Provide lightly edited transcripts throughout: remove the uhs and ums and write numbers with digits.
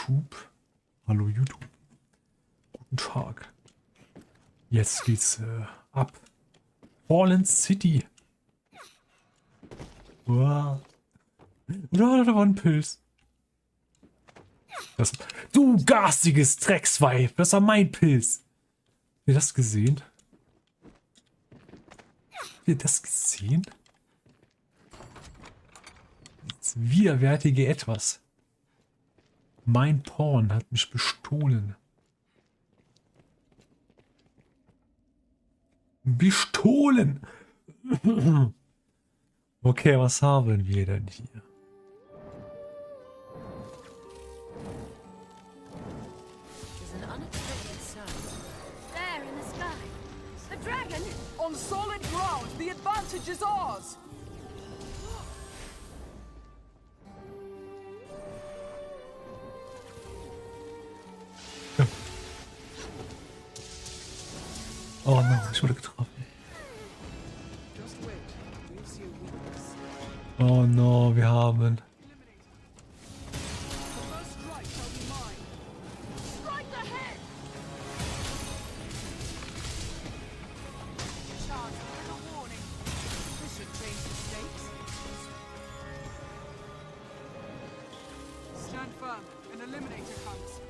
YouTube. Hallo YouTube. Guten Tag. Jetzt geht's ab. Fallen City. Wow. Da war ein Pilz. Das, du garstiges Drecksweib. Das war mein Pilz. Habt ihr das gesehen? Habt ihr das gesehen? Das widerwärtige Etwas. Mein Porn hat mich bestohlen. Bestohlen! Okay, was haben wir denn hier? There in the sky. A dragon! On solid ground, the advantage is ours! Oh no, ich wurde getroffen. Oh no, wir haben... Stand firm, an eliminator comes.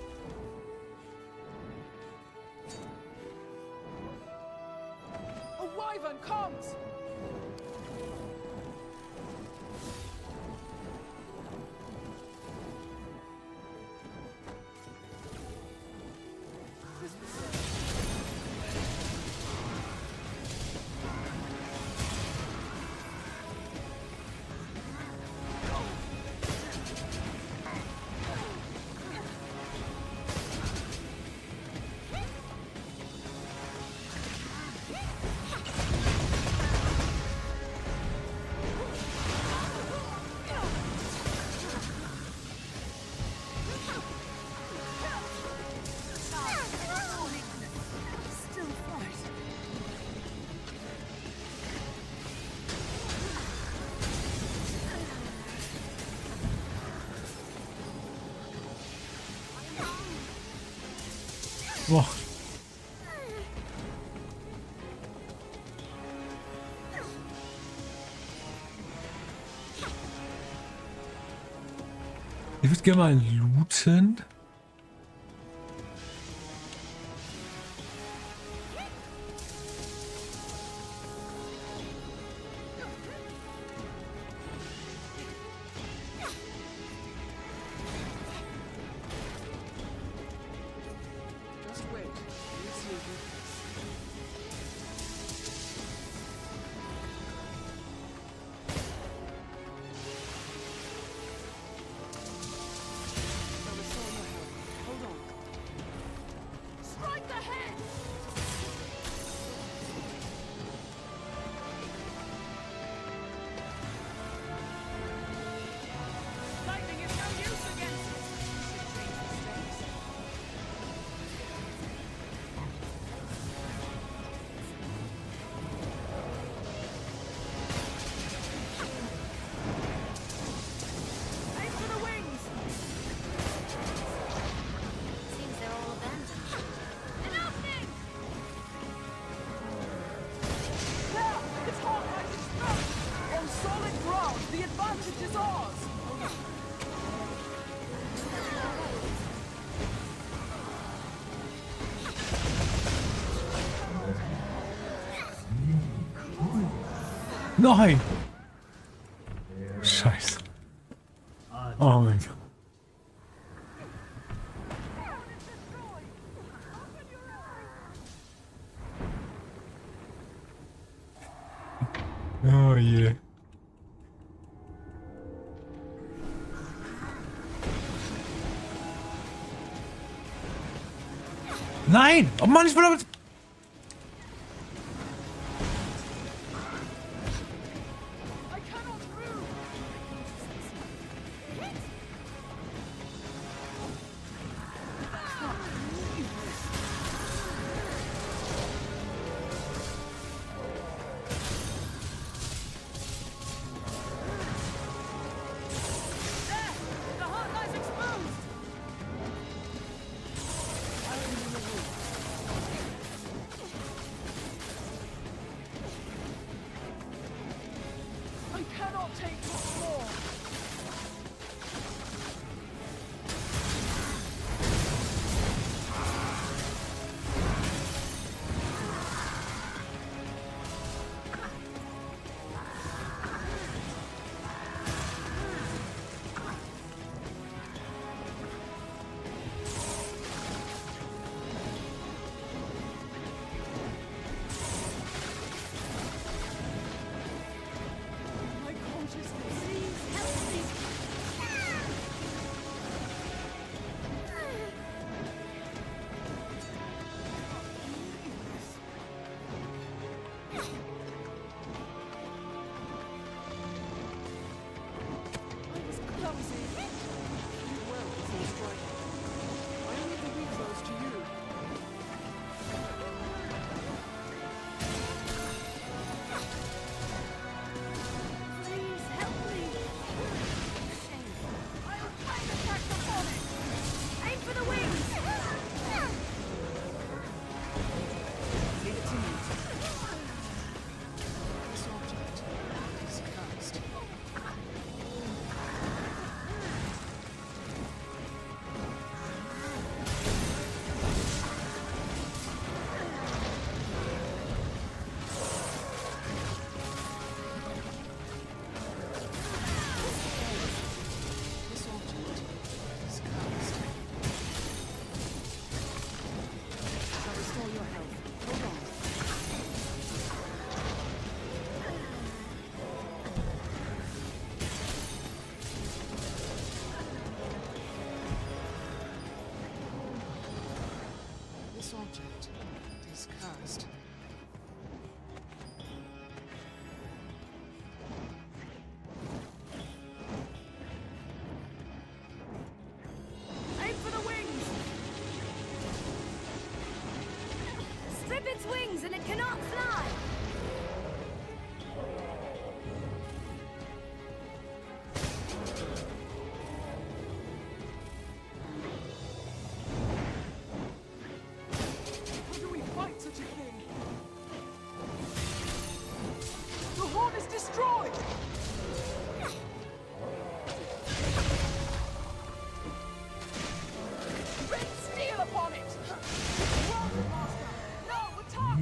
A wyvern comes! Boah. Ich würde gerne mal looten. Just wait, we'll see your weakness. Hold on. Strike the head! Lightning is no use against it! Aim for the wings! Seems they're all abandoned. Enough, Nick! There! It's hot like it's not! On solid ground, the advantage is ours! Nein! Scheiße. Oh mein Gott. Oh je. Nein! Oh Mann, ich will damit... I cannot move! There! The heart lies exposed! subject is cursed. Aim for the wings! Strip its wings and it cannot fly! How do we fight such a thing? The horn is destroyed! Red steel upon it! Welcome, Master! No, attack!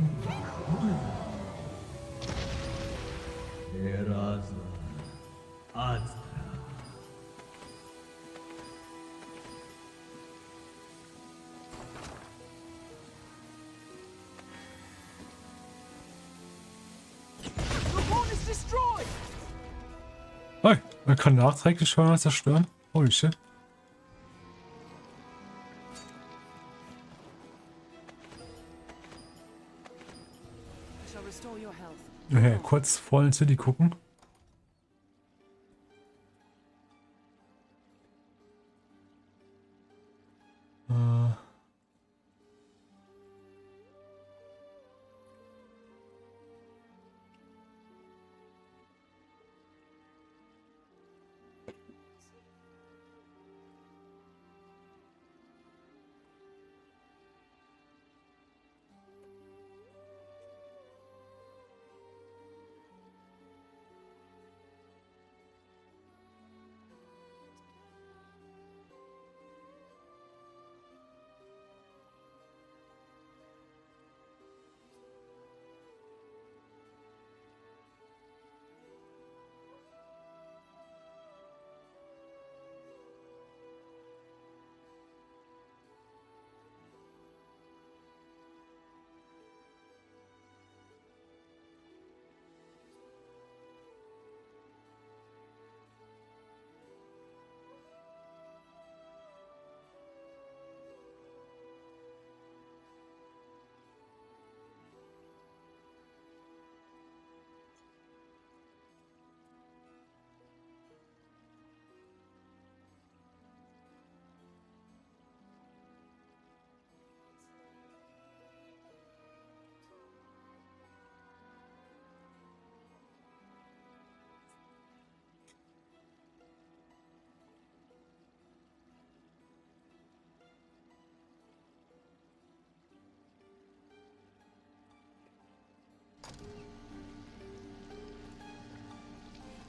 The horn is destroyed! Hey, man kann nachträglich Hörner zerstören. Holy shit. I shall restore your health. Okay, kurz vor den City gucken.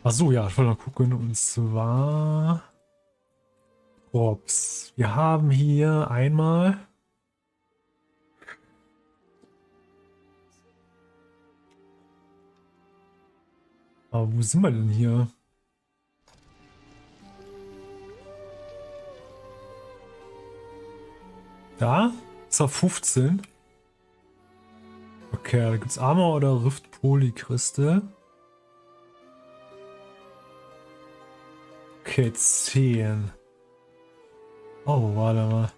Achso, ja, ich wollte mal gucken. Und zwar Props. Wir haben hier einmal aber wo sind wir denn hier? Da? Ist auf 15. Okay, da gibt es Armor oder Rift Polykristall. Okay, 10. Oh, warte mal.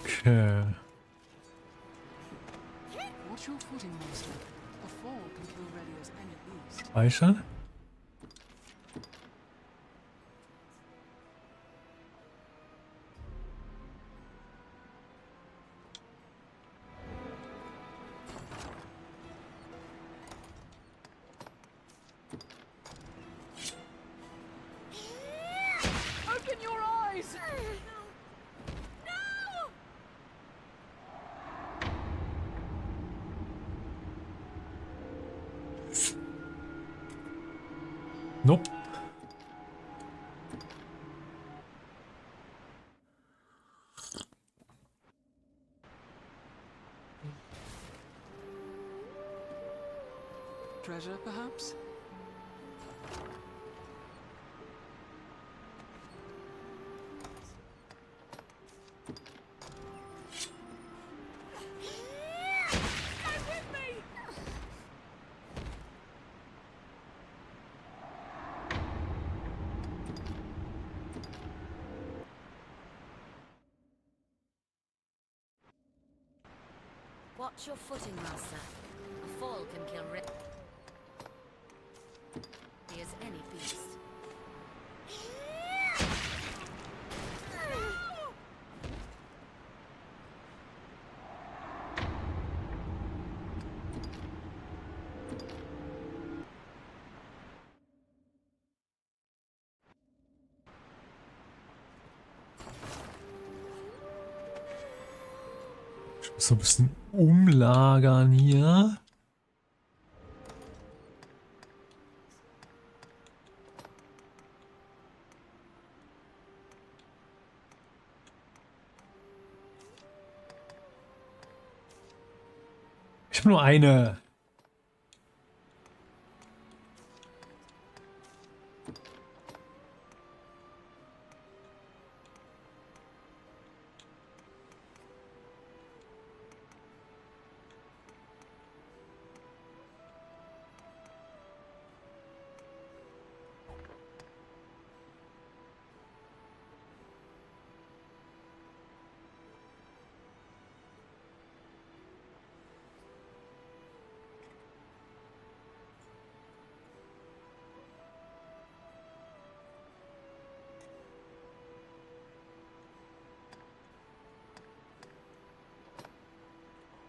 Okay. Watch your footing, Master. A fall can kill ready as any beast. Speichern. Open your eyes! Nope. treasure, perhaps? Watch your footing, Master. A fall can kill as any beast. Ich muss so ein bisschen umlagern hier. Ich habe nur eine.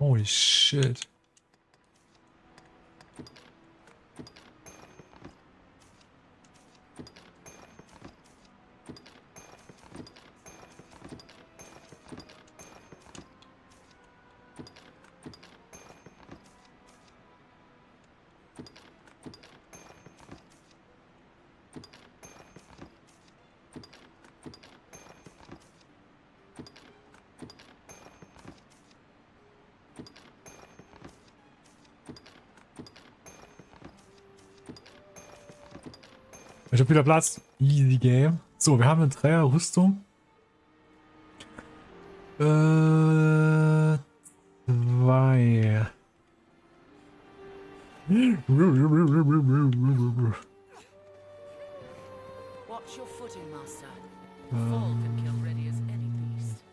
Holy shit. Ich hab wieder Platz. Easy Game. So, wir haben eine Dreier-Rüstung. Zwei. Watch your footing, Master. A fall can kill ready as any beast.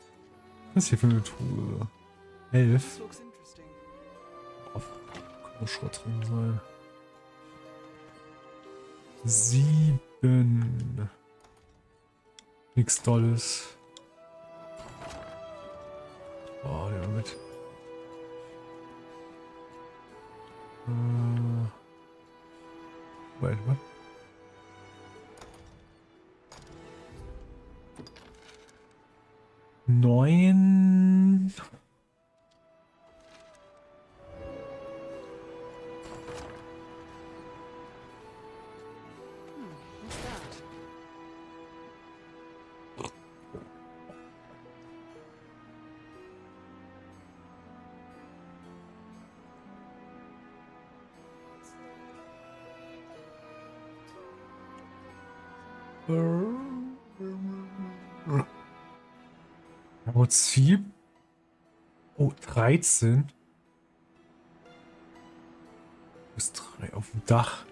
Was ist hier für eine Truhe? 11. This looks interesting. Kann auch Schrott drin sein. 7. Nix Dolles. Oh, der mit. Wait, what? Neun. What's that? Prinzip. Oh, 13. Bis 3 auf dem Dach.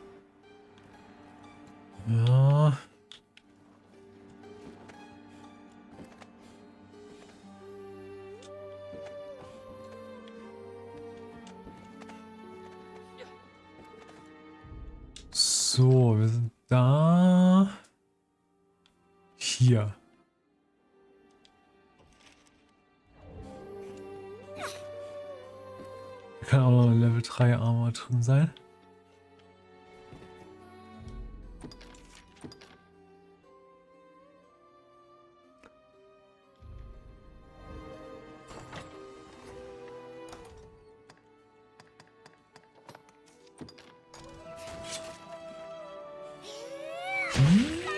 Ja. So, wir sind da. Hier. Da kann auch noch eine Level 3 Armor drin sein.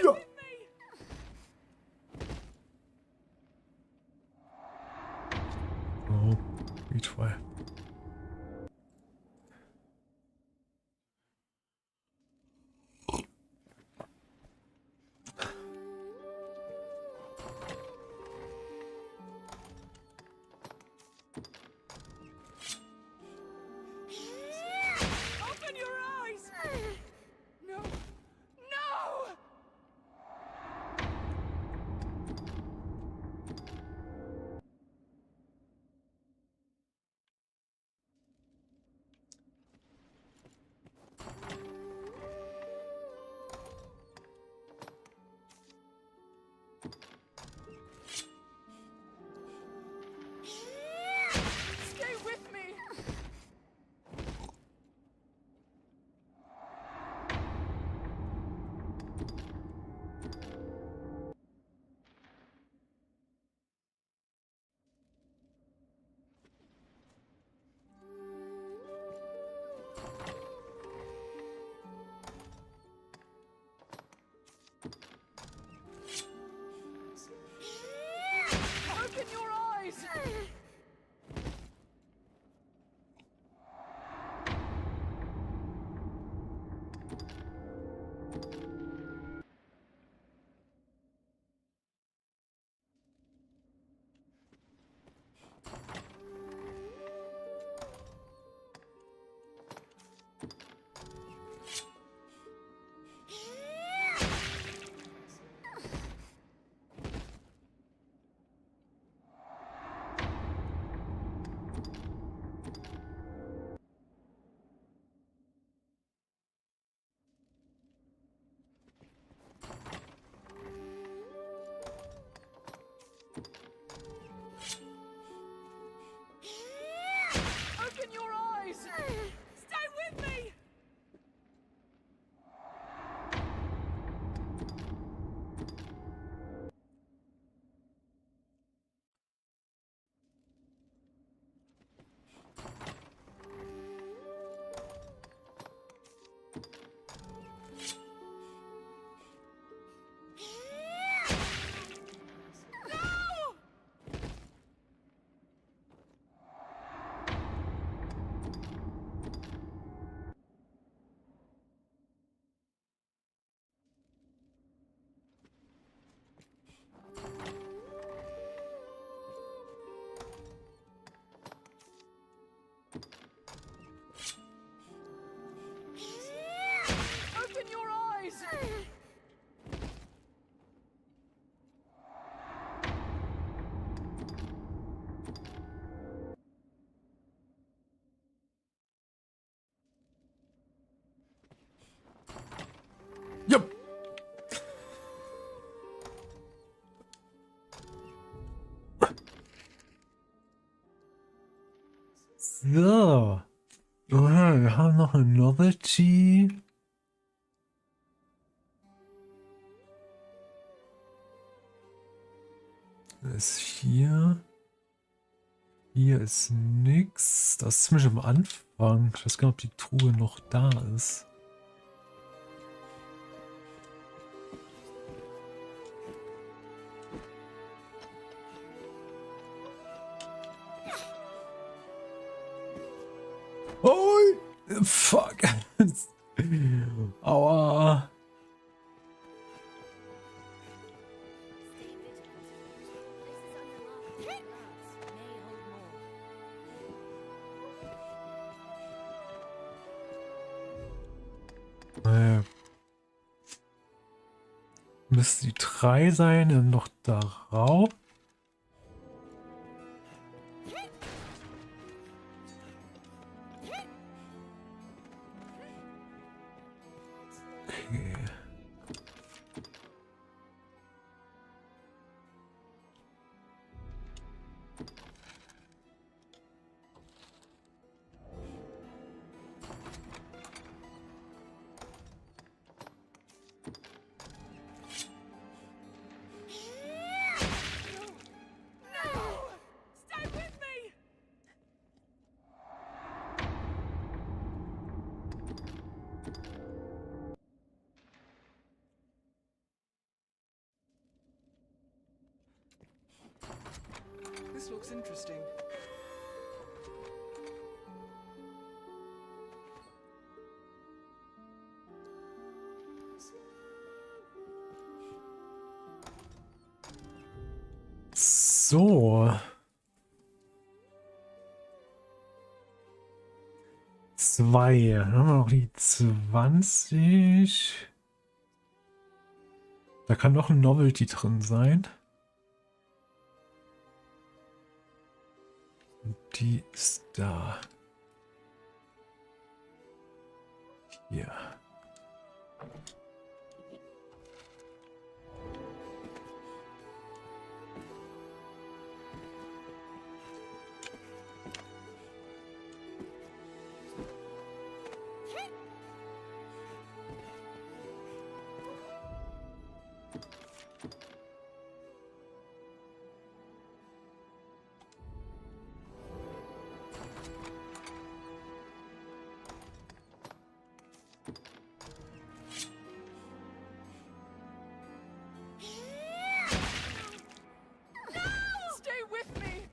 Ja. Oh, wie toll. Open your eyes! Stay with me! Open your eyes! Jupp. So. Okay, wir haben noch eine Novelty. Das ist hier. Hier ist nix. Das ist ziemlich am Anfang. Ich weiß gar nicht, ob die Truhe noch da ist. Oh, fuck. Aua. Müsste die 3 sein und noch darauf. Okay. Stay with me! This looks interesting. So. 2. Dann haben wir noch die 20. Da kann noch ein Novelty drin sein. Und die ist da. Hier. Stay with me!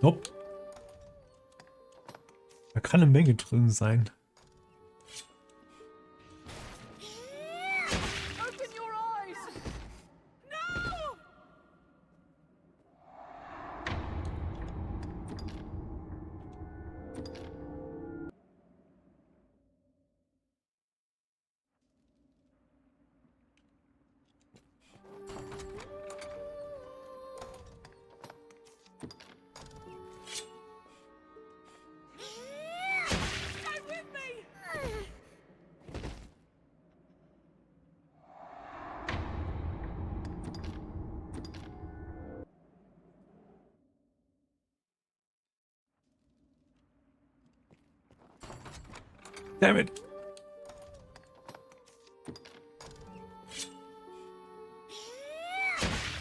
Nope. Da kann eine Menge drin sein. Open your eyes! No! Damn it.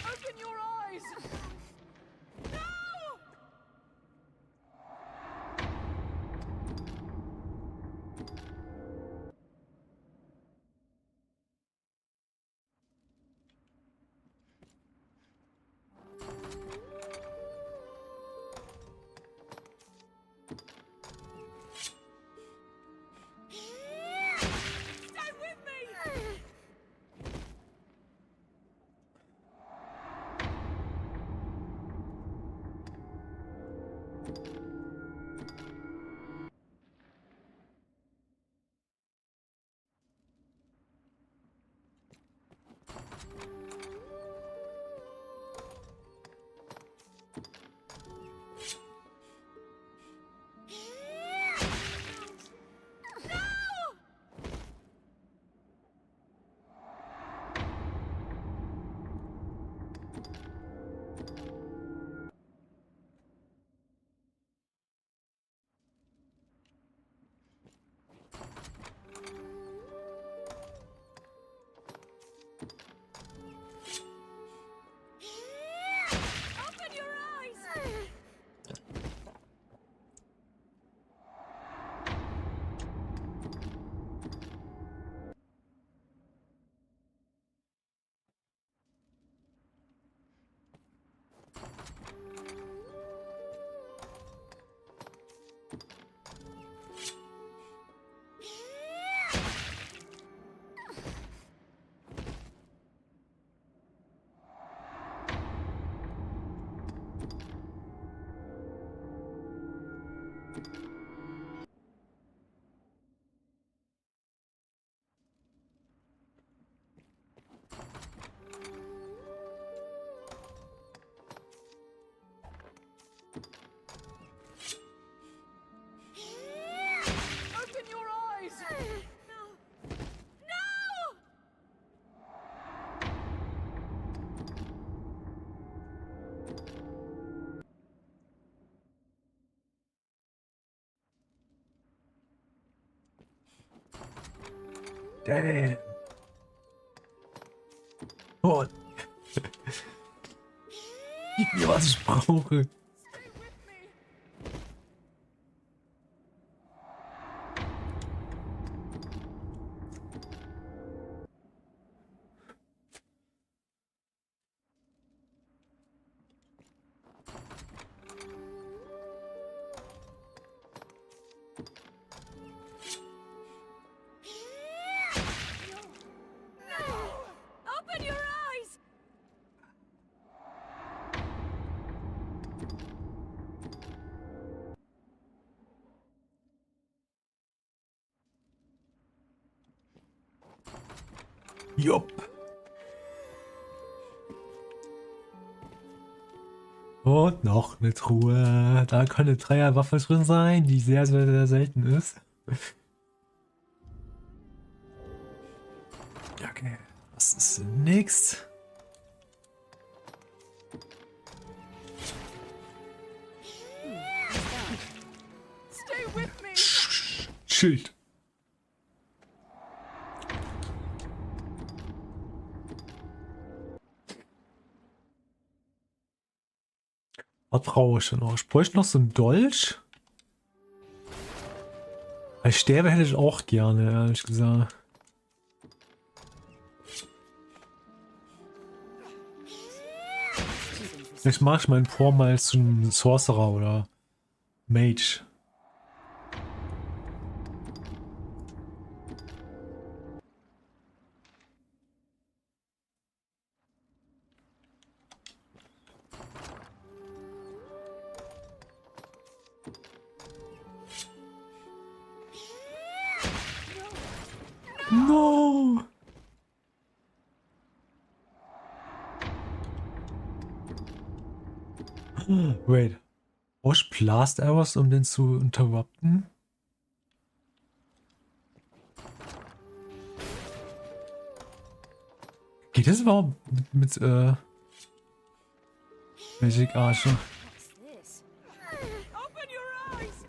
Open your eyes! No! Stay with me! Open your eyes! Open your eyes! No! No! Damn. Oh. Gib mir, was ich brauche. Stay with me! No! Open your eyes! Jupp. Und noch eine Truhe. Da kann eine Dreierwaffe drin sein, die sehr, sehr, sehr selten ist. Okay, das ist nix. Stay with me! Schild. Was brauche ich denn noch? Ich bräuchte noch so einen Dolch. Als Stäbe hätte ich auch gerne, ehrlich gesagt. Vielleicht mache ich meinen Por mal zu einem Sorcerer oder Mage. No! Wait. Brauche ich Blast Arrows, um den zu interrupten? Geht das überhaupt mit Magic Archer? What's this? Open your eyes!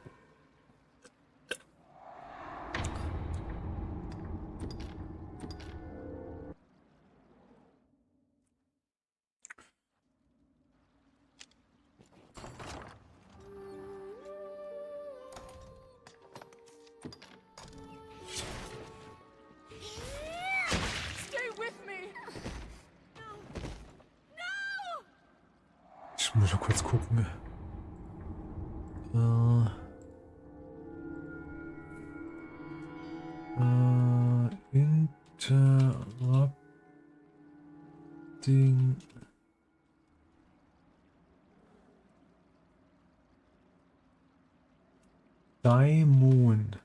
muss noch kurz gucken. Interrupting. Daimon.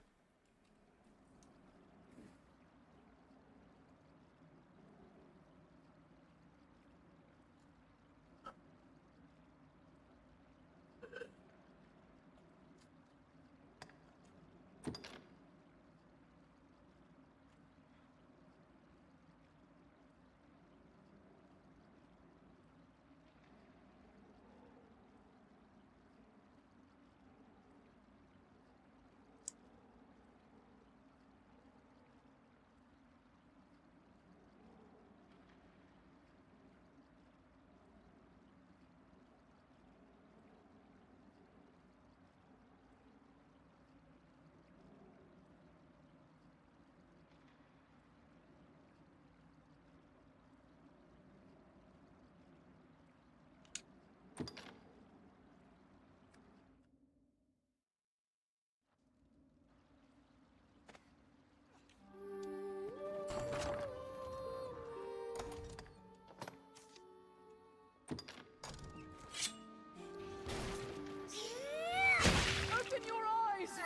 Open your eyes!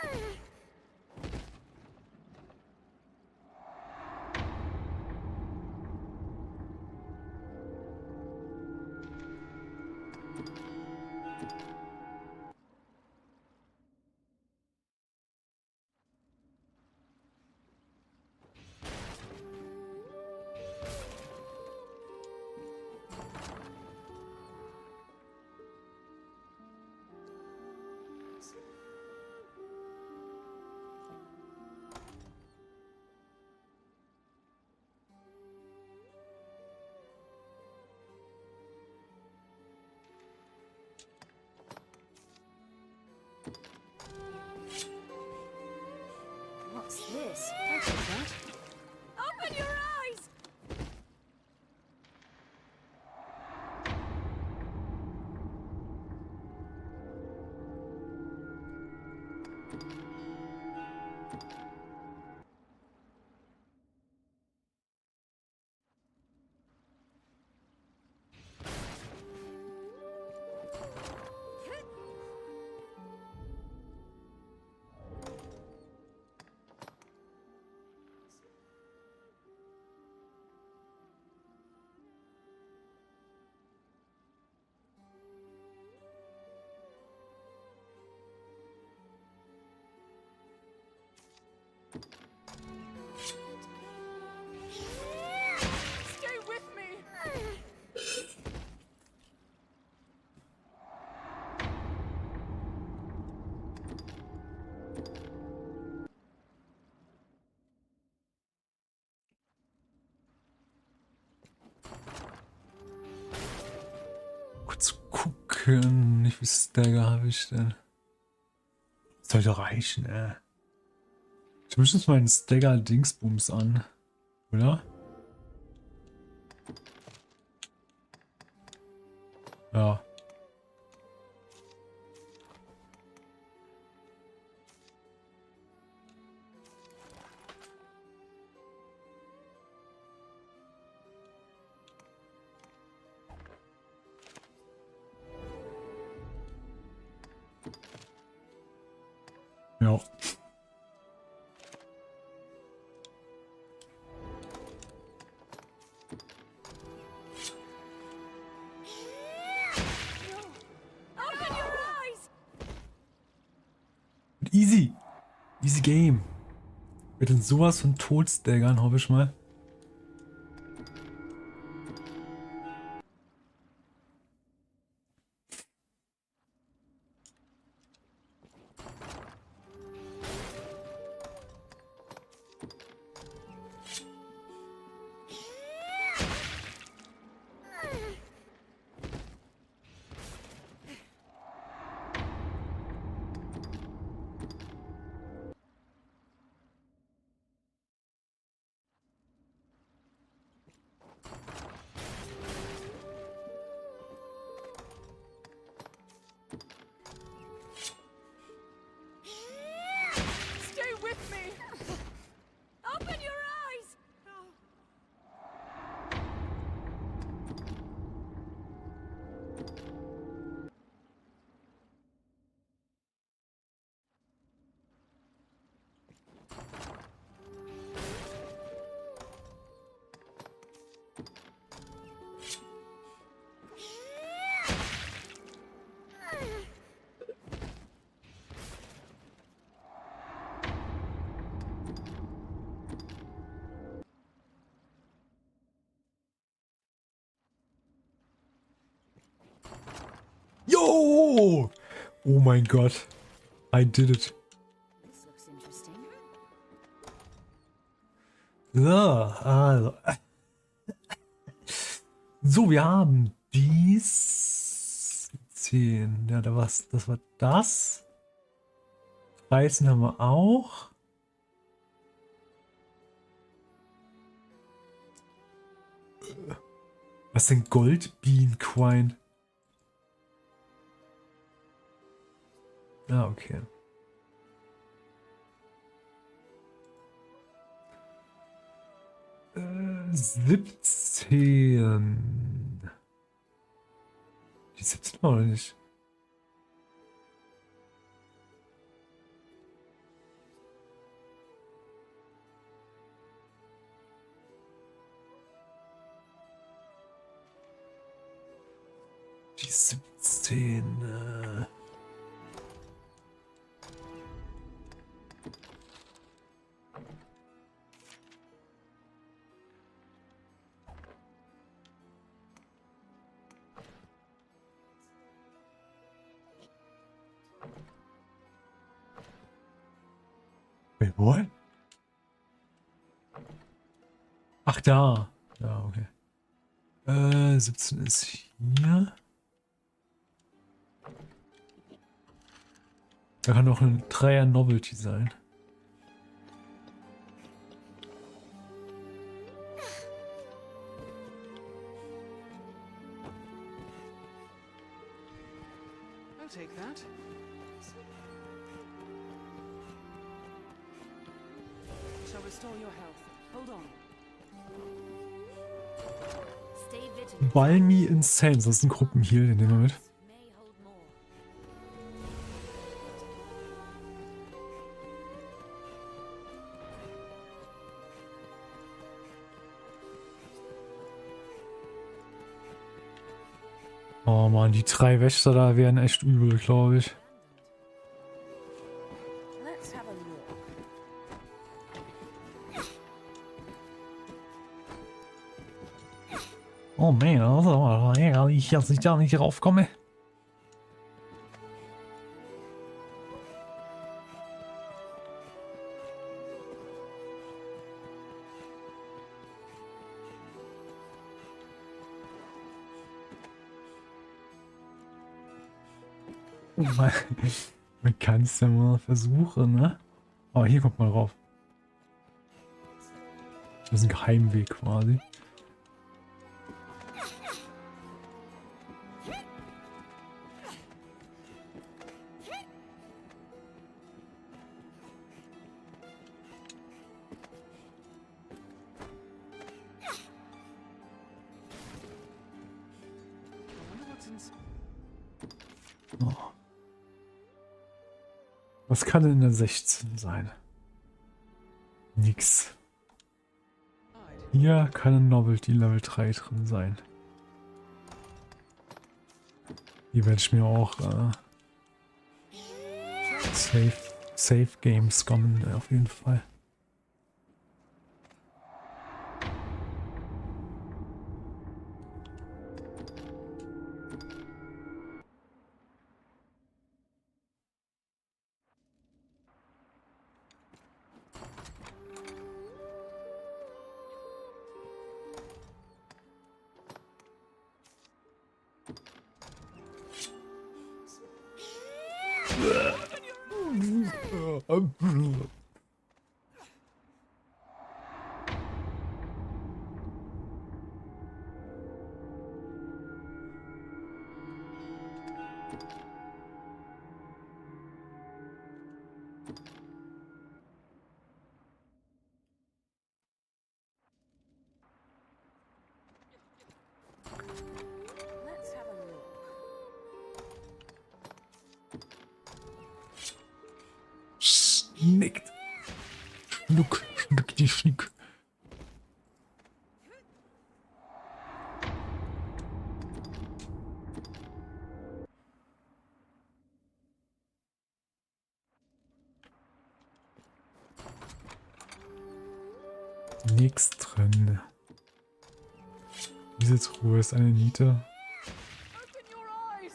What's this? Don't do that. Open your eyes! Stay with me! Kurz gucken. Wie viel Stagger habe ich denn? Sollte reichen, Ich mische jetzt meinen Stagger-Dingsbums an. Oder? Ja. Ja. Open your eyes! Easy. Easy Game. Mit den sowas von Todstaggern, hoffe ich mal. Yo! Oh mein Gott. I did it. This looks interesting. So, also. So, wir haben dies 10. Ja, das war das. 13 haben wir auch. Was ist denn Goldbean-Quine? Ah, okay. Äh, 17. Die 17 oder nicht? Die 17. Wait, what? Ach, da. Ja, okay. 17 ist hier. Da kann auch ein Dreier Novelty sein. I'll take that. Shall restore your health. Hold on. Stay vigilant. Balmy Incense, das ist ein Gruppenheal, den nehmen wir mit. May hold more. Oh Mann, die 3 Wächter da wären echt übel, glaube ich. Let's have a look. Oh man, das ist aber ärgerlich, dass ich da nicht raufkomme. Man kann es ja mal versuchen, ne? Aber hier kommt man rauf. Das ist ein Geheimweg quasi. I wonder what's inside. Oh. Was kann denn in der 16 sein? Nix. Hier kann ein Novelty Level 3 drin sein. Hier werde ich mir auch Safe Games kommen, auf jeden Fall. Let's have a look. Schnickt. Schnuck die Schnick. Nix drin. Diese Truhe ist eine Niete. Open your eyes!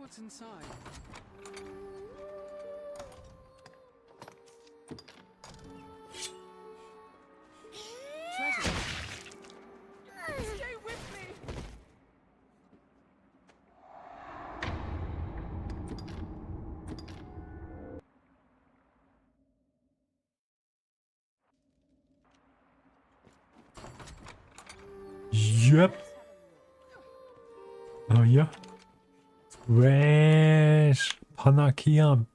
What's inside? Treasure. Stay with me! Yep. Oh, hier. Trash. Panakia.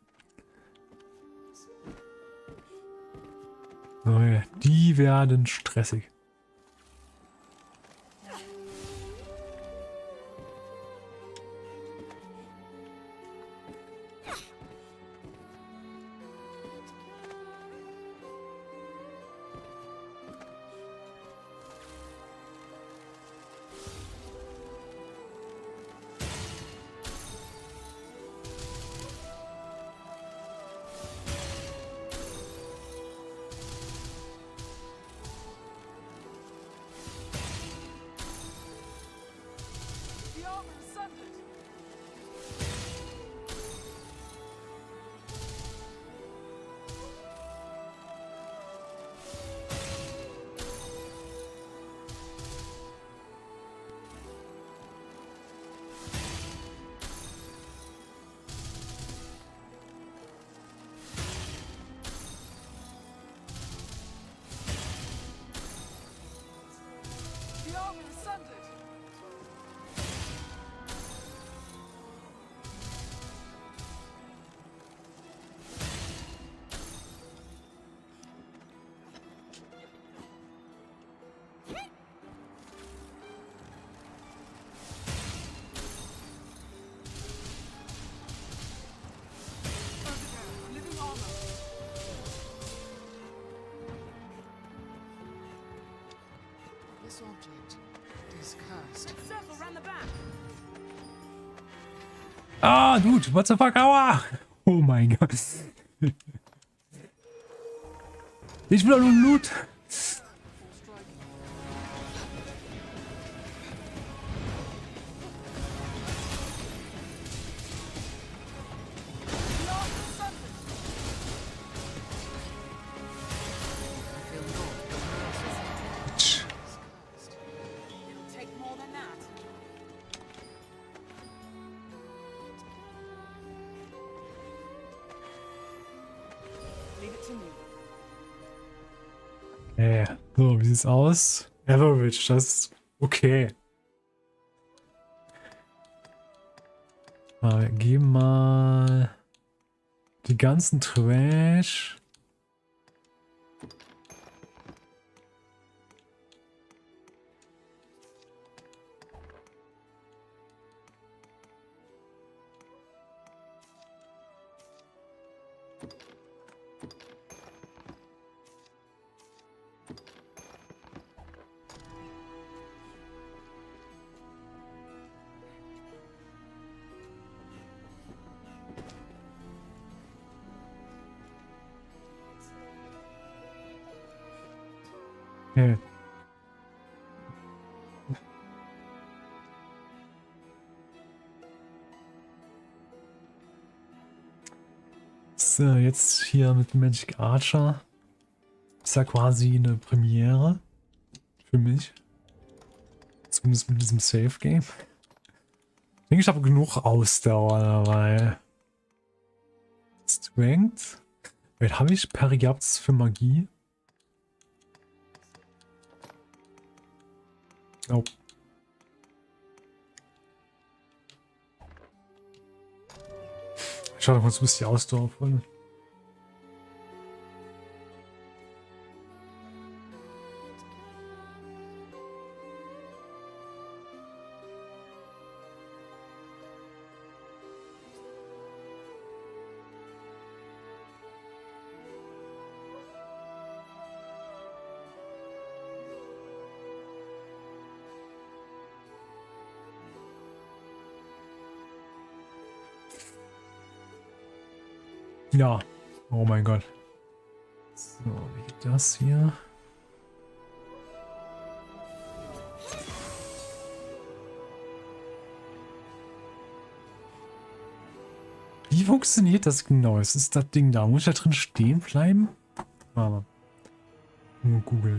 Oh, ja. Die werden stressig. The armor is sundered! The armor is sundered! Living armor! This object is cursed. Circle round the back! Ah, dude, what the fuck, aua! Oh mein Gott. Ich will doch nur Loot. The armor is sundered! It'll take more than that. Leave it to me. So, wie sieht's aus? Average, das ist okay. Wir geben mal die ganzen Trash. Okay. So, jetzt hier mit Magic Archer. Ist ja quasi eine Premiere für mich. Zumindest mit diesem Safe Game. Ich denke, ich habe genug Ausdauer dabei. Strength. Wait, habe ich Periapts für Magie? Oh. Schau doch mal, du bist die Ausdauer voll. Ja. Oh mein Gott. So, wie geht das hier? Wie funktioniert das genau? Es ist das Ding da. Muss ich da drin stehen bleiben? Aber nur Google.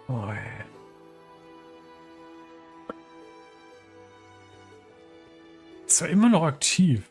Oh, ey. Ist ja immer noch aktiv.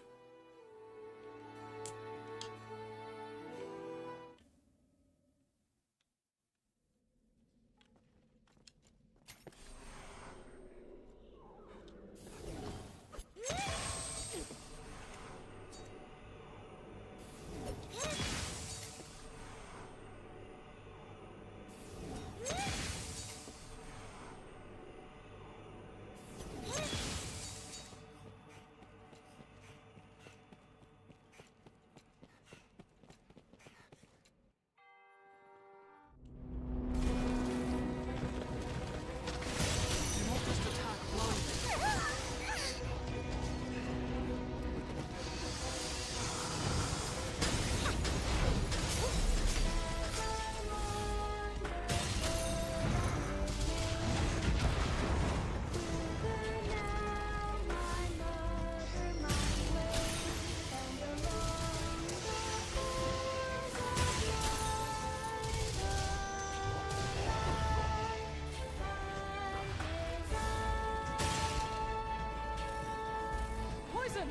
Poison!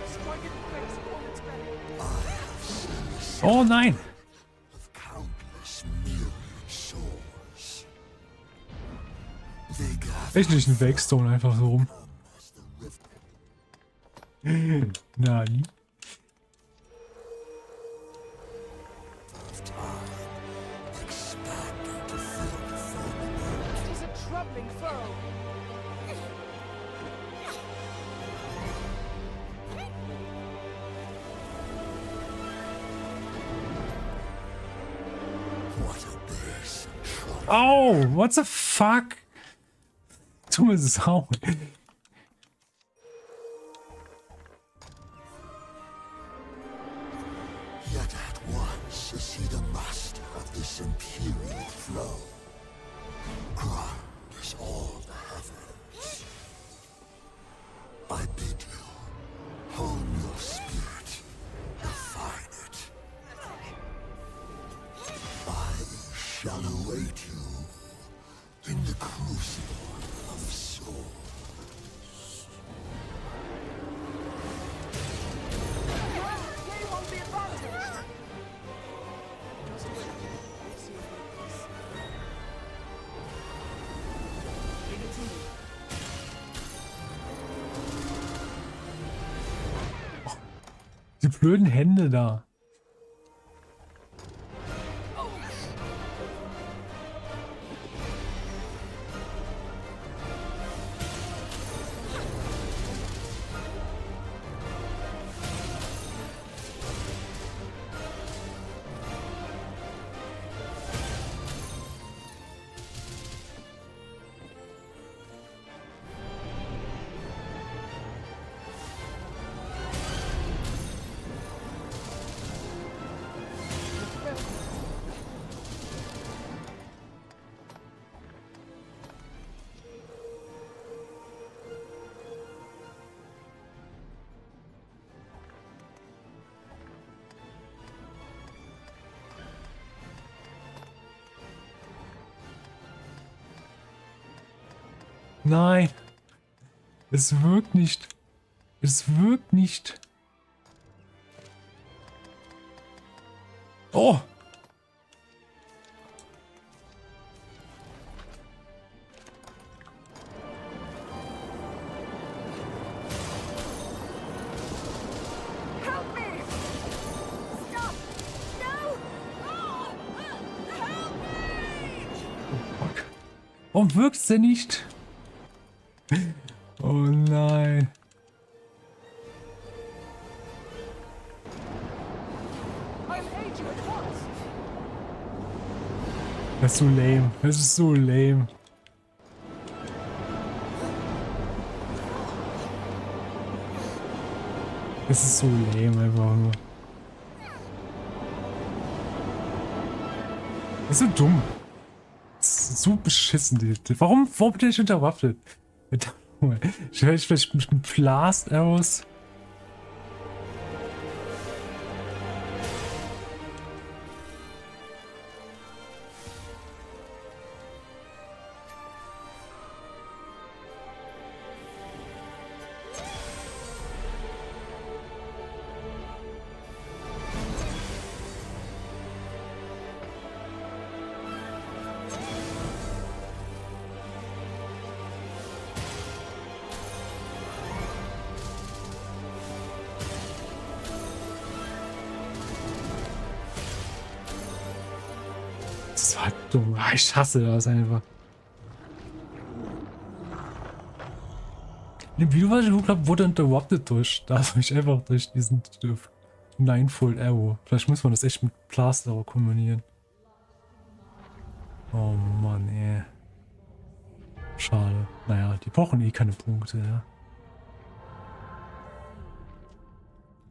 Strike it face on its belly. Oh nein! Of countless myriad souls. They gather Echt ein Wakestone einfach so rum. as the river Nein. of time expanded to fill the firmament. It is a troubling furrow. What abyss and trouble. Oh, what the fuck? Dumme Sau. Yet at once is he the master of this imperial flow. Grand as all the heavens. I bid you, hone your spirit, refine it. I shall await you in the crucible of souls. Game on the advantage. Just wait. Let's see if we can. Leave it to me. Die blöden Hände da. Nein. Es wirkt nicht. Es wirkt nicht. Oh. Help me! Stop! No! Oh, help me! Fuck. Warum wirkt's denn nicht? Oh nein. I'll aid you at once. Das ist so lame. Das ist so lame. Es ist so lame einfach nur. Das ist so dumm. Das ist so beschissen. Warum bin ich unterwaffnet? Ich werde vielleicht mit Blast Arrows. Das war dumm. Ah, ich hasse das einfach. In dem Video, was ich geguckt habe, wurde interrupted durch. Da habe ich einfach durch diesen Ninefold Arrow. Vielleicht muss man das echt mit Blast Arrow kombinieren. Oh Mann, ey. Schade. Naja, die brauchen eh keine Punkte, ja.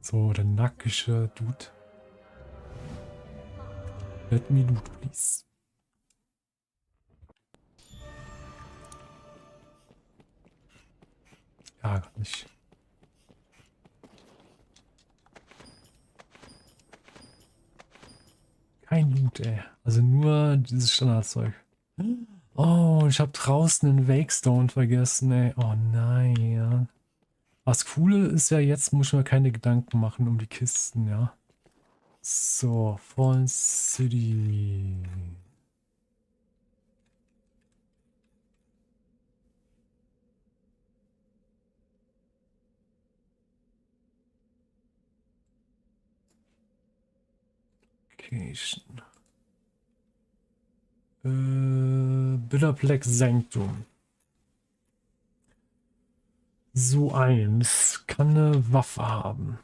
So, der nackige Dude. Let me loot, please. Ja, gar nicht. Kein Loot, ey. Also nur dieses Standardzeug. Oh, ich habe draußen den Wakestone vergessen, ey. Oh nein. Was Coole ist ja, jetzt muss ich mir keine Gedanken machen um die Kisten, ja. So, Fallen City. Location. Bitterplex Sanctum. So eins kann eine Waffe haben.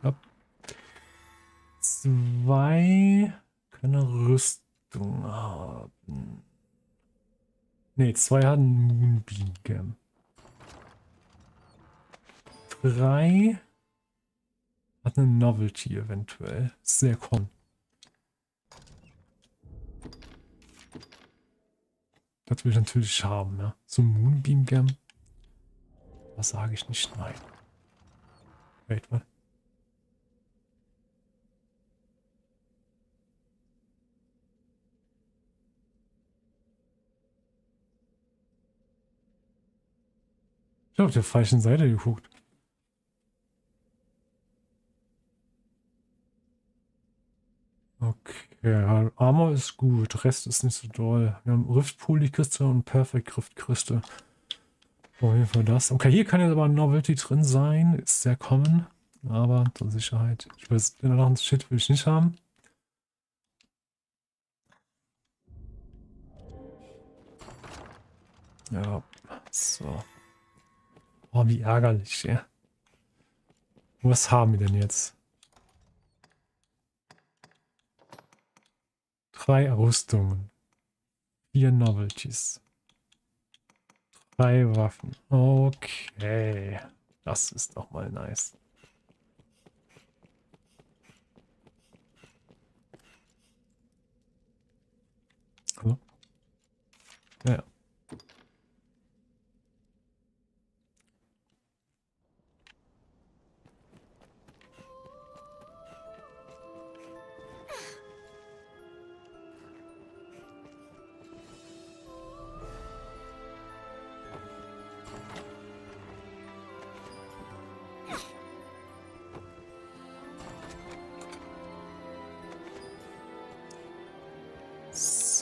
Ja. Zwei können eine Rüstung haben. Ne, zwei hatten Moonbeam Gem. Drei hat eine Novelty eventuell. Sehr cool. Das will ich natürlich haben, ja. So ein Moonbeam Gem. Was sage ich nicht? Nein. Wait, was? Ich habe auf der falschen Seite geguckt. Okay, ja, Armor ist gut, Rest ist nicht so doll. Wir haben Rift Polykiste und Perfect Rift Kriste. Auf jeden Fall das. Okay, hier kann jetzt aber ein Novelty drin sein. Ist sehr common, aber zur Sicherheit. Ich weiß, den anderen Shit will ich nicht haben. Ja, so. Oh, wie ärgerlich, ja. Was haben wir denn jetzt? 3 Rüstungen. 4 Novelties. 3 Waffen. Okay. Das ist doch mal nice. Hallo? Ja.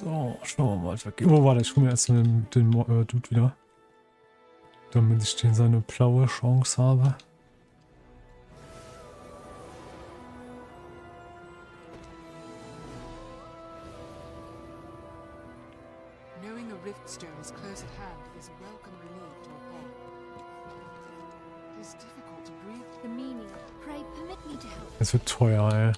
So, schauen wir mal. Oh, warte, ich hole mir erst den Dude wieder. Damit ich den seine blaue Chance habe. Knowing a rift stone is close at hand is welcome relief to a pawn. It is difficult to breathe. The meaning. Pray permit me to help. Das wird teuer, ey.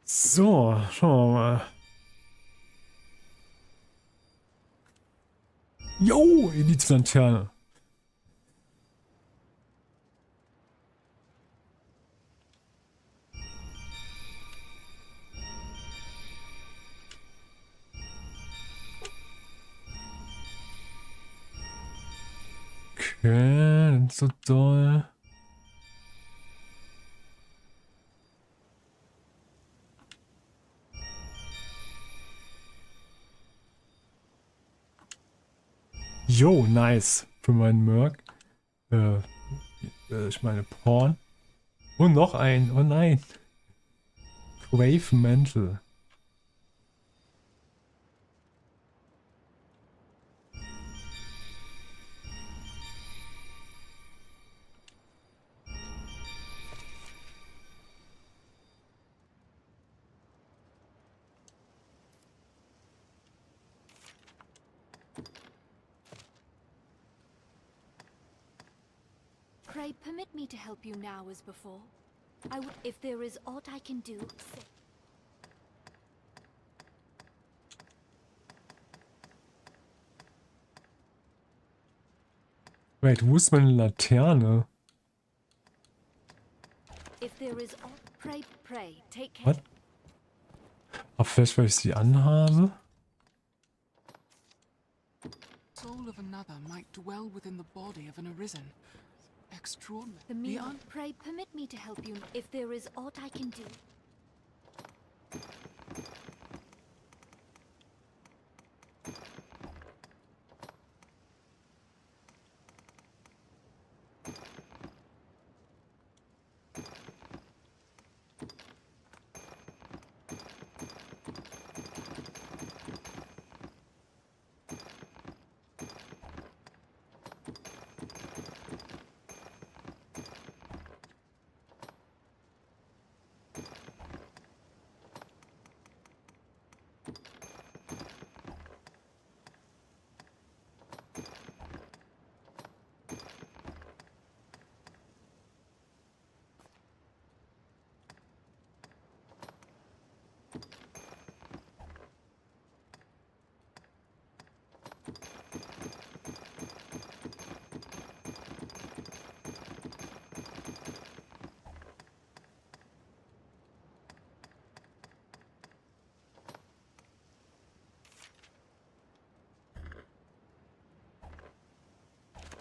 So, schauen wir mal. Jo, Elite-Lanterne. Okay, nicht so doll. Jo, nice. Für meinen Merc. Ich meine Pawn. Und noch ein. Oh nein. Grave Mantle. Pray permit me to help you now as before. I would, if there is aught I can do, say. Wait, wo ist meine Laterne? If there is aught, pray, take care. What? Ach, vielleicht, weil ich sie anhabe? Soul of another might dwell within the body of an Arisen. Extraordinary. The meaning. Pray permit me to help you. If there is aught I can do.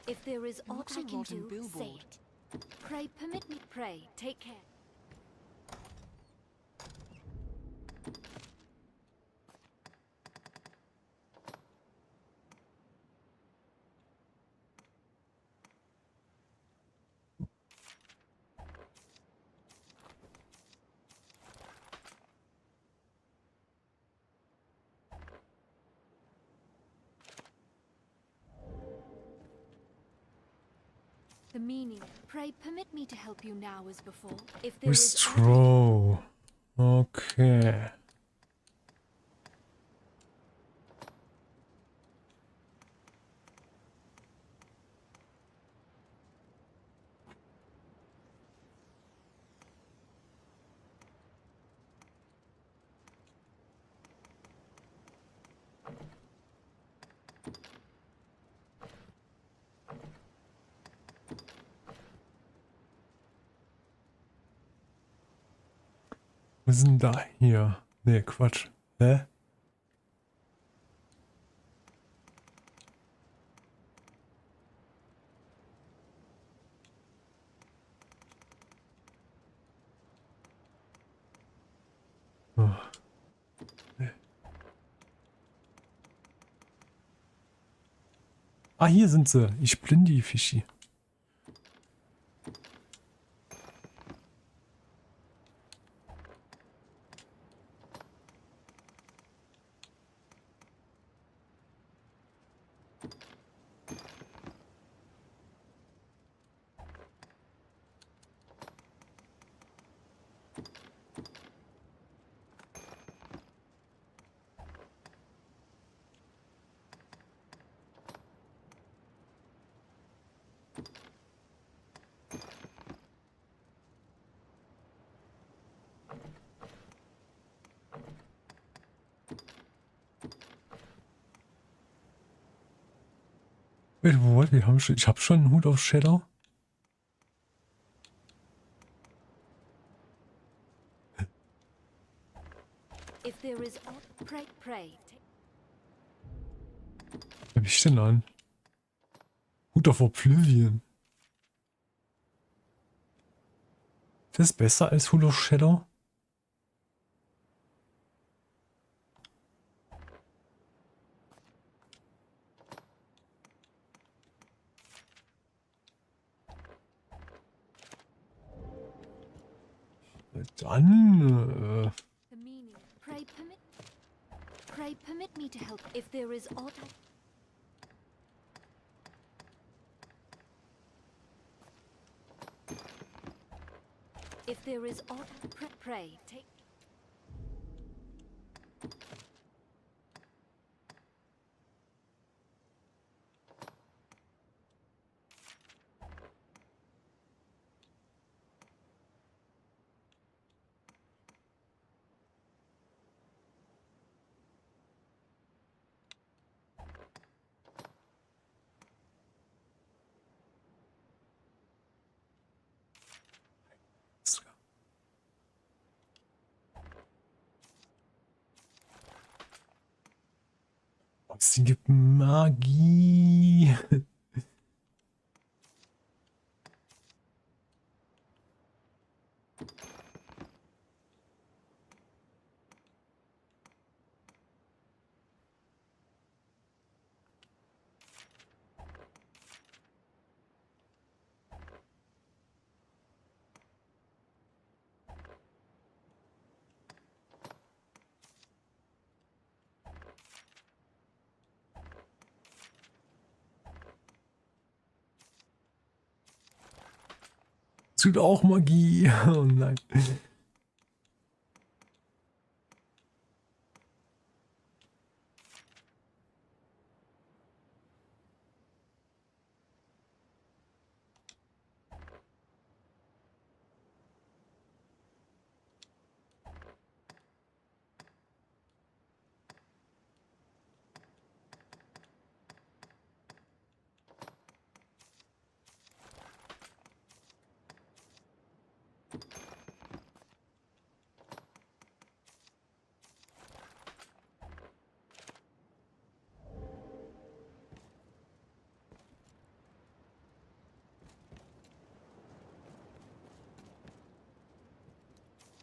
If there is aught looks I a can rotten do, say billboard. it. Pray permit me. Pray, take care. The meaning. Pray permit me to help you now as before. If there is aught Withdraw. Okay. Was ist denn da hier? Nee, Quatsch. Hä? Oh. Nee. Ah, hier sind sie. Ich bin die Fischi. Wir haben schon, ich habe schon einen Hut auf Shadow. If there is aught, pray, pray. Was hab ich denn an? Hut auf Oblivion. Das ist besser als Hut auf Shadow? Dann, The meaning. Pray permit me to help. If there is aught, if there is aught, pray, take. sie gibt Magie. Es gibt auch Magie. Oh nein.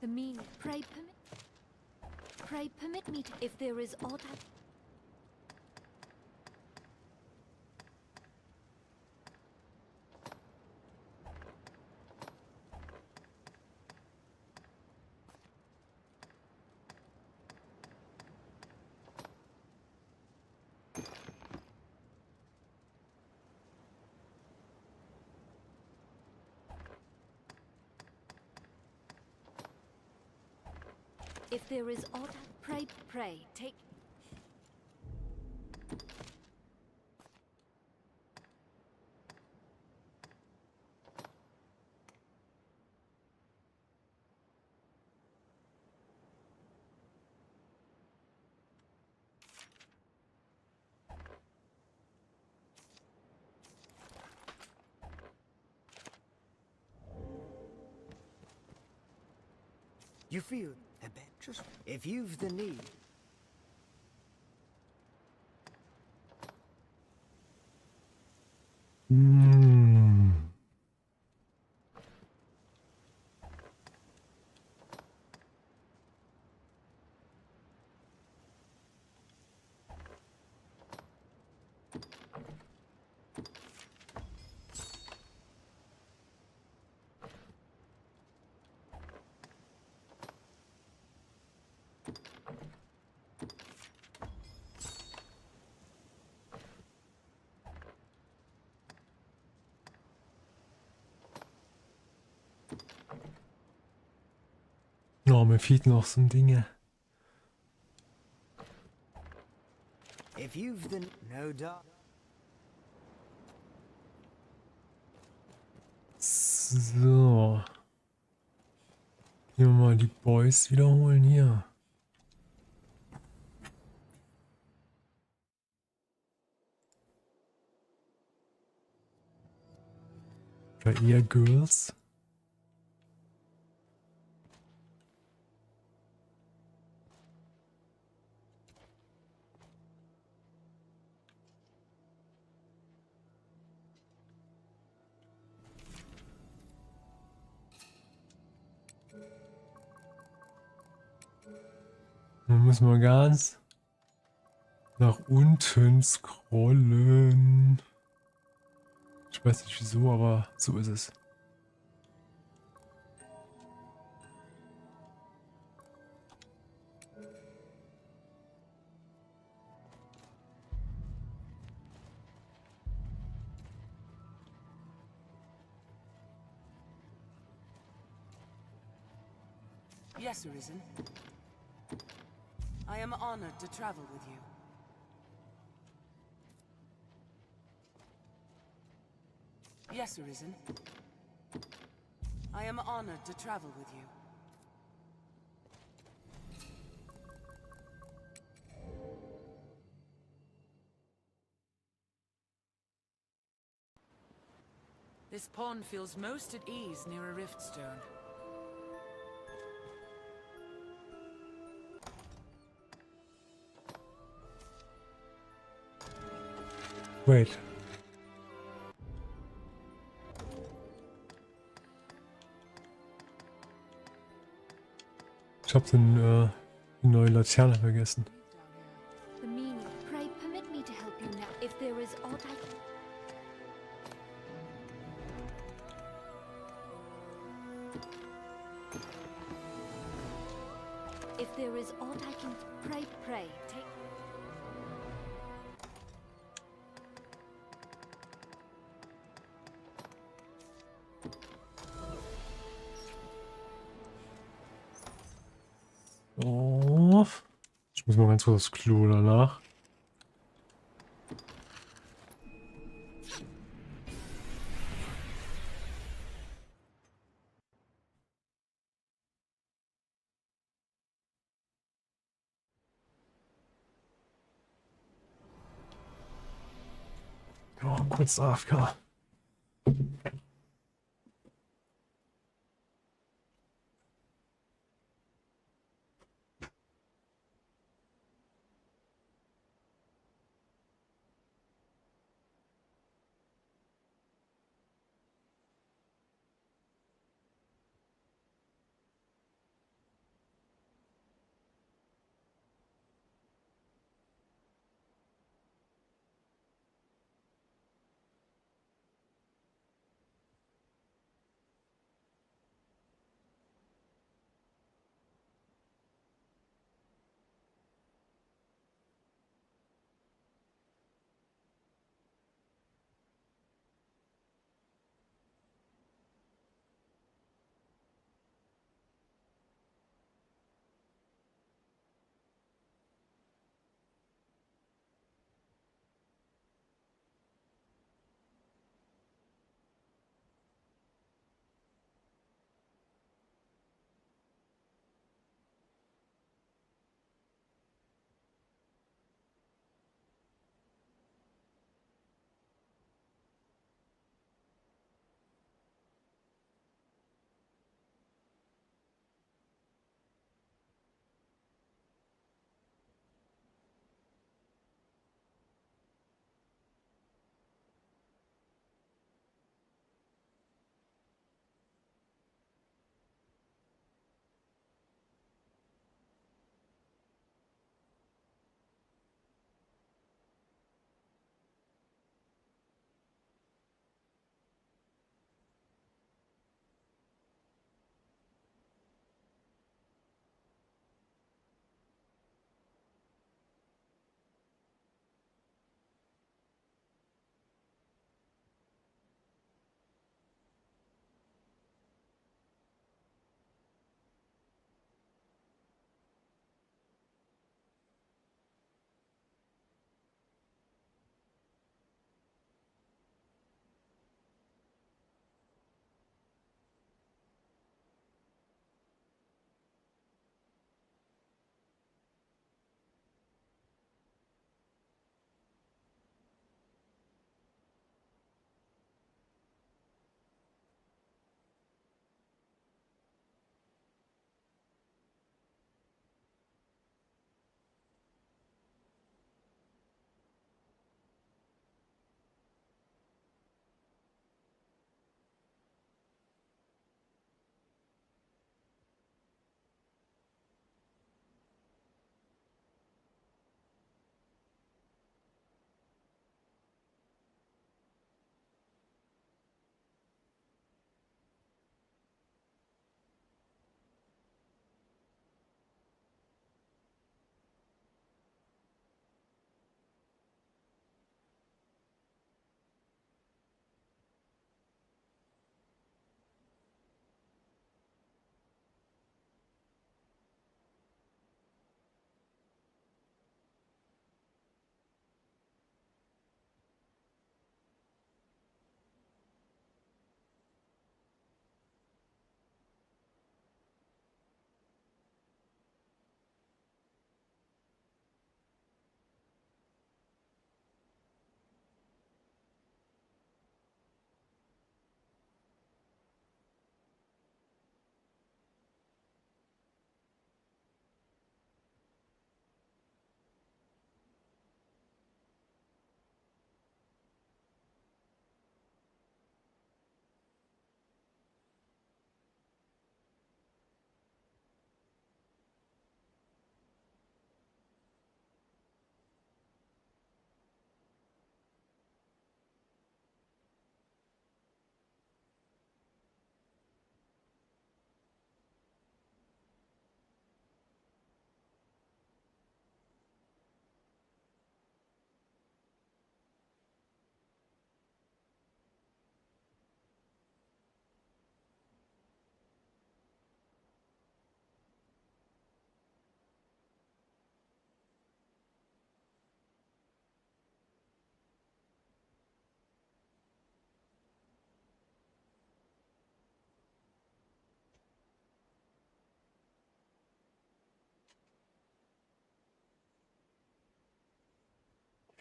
The meaning. Pray permit me to. If there is aught, if there is aught, pray, take. You feel a bit, just if you've the need. Hm. mir fehlt noch so ein Ding. If you've the no doubt. So. Hier mal die Boys wiederholen hier. Oder eher Girls. Dann müssen wir ganz nach unten scrollen. Ich weiß nicht wieso, aber so ist es. Yes, Arisen. I am honored to travel with you. Yes, Arisen. I am honored to travel with you. This pawn feels most at ease near a rift stone. Wait. Ich hab die neue Laterne vergessen. The meaning. Pray permit me to help you now. If there is aught I can... If there is aught I can... Pray, take... Oh. Ich muss mal ganz kurz aufs Klo danach. Oh, kurz AFK.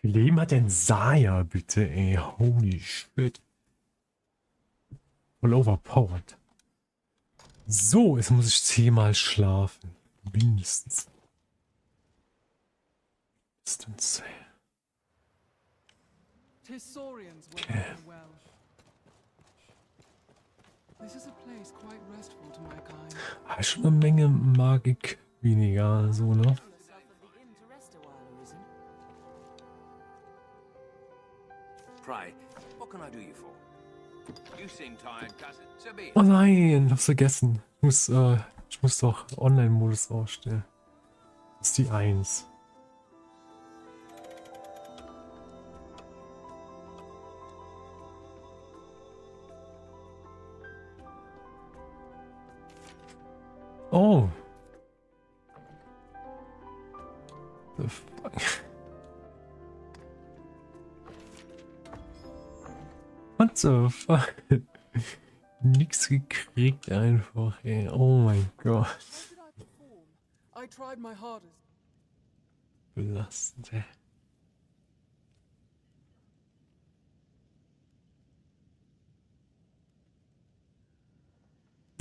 Wie viel Leben hat denn Saya, bitte, ey? Holy shit. Voll overpowered. So, jetzt muss ich 10-mal schlafen. Mindestens. Distance. Tessorians were Okay. well. This is a place quite restful to my kind. Ah, schon eine Menge Magik weniger, so, ne? Yourself at the inn to rest a while, Arisen. Pray, what can I do you for? You seem tired, cousin. So be it. Oh nein, hab's vergessen. Ich muss doch Online-Modus ausstellen. Das ist die 1. Oh. The fuck? What the fuck? Nix gekriegt einfach, ey. Oh mein Gott. How did I perform? I tried my hardest. Belastend, ey.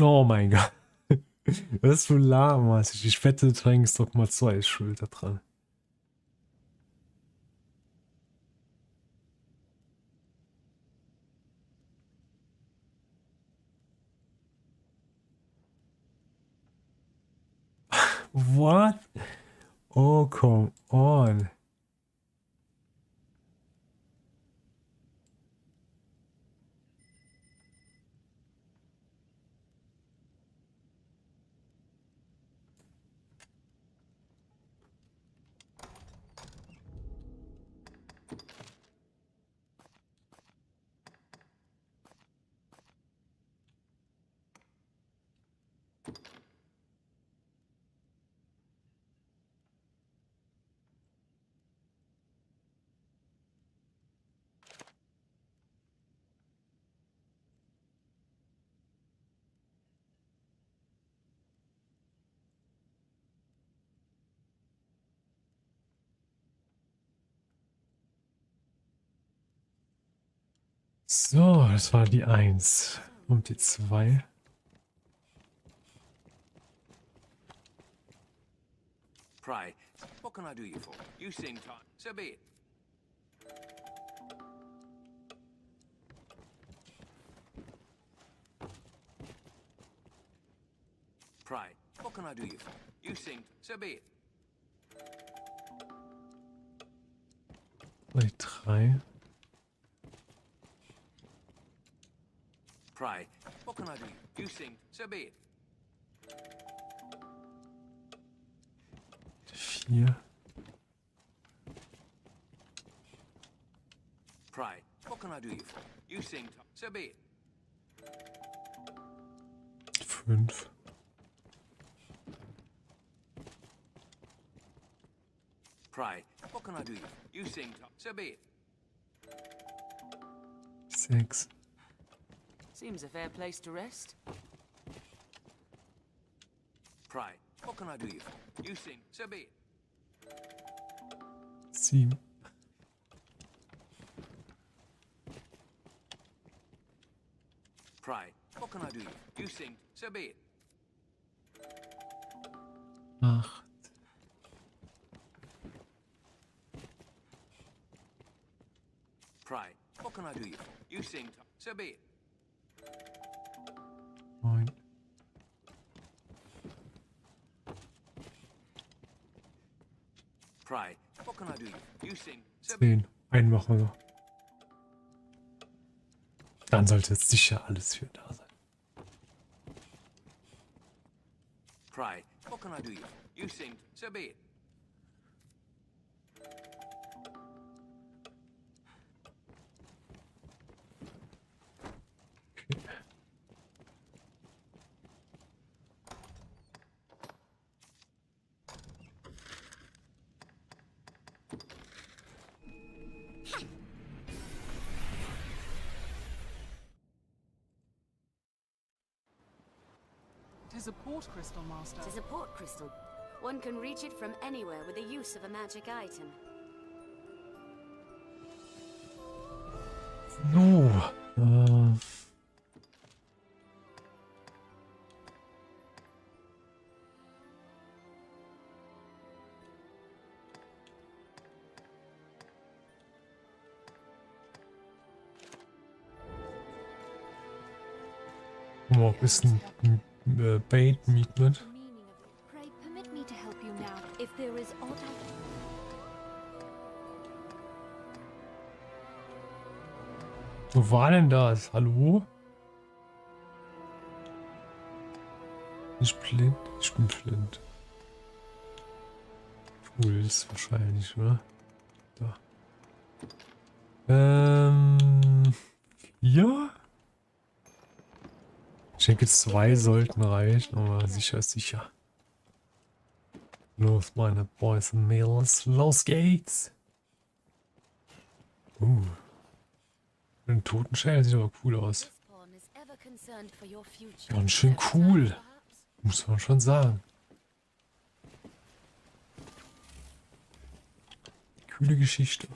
Oh mein Gott. Das ist so lahmarschig. Ich wette, Dragon's Dogma 2 ist schuld daran. What? Oh, come on. So, das war die 1. Und die 2. Pray, what can I do you for? You seem tired. So be it. Pray, what can I do you for? You seem... So be it. Die 3. Pray, what can I do you? You seem... So be it. Die 4. Pray, what can I do you for? You seem... So be it. 5. Pray, what can I do you? You seem... So be it. 6. Seems a fair place to rest. Pray, what can I do you for? You seem... So be it. 7. Pray, what can I do you? You seem... So be it. 8. Pray, what can I do you for? You seem... So be it. 9. Pray, what can I do you? You seem... So be it. 10. Einen machen wir noch. Dann sollte jetzt sicher alles für da sein. Pray, what can I do you? You seem... So be it. It is a port crystal, Master. It is a port crystal. One can reach it from anywhere with the use of a magic item. No. Mal ein bisschen Bait Meat mit. The meaning of it. Pray permit me to help you now. If there is aught I Wo war denn das? Hallo? Ich blind? Ich bin blind. Puls wahrscheinlich, oder? Da. Ja? Ich denke, 2 sollten reichen, aber sicher ist sicher. Los, meine Boys und Mädels. Los geht's! Ein Totenschädel sieht aber cool aus. This pawn is ever concerned for your future. Ganz schön cool. Muss man schon sagen. Coole Geschichte.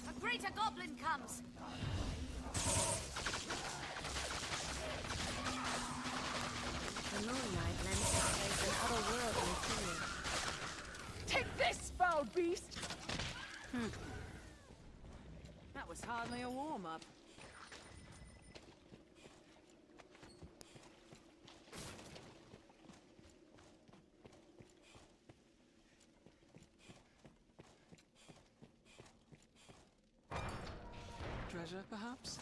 A greater goblin comes. The moonlight lends this place an otherworldly feeling. take this, foul beast! That was hardly a warm-up. Treasure, perhaps?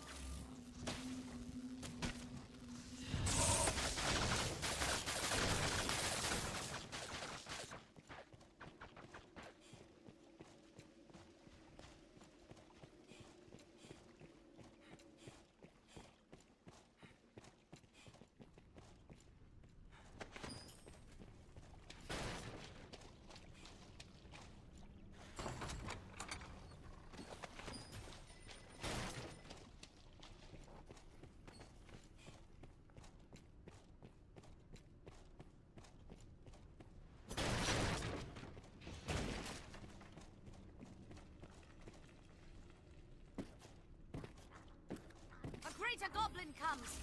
A greater goblin comes.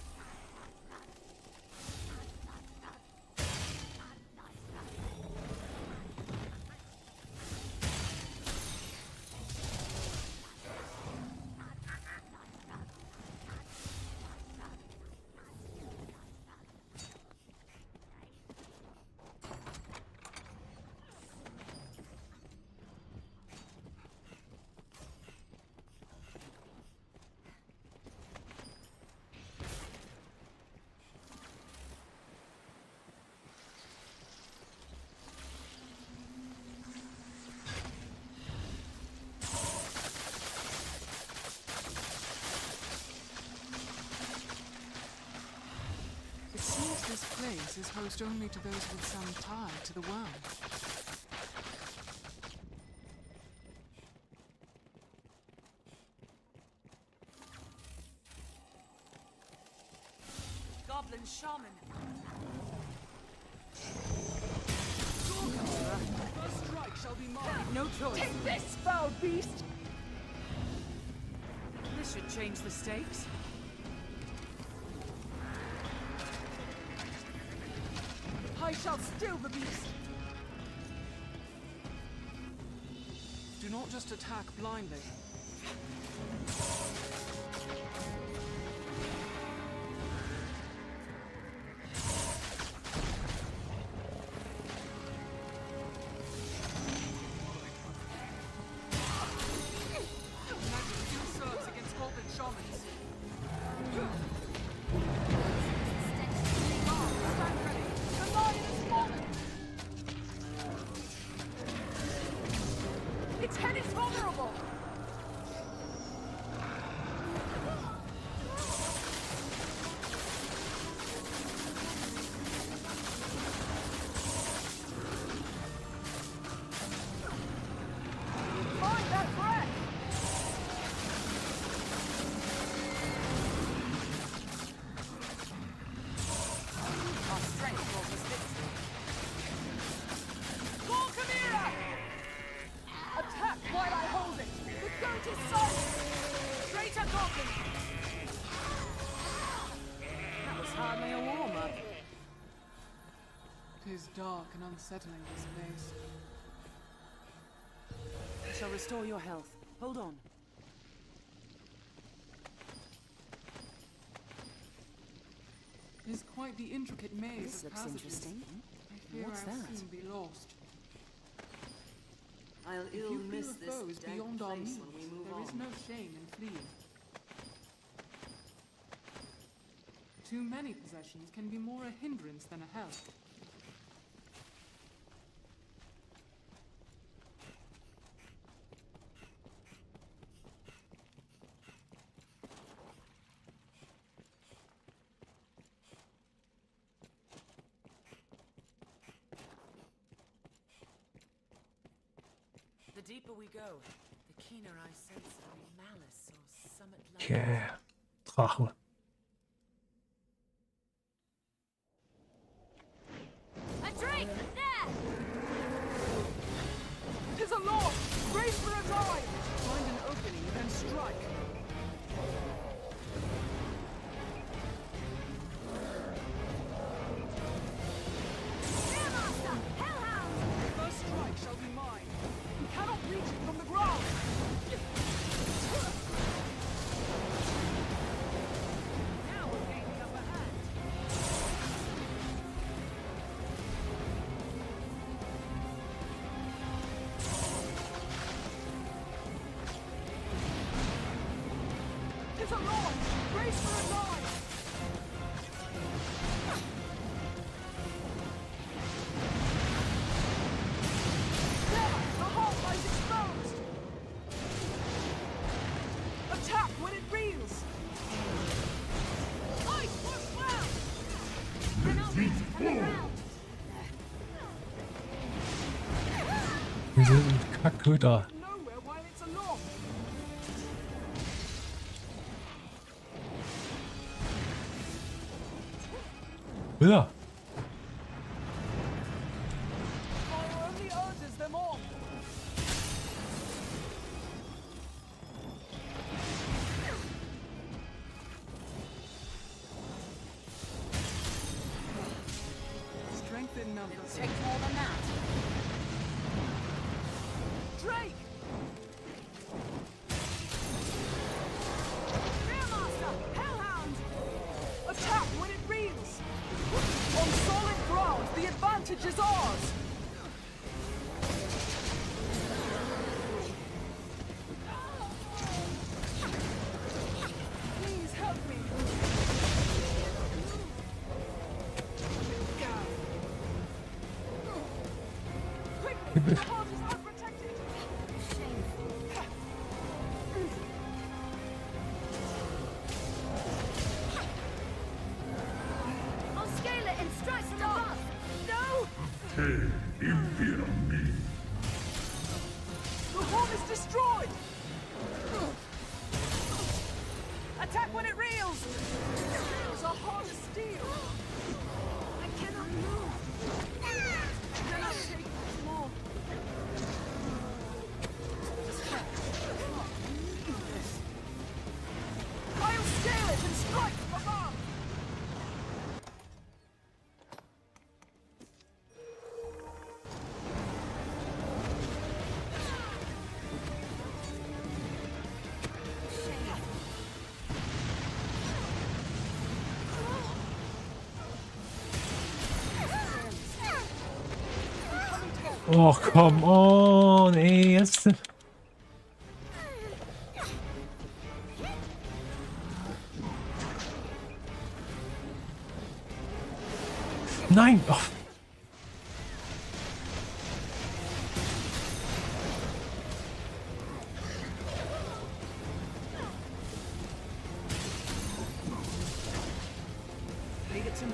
It seems this place is host only to those with some tie to the world. Goblin shaman. First strike shall be mine. No choice. Take this, foul beast! This should change the stakes. I shall still the beast! Do not just attack blindly. Magic still serves against goblin shamans. Stand ready! The lion is fallen! Its head is vulnerable! hardly a warm-up. It is dark and unsettling, this place. I shall restore your health. Hold on. It is quite the intricate maze This of looks passages. interesting. I fear What's I'll that? soon be lost. I'll If you fear foes beyond our means, there is no shame in fleeing. Too many possessions can be more a hindrance than a help. The deeper we go, the keener I sense any malice or summit like. Yeah. Drache. A drake! There! Tis a law! Brace for a dive! Find an opening, then strike. Spearmaster! Hellhound! The first strike shall be mine. We cannot reach it from the ground! Now we're gaining the upper hand. Tis a law! Brace for a dive! There! The hull lies exposed! Attack when it reels! Oi! Work well! Cannot reach it from the ground. Diese Kackköter. Nowhere while it's aloft! Ja. Fire only urges them on! Strength in numbers. Take more than that. Drake! Spearmaster! Hellhound! Attack when it reels! On solid ground, the advantage is ours! Please help me! Quickly! The heart is unprotected! I'll scale it and strike from above! No! The horn is destroyed! Attack when it reels! Scales are hard as steel! I cannot move! I cannot take much more. I'll scale it and strike from above! Oh, come on, ey. Jetzt. Nein! Oh. Leave it to me.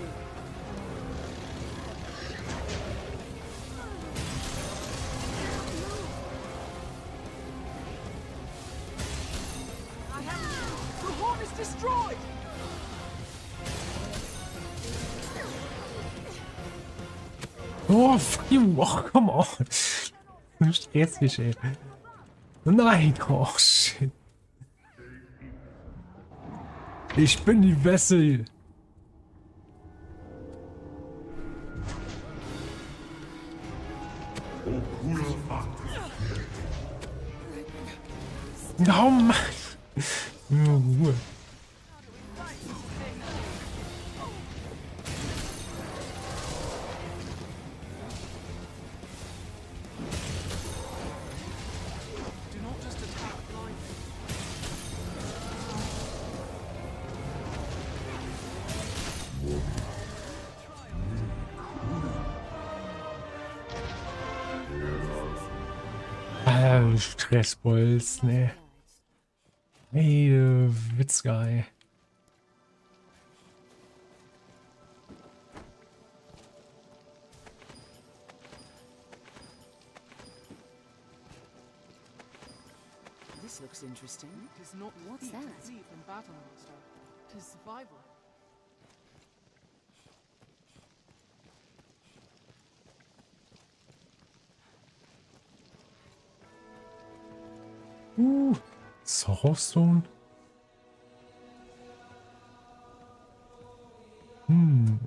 The horn is destroyed! Oh, fuck you. Oh, come on. Du stehst mich, ey. Nein. Oh, shit. Ich bin die Wessel. Oh Mann! Nur Ruhe. Do not just attack blindly. Stressbolz, ne. Hey, Witzgeil. This looks interesting. It is not What's defeat that? flee from battle, master. It is survival. Sorrowstone? Hm.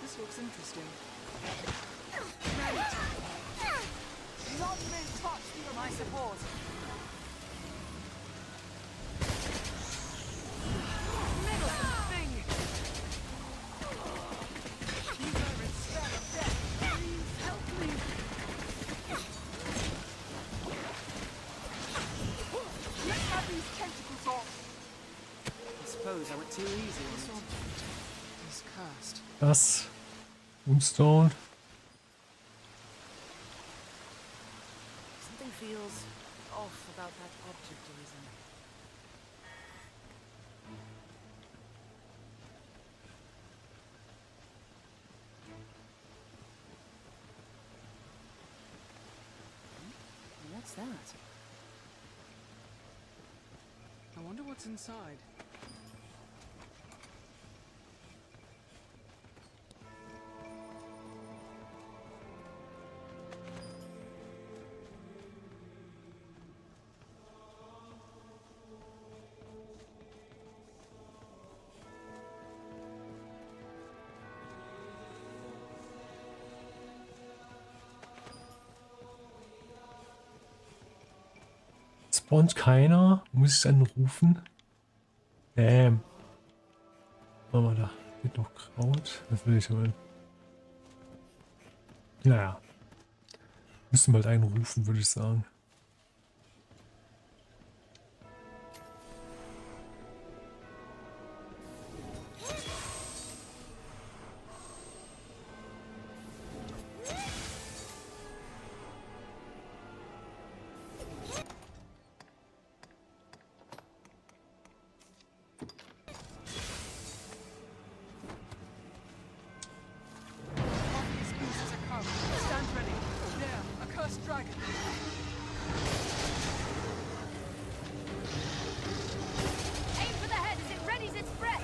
This looks interesting. None may touch the My support. meddlesome thing! You are instead of death. Please help me. Let's have these tentacles off. I suppose I went too easy on This it. object is cursed. Das. Moonstone. Something feels off about that object, Arisen. What's that? I wonder what's inside. Spawnt keiner? Muss ich dann rufen? Warte mal, da geht noch Kraut. Was will ich holen? Naja. Müssen wir halt einen rufen, würde ich sagen. These beasts are come. Stand ready. There, a cursed dragon. Aim for the head as it readies its breath.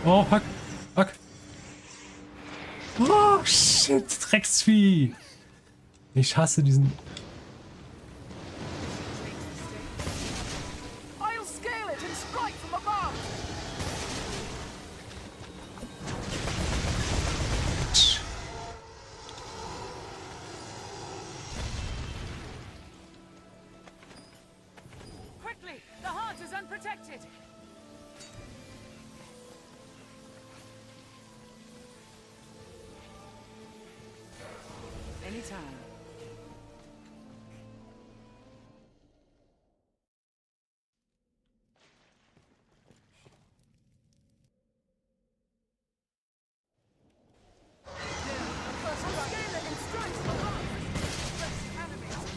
Oh, fuck. Fuck. Oh, shit. Drecksvieh. Ich hasse diesen... I'll scale it and strike from above. Quickly! The heart is unprotected! Anytime.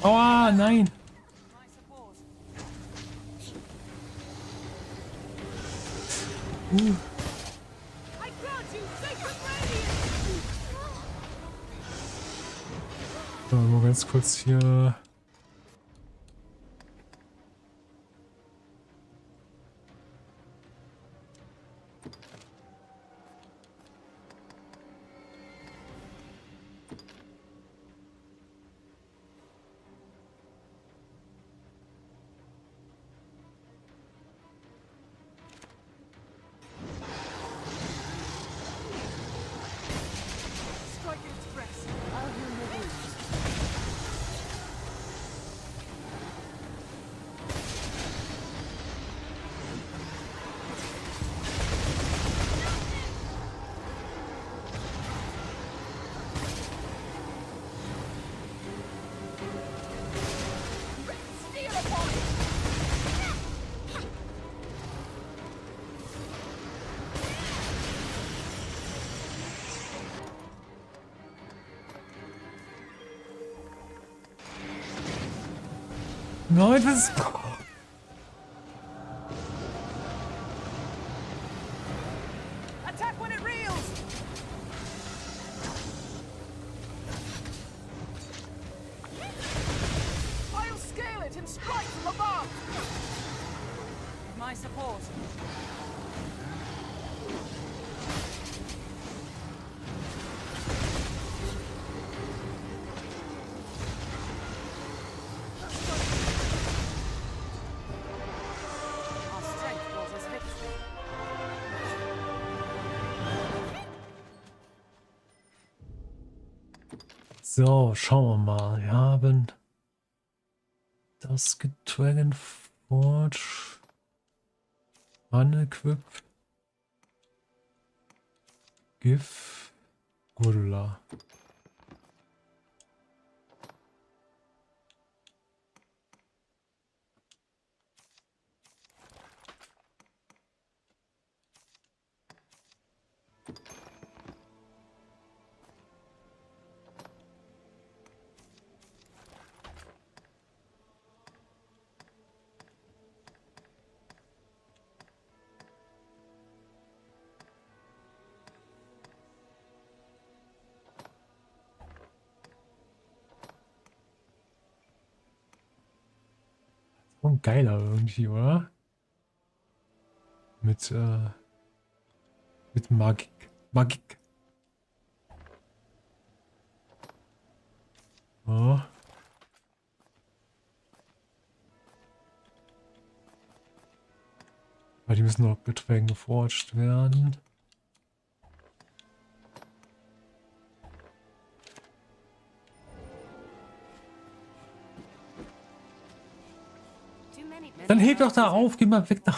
Aua, nein! My support. I grant you sacred radiance! So, mal ganz kurz hier. Strike Express. I'll heal your wounds. Steal upon it! Nein, was? Attack when it reels! I'll scale it and strike from above! My support. Our strength brought us victory. So, schauen wir mal. Wir haben das Dragon Forge unequip GIF Gudula. Und geiler irgendwie, oder? Mit Magik. Magik. Oh. Aber die müssen noch Getränke geforgt werden. Too many Dann heb doch da auf, geh mal weg da.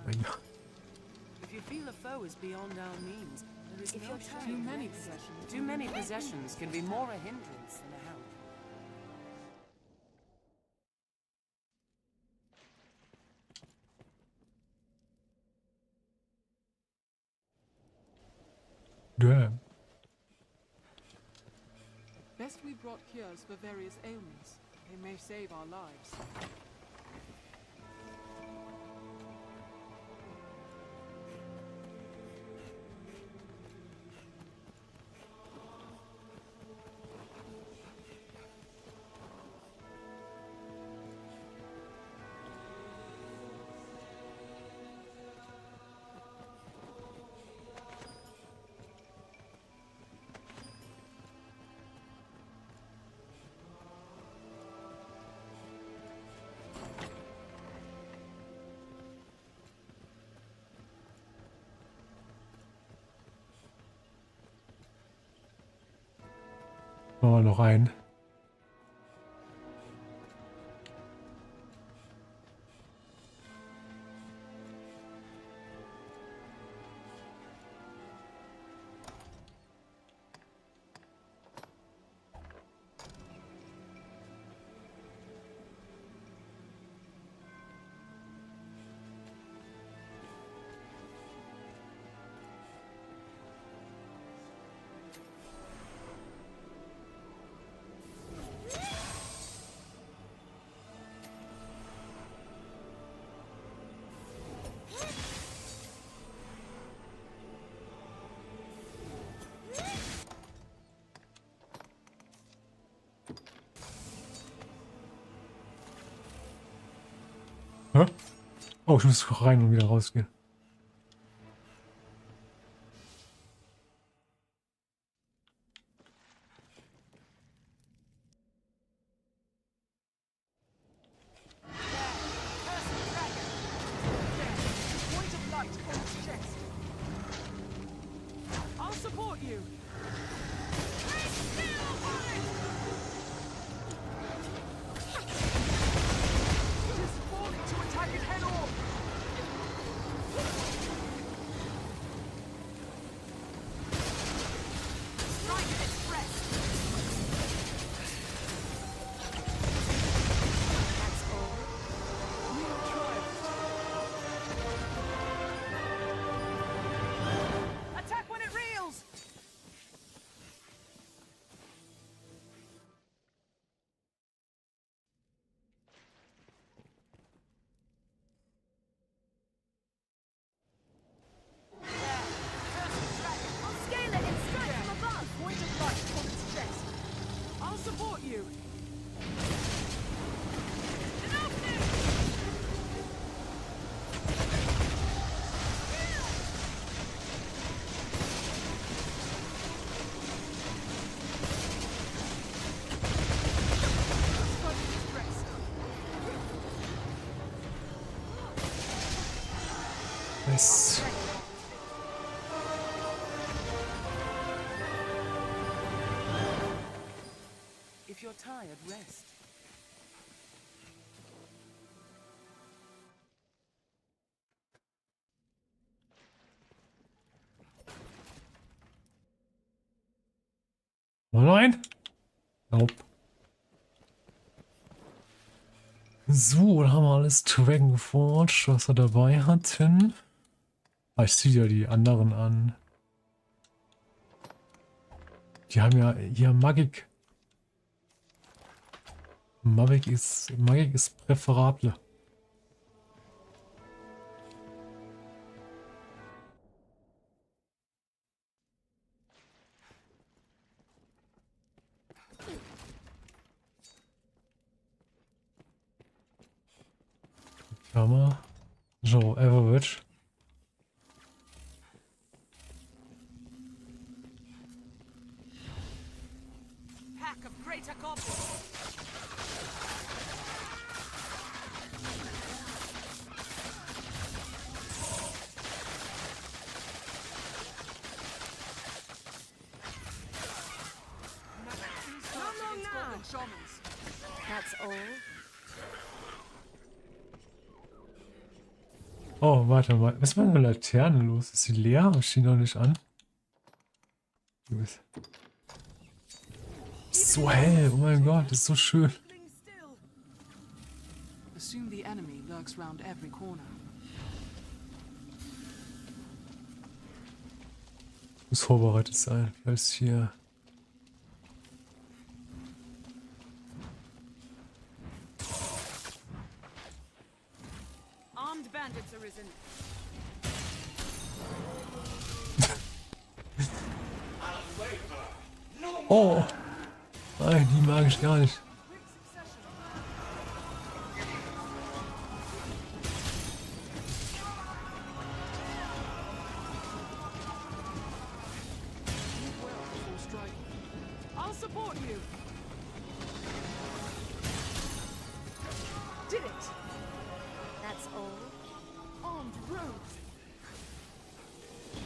If you feel a foe is beyond our means, there is no Too many possessions. Too many possessions can be more a hindrance than a help. Damn. Best we brought cures for various ailments. They may save our lives. Machen wir noch einen. Hä? Oh, ich muss rein und wieder rausgehen. Point of light on its chest. I'll support you. It is falling to attack it head on. Strike at its breast. That's all. We have triumphed. Attack when it reels! I'll scale it and strike from above! Point of light on its chest. I'll support you. Strike at its breast. Nice. If you're tired, rest. Mal rein? Nope. So, da haben wir alles Dragon Forge, was wir dabei hatten. Ah, ich ziehe ja die anderen an. Die haben ja hier Magic. Magic ist präferabler. Klammer. So, Average. Pack of greater goblins. How long now? Shamans. That's all. Oh, warte mal. Was ist mit der Laterne los? Ist sie leer? Ich stehe noch nicht an. Du bist so hell. Oh mein Gott, das ist so schön. Still. Assume the enemy lurks round every corner. Muss vorbereitet sein. Falls hier. Armed bandits arisen. Oh! Nein, die mag ich gar nicht. I'll support you. Did it. That's all. Armed rogues.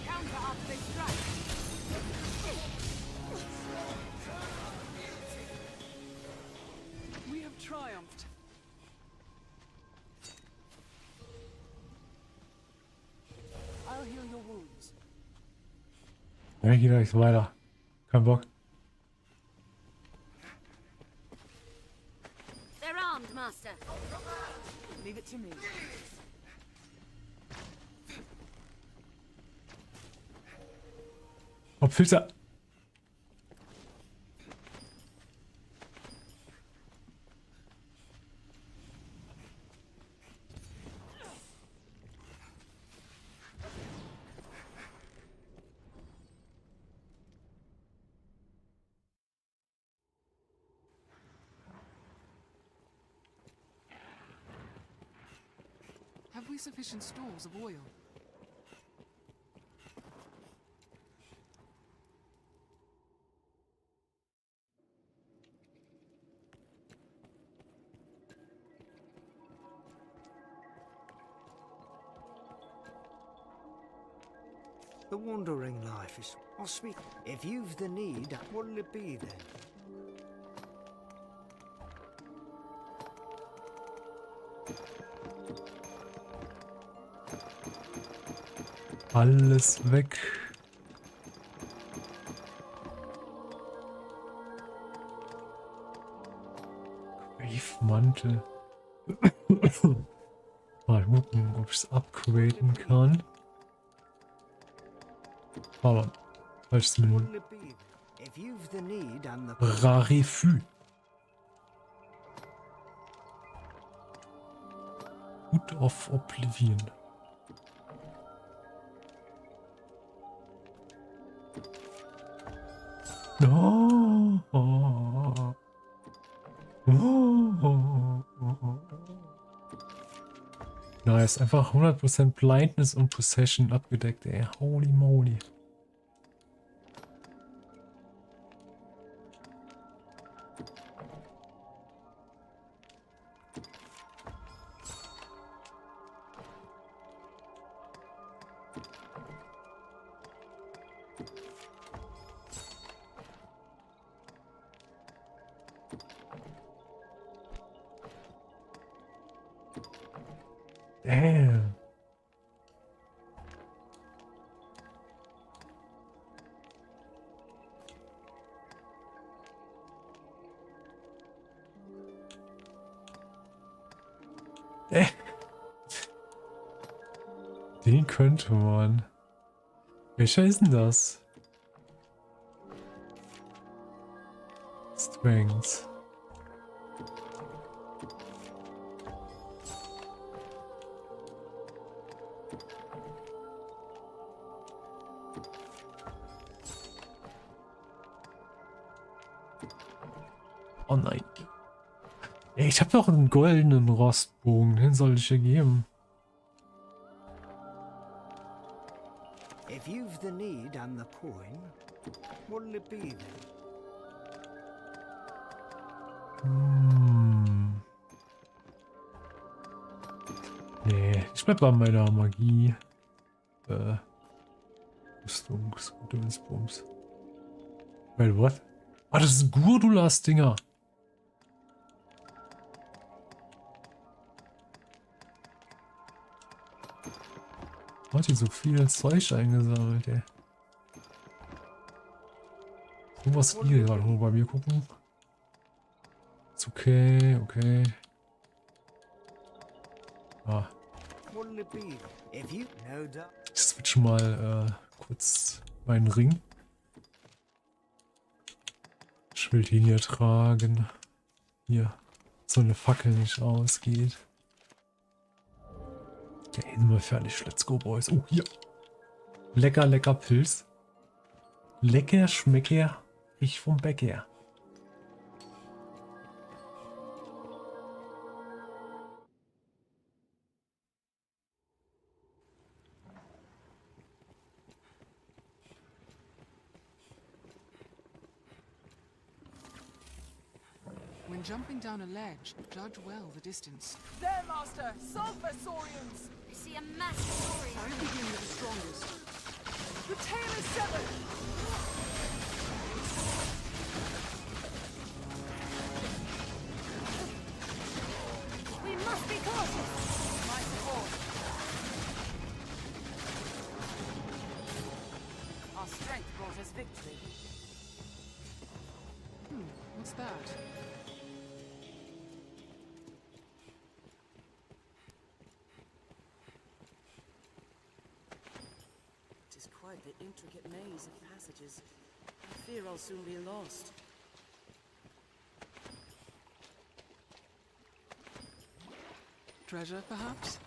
Counter after they strike. We have triumphed. I'll heal your wounds. Ja, ich gehe gleich weiter. Kein Bock. They're armed, Master. Leave it to me. Oh, Filter. we sufficient stores of oil? The wandering life is... I'll speak. If you've the need, what'll it be then? Alles weg. Grave-Mantel. Mal gucken, ob ich es upgraden kann. Aber falsches Menü. What'll it be then? If you've the need and the... Rarefü. Hood of Oblivion. Oh, oh, oh, oh. Nice, einfach 100% Blindness und Possession abgedeckt, ey. Holy moly. Damn. Den könnte man. Welcher ist denn das? Strength. Oh nein. Ey, ich habe doch einen goldenen Rostbogen. Den soll ich dir geben. If you've the need and the coin, what'll it be then? Nee, ich bleib bei meiner Magie. Rüstungsgedönsbums. Wait, what? Ah, das ist Gurdulas-Dinger. Hat hier so viel Zeug eingesammelt, ey. So was hier gerade mal bei mir gucken. Ist okay, okay. Ah. Ich switch mal kurz meinen Ring. Ich will den hier tragen. Hier. So eine Fackel nicht ausgeht. Okay, sind wir fertig. Let's go, Boys. Oh, hier. Lecker, lecker Pilz. Lecker, schmecker. Riecht vom Bäcker. When jumping down a ledge, judge well the distance. There, Master! Sulphur Saurians! I see a massive warrior. I begin with the strongest. The tail is severed! We must be cautious. My support. Our strength brought us victory. What's that? It is quite the intricate maze of passages. I fear I'll soon be lost. Treasure, perhaps?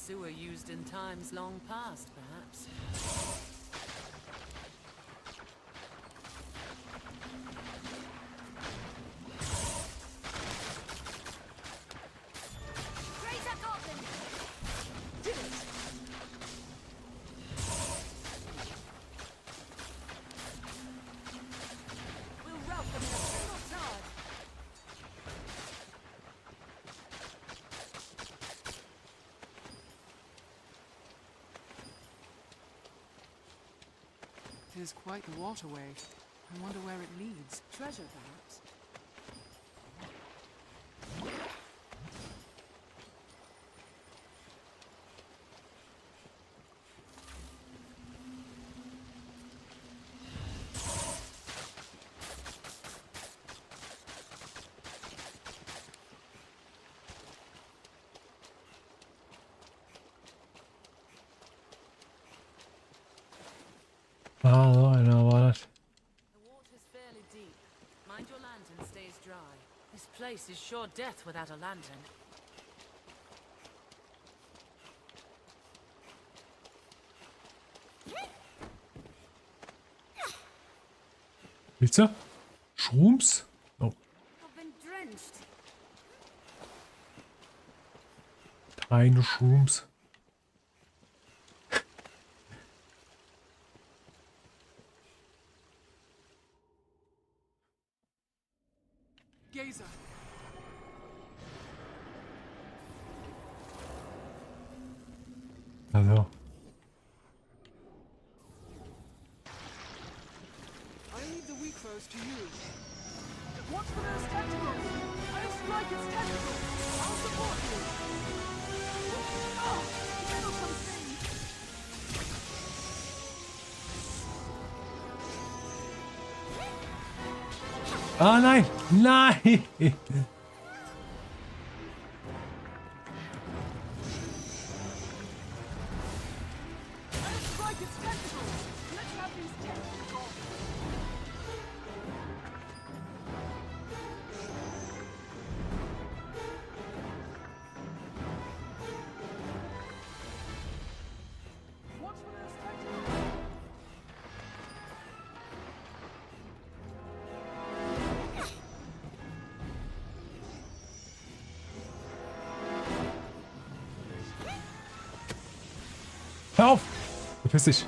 sewer used in times long past, perhaps. Razor Goblin! Did it! We'll rout them in a single charge. It is quite the waterway. I wonder where it leads. Treasure, perhaps. Ah, so einer war das. The water's fairly deep. Mind your lantern stays dry. This place is sure death without a lantern. Willst du? Shrooms? Oh, I've been drenched. keine Shrooms. Gazer! Also, I leave the weak foes to you. Watch for those tentacles! I'll strike its tentacles! I'll support you! Oh! Meddlesome thing! ah nein, nein! I'll strike its tentacles! Let's have these tentacles off! Watch for those tentacles! Hör auf! Verpiss dich!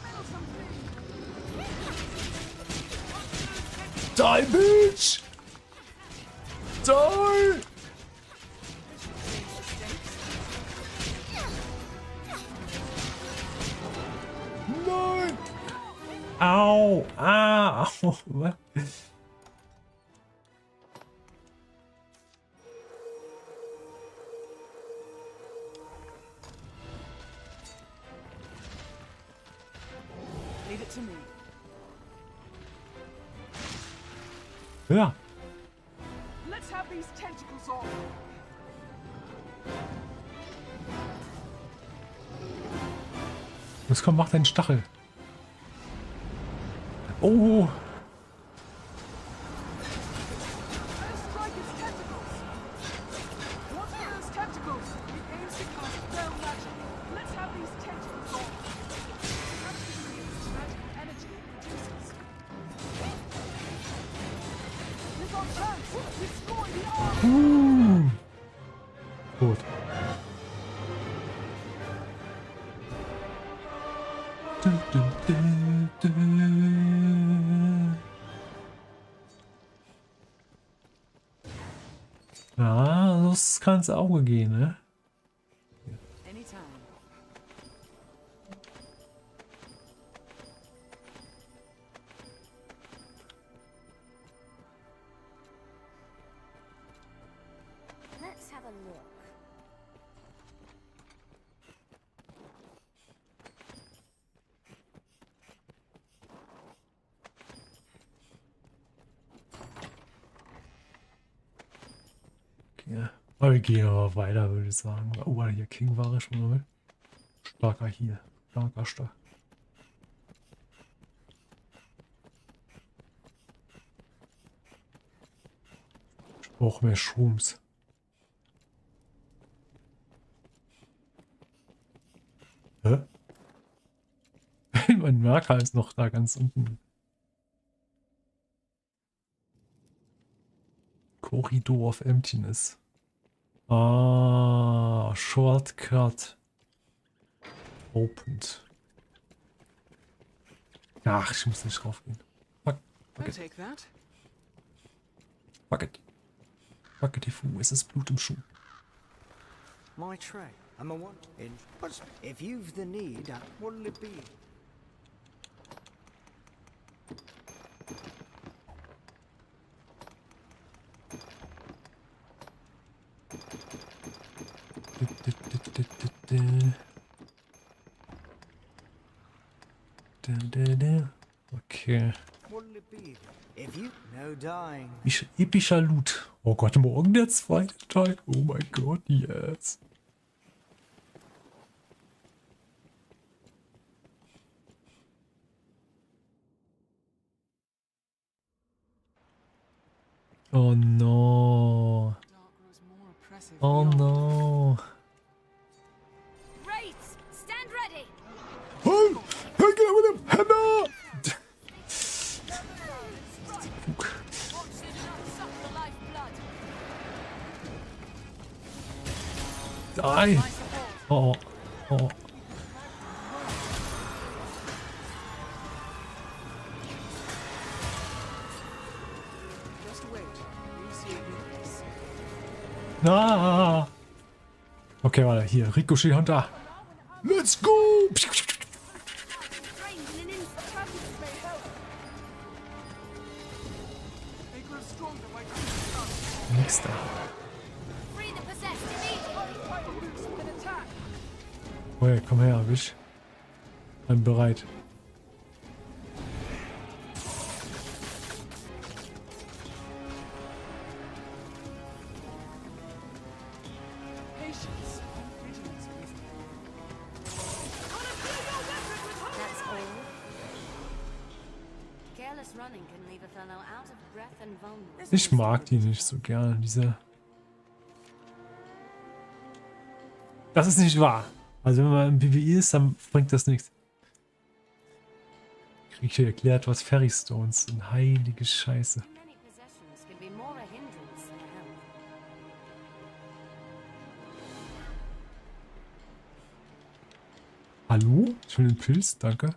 Meddlesome thing! Die, Bitch! Die! Nein! Au! Ah! Au! Was? Leave it to me. Ja. Let's have these tentacles off! Los komm, mach deinen Stachel. Oh! I'll strike its tentacles! Watch for those tentacles! It aims to cast spell magic! Let's have these tentacles off! Perhaps we can use the magical energy it produces. We've got chance! Destroy the arm! Gut. Dun, dun, dun, dun. Ja, das kann ins Auge gehen, ne? Anytime. Let's have a look. Ja. Aber wir gehen aber weiter, würde ich sagen. Oh, hier King war ich schon mal. Starker hier. Starker, stark. Auch mehr Shrooms. Hä? Mein Marker ist noch da ganz unten. Corridor of Emptiness. Ah, Shortcut. Opened. Ach, ich muss nicht raufgehen. Fuck I'll it. take that. Fuck it. Fuck it, Fu. Es ist Blut im Schuh. My tray. I'm a one. If you've the need, what'll it be? Okay. What'll it be? If you no dying. Epischer Loot. Oh Gott, morgen der zweite Teil. Oh mein Gott, yes. Oh no. Dark grows more oppressive. Oh beyond. no. Wraiths, stand ready! Oh, hang it with him. Hammer. Watch them not suck the lifeblood. Die. My support. Oh, oh. Just wait. You see a weakness. Ah. Okay, warte, hier. Ricochet Hunter. Let's go. Trained in an instant. Champions may help. They grow stronger by keeping up. Nix da. Free the possessed immediately. Try to loose with an attack. Okay, komm her, Wisch. Bin bereit. Patience. Vigilance with That's all. Careless running can leave a fellow out of breath and vulnerable. Ich mag die nicht so gern, diese... Das ist nicht wahr. Also wenn man im PvE ist, dann bringt das nichts. Krieg ich hier erklärt, was Fairy Stones sind. Heilige Scheiße. Many possessions can be more a hindrance than a help. Hallo? Ich will den Pilz, danke.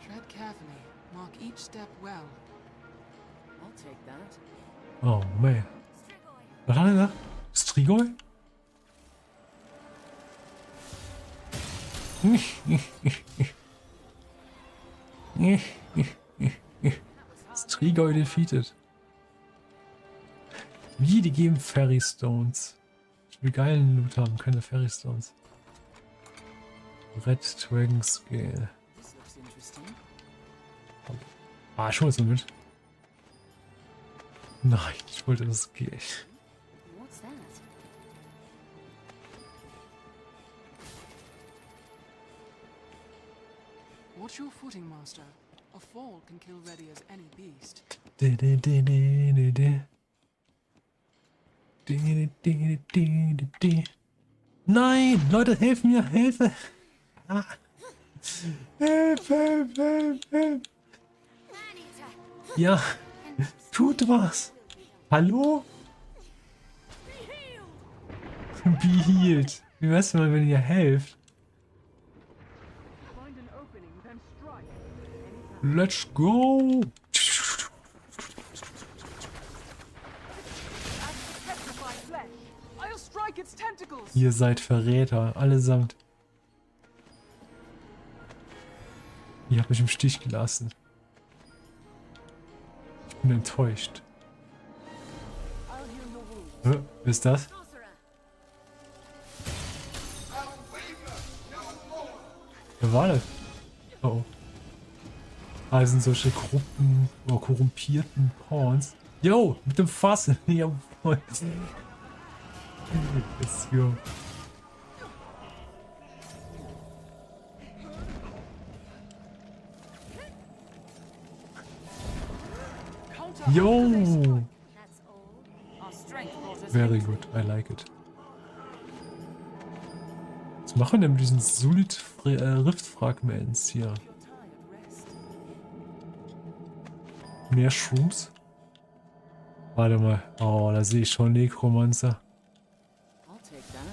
Tread carefully. Mark each step well. I'll take that. Oh man. Strigoi, Was hat er da? Strigoi? Strigoi defeated. Wie, die geben Fairy Stones. Ich will geilen Loot haben, keine Fairy Stones. Red Dragon Scale. This looks interesting. Ah, ich hol es mal mit. Nein, ich wollte das gleich. what's that? Watch your footing, Master. A fall can kill ready as any beast. Nein, Leute, helft mir, Hilfe! Ah. Hilfe, Hilfe, Hilfe! Man-eater. Ja, tut was! Hallo? Be healed. Wie wär's mal, wenn ihr helft? Find an opening, then strike. Let's go! Petrify flesh. I'll strike its tentacles. Ihr seid Verräter, allesamt. Ihr habt mich im Stich gelassen. Ich bin enttäuscht. I'll heal your wounds. Wer ist das? Sorcerer. Wer war das? Oh. Oh. Ah, das sind solche Gruppen oder korrumpierten Pawns. Yo, mit dem Fass. Jawohl. Let's go. Yo! That's all. Our strength brought us Very good, I like it. Was machen wir denn mit diesen Rift-Fragments hier? You're tired, rest. Mehr Shrooms? Warte mal. Oh, da sehe ich schon Necromancer. I'll take that.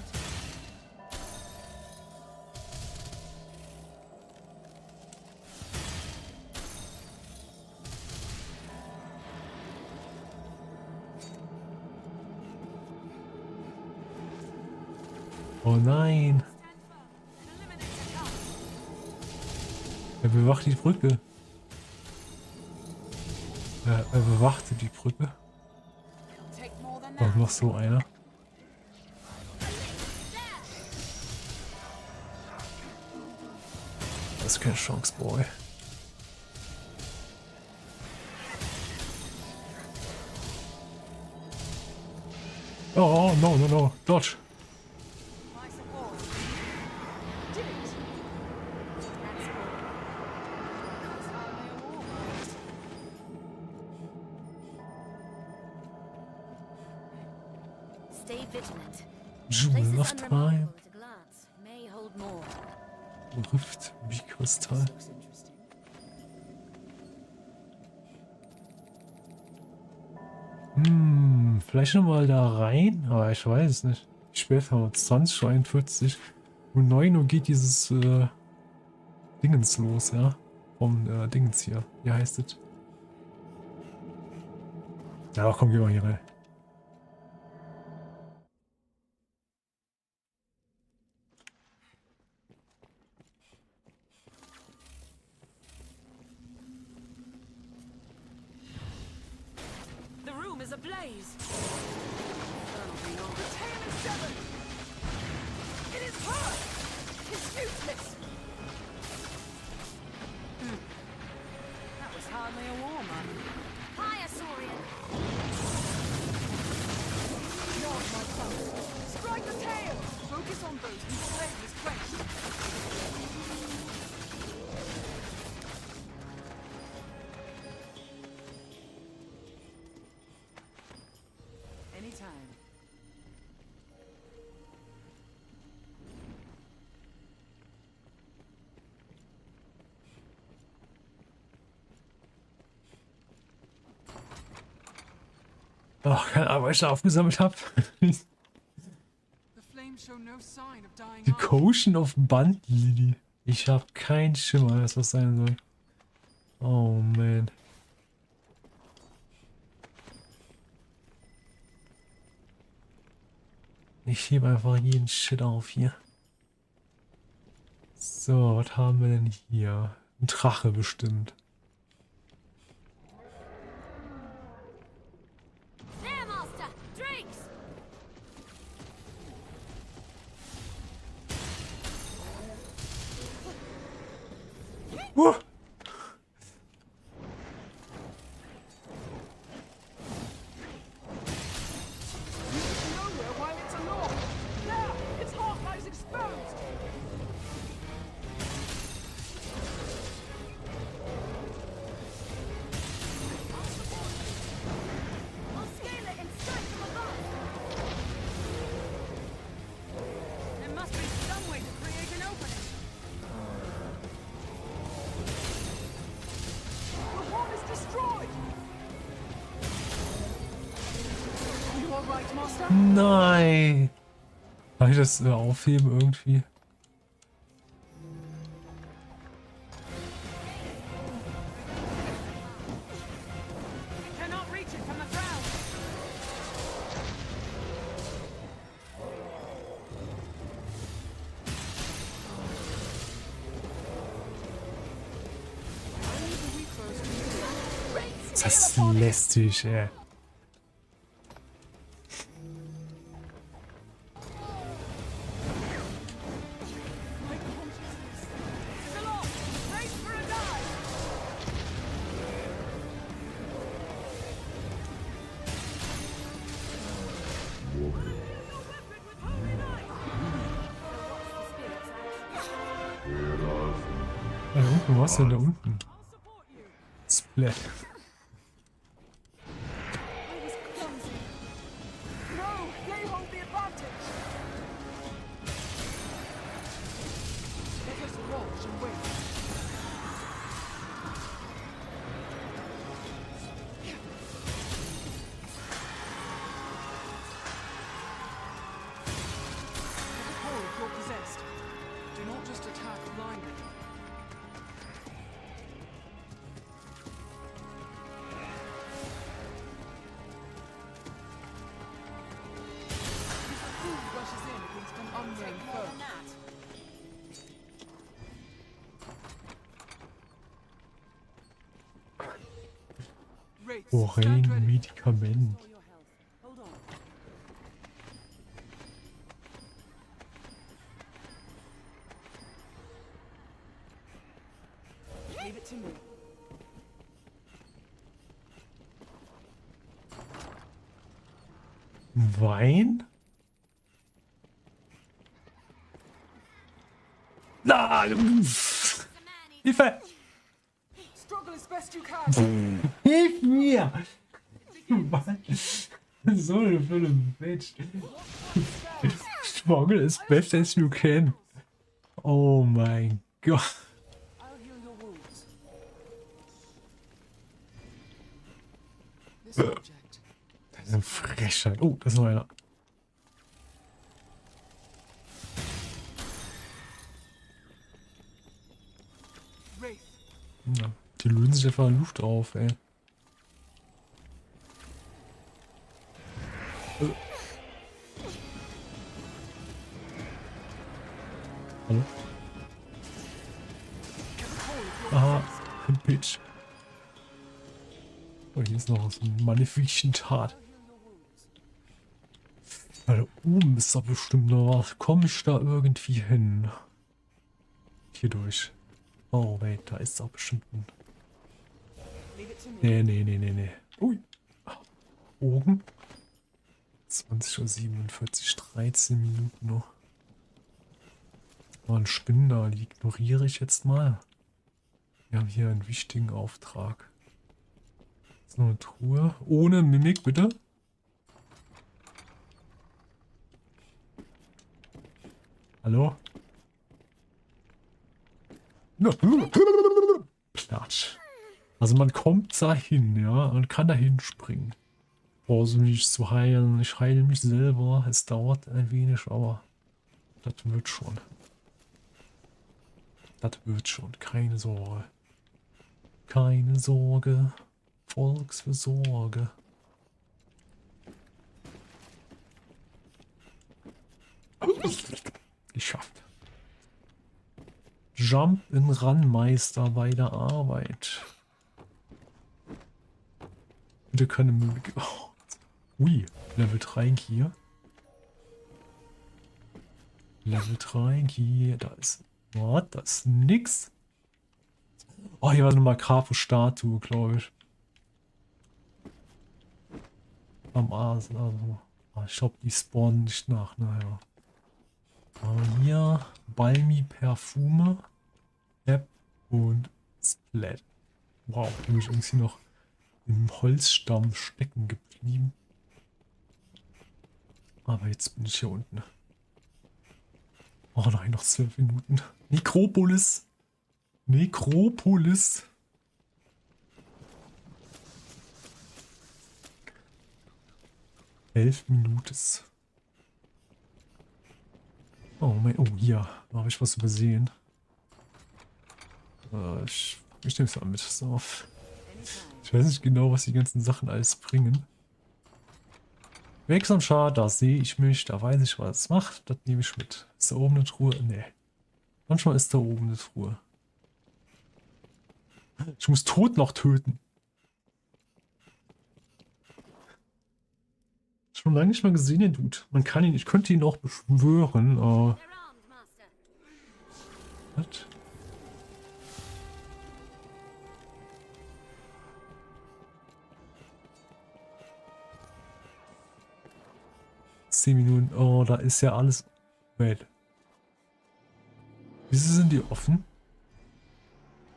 Oh nein. Er bewacht die Brücke. Er bewachte die Brücke. Take more than Und that. noch so einer. Das ist keine Chance, Boy. Oh, no, no, no. Dodge. My support. Did it? That's all. That's hardly a war. Stay vigilant. Jewel Places of Time. unremarkable at a glance may hold more. Rift wie Kristall. Looks interesting. Vielleicht nochmal da rein, aber ich weiß es nicht. Wie spät haben wir? 20:41 um 9 Uhr geht dieses Dingens los, ja? Vom Dingens hier. Wie heißt es? Ja, komm, geh mal hier rein. The room is ablaze. Tail is severed! It is hurt! It's useless! That was hardly a war, man. Fire, Saurian! Not my son. Strike the tail! Focus on those whose flame is quenched. Anytime. Ach, keine Ahnung, was ich da aufgesammelt habe. The flames show no sign of dying Die out. Potion of Bandlily. Ich habe keinen Schimmer, was das sein soll. Oh man. Ich hebe einfach jeden Shit auf hier. So, was haben wir denn hier? Ein Drache bestimmt. There, Master! Drakes! Nowhere while it's aloft! There! Its heart lies exposed! I'll scale it and strike from above! There must be some way to create an opening. The horn is destroyed! Are you alright, Master? Nein! Kann ich das aufheben irgendwie? Cannot reach it from the ground. Das ist lästig, ey. It's aloft! Brace for a dive! Da unten, was denn da unten? Splat. just attack blindly. If a fool rushes in against an unknown foe, Wraiths, Oh, stand rein ready. Medikament. Restore your health. Hold on. Leave it to me. Wein? Nein! Hilfe! Struggle as best you can. Hilf mir! Was? So eine blöde Bitch. Struggle is best as you can. Oh mein Gott. I'll heal your wounds. This object. Das ist eine Frechheit. Oh, das ist noch einer. Wraith. Ja, die lösen sich einfach in Luft auf, ey. Hallo? Aha, ein Bitch. Oh, hier ist noch so ein Maleficent-Tat. Da oben ist da bestimmt noch was. Komme ich da irgendwie hin? Hier durch. Oh, wait, da ist auch bestimmt ein... Leave it to me. Nee. Ui. Oben. 20:47 Uhr, 13 Minuten noch. Oh, ein Spinner, die ignoriere ich jetzt mal. Wir haben hier einen wichtigen Auftrag. Das ist noch eine Truhe. Ohne Mimik, bitte. Hallo? Platsch. Also man kommt da hin, ja, und kann da hinspringen. Brauchst du mich nicht zu heilen. Ich heile mich selber. Es dauert ein wenig, aber das wird schon. Das wird schon. Keine Sorge. Keine Sorge. Volksversorge. Geschafft. Jump in Run Meister bei der Arbeit. Bitte keine Mimik. Oh. Ui, Level 3 hier. Level 3 hier. Da ist. What? Da ist nix. Oh, hier war eine Makapo-Statue, glaube ich. Am Arsch, also. Ich glaube, die spawnen nicht nach, naja. Aber hier Balmi Perfume, App und Splat. Wow, da bin ich irgendwie noch im Holzstamm stecken geblieben. Aber jetzt bin ich hier unten. Oh nein, noch 12 Minuten. Nekropolis. Nekropolis. Elf Minuten. Oh mein, oh hier, da habe ich was übersehen. Ich nehme es mal mit. So. Ich weiß nicht genau, was die ganzen Sachen alles bringen. Wirksamschad, da sehe ich mich, da weiß ich, was es macht. Das nehme ich mit. Ist da oben eine Truhe? Nee. Manchmal ist da oben eine Truhe. Ich muss Tod noch töten. Schon lange nicht mal gesehen, den Dude. Man kann ihn, ich könnte ihn auch beschwören. They're armed, Master. Was? Minuten. Oh, da ist ja alles. Wait. Wieso sind die offen?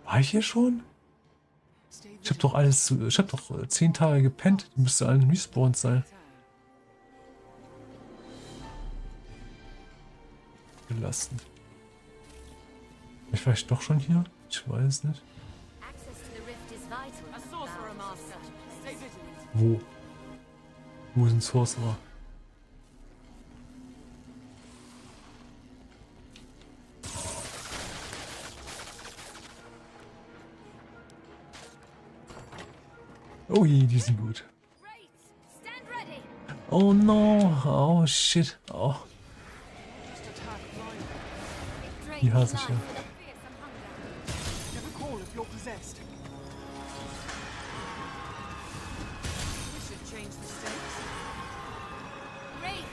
War ich hier schon? Ich hab doch alles. Ich hab doch 10 Tage gepennt. Die müsste alle respawned sein. Gelassen. Ich war ich doch schon hier? Ich weiß nicht. Access to the rift is vital. A sorcerer, Master. Stay vigilant. Wo? Wo ist ein Sorcerer? Oh je, die sind gut. Wraiths, stand ready. Oh no. Oh shit. Oh, Just attack blind. It drains die hasse life ich ja. with a fearsome hunger. Give a call if you're possessed. We should change the stakes. Wraith,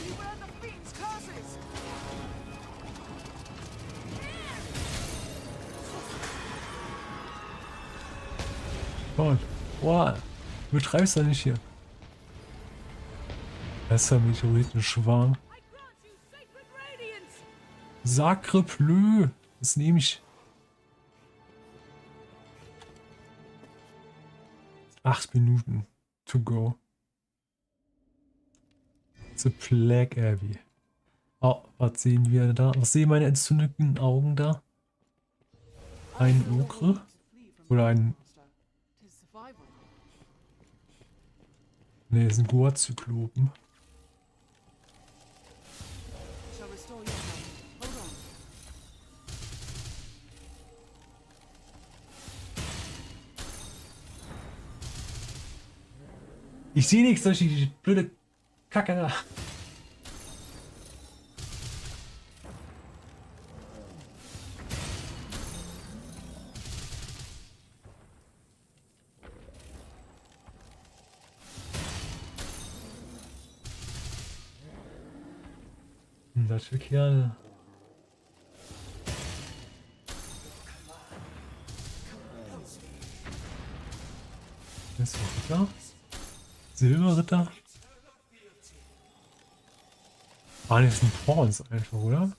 Beware the fiend's curses! Gott. Wow. Du betreibst doch nicht hier. Besser Meteoritenschwarm. I grant you sacred radiance. Sacre bleu. Das nehme ich. 8 Minuten to go. The Plague Abbey. Oh, was sehen wir da? Was sehen meine entzündeten Augen da? Ein Ogre? Oder ein... Tis survival. Ne, das sind Goa-Zyklopen. Shall restore your health. Hold on. Ich sehe nichts durch die blöde Kacke da. Das für Kerle. Das ist ein Ritter. Silberritter. Ah, das sind Pawns einfach, oder?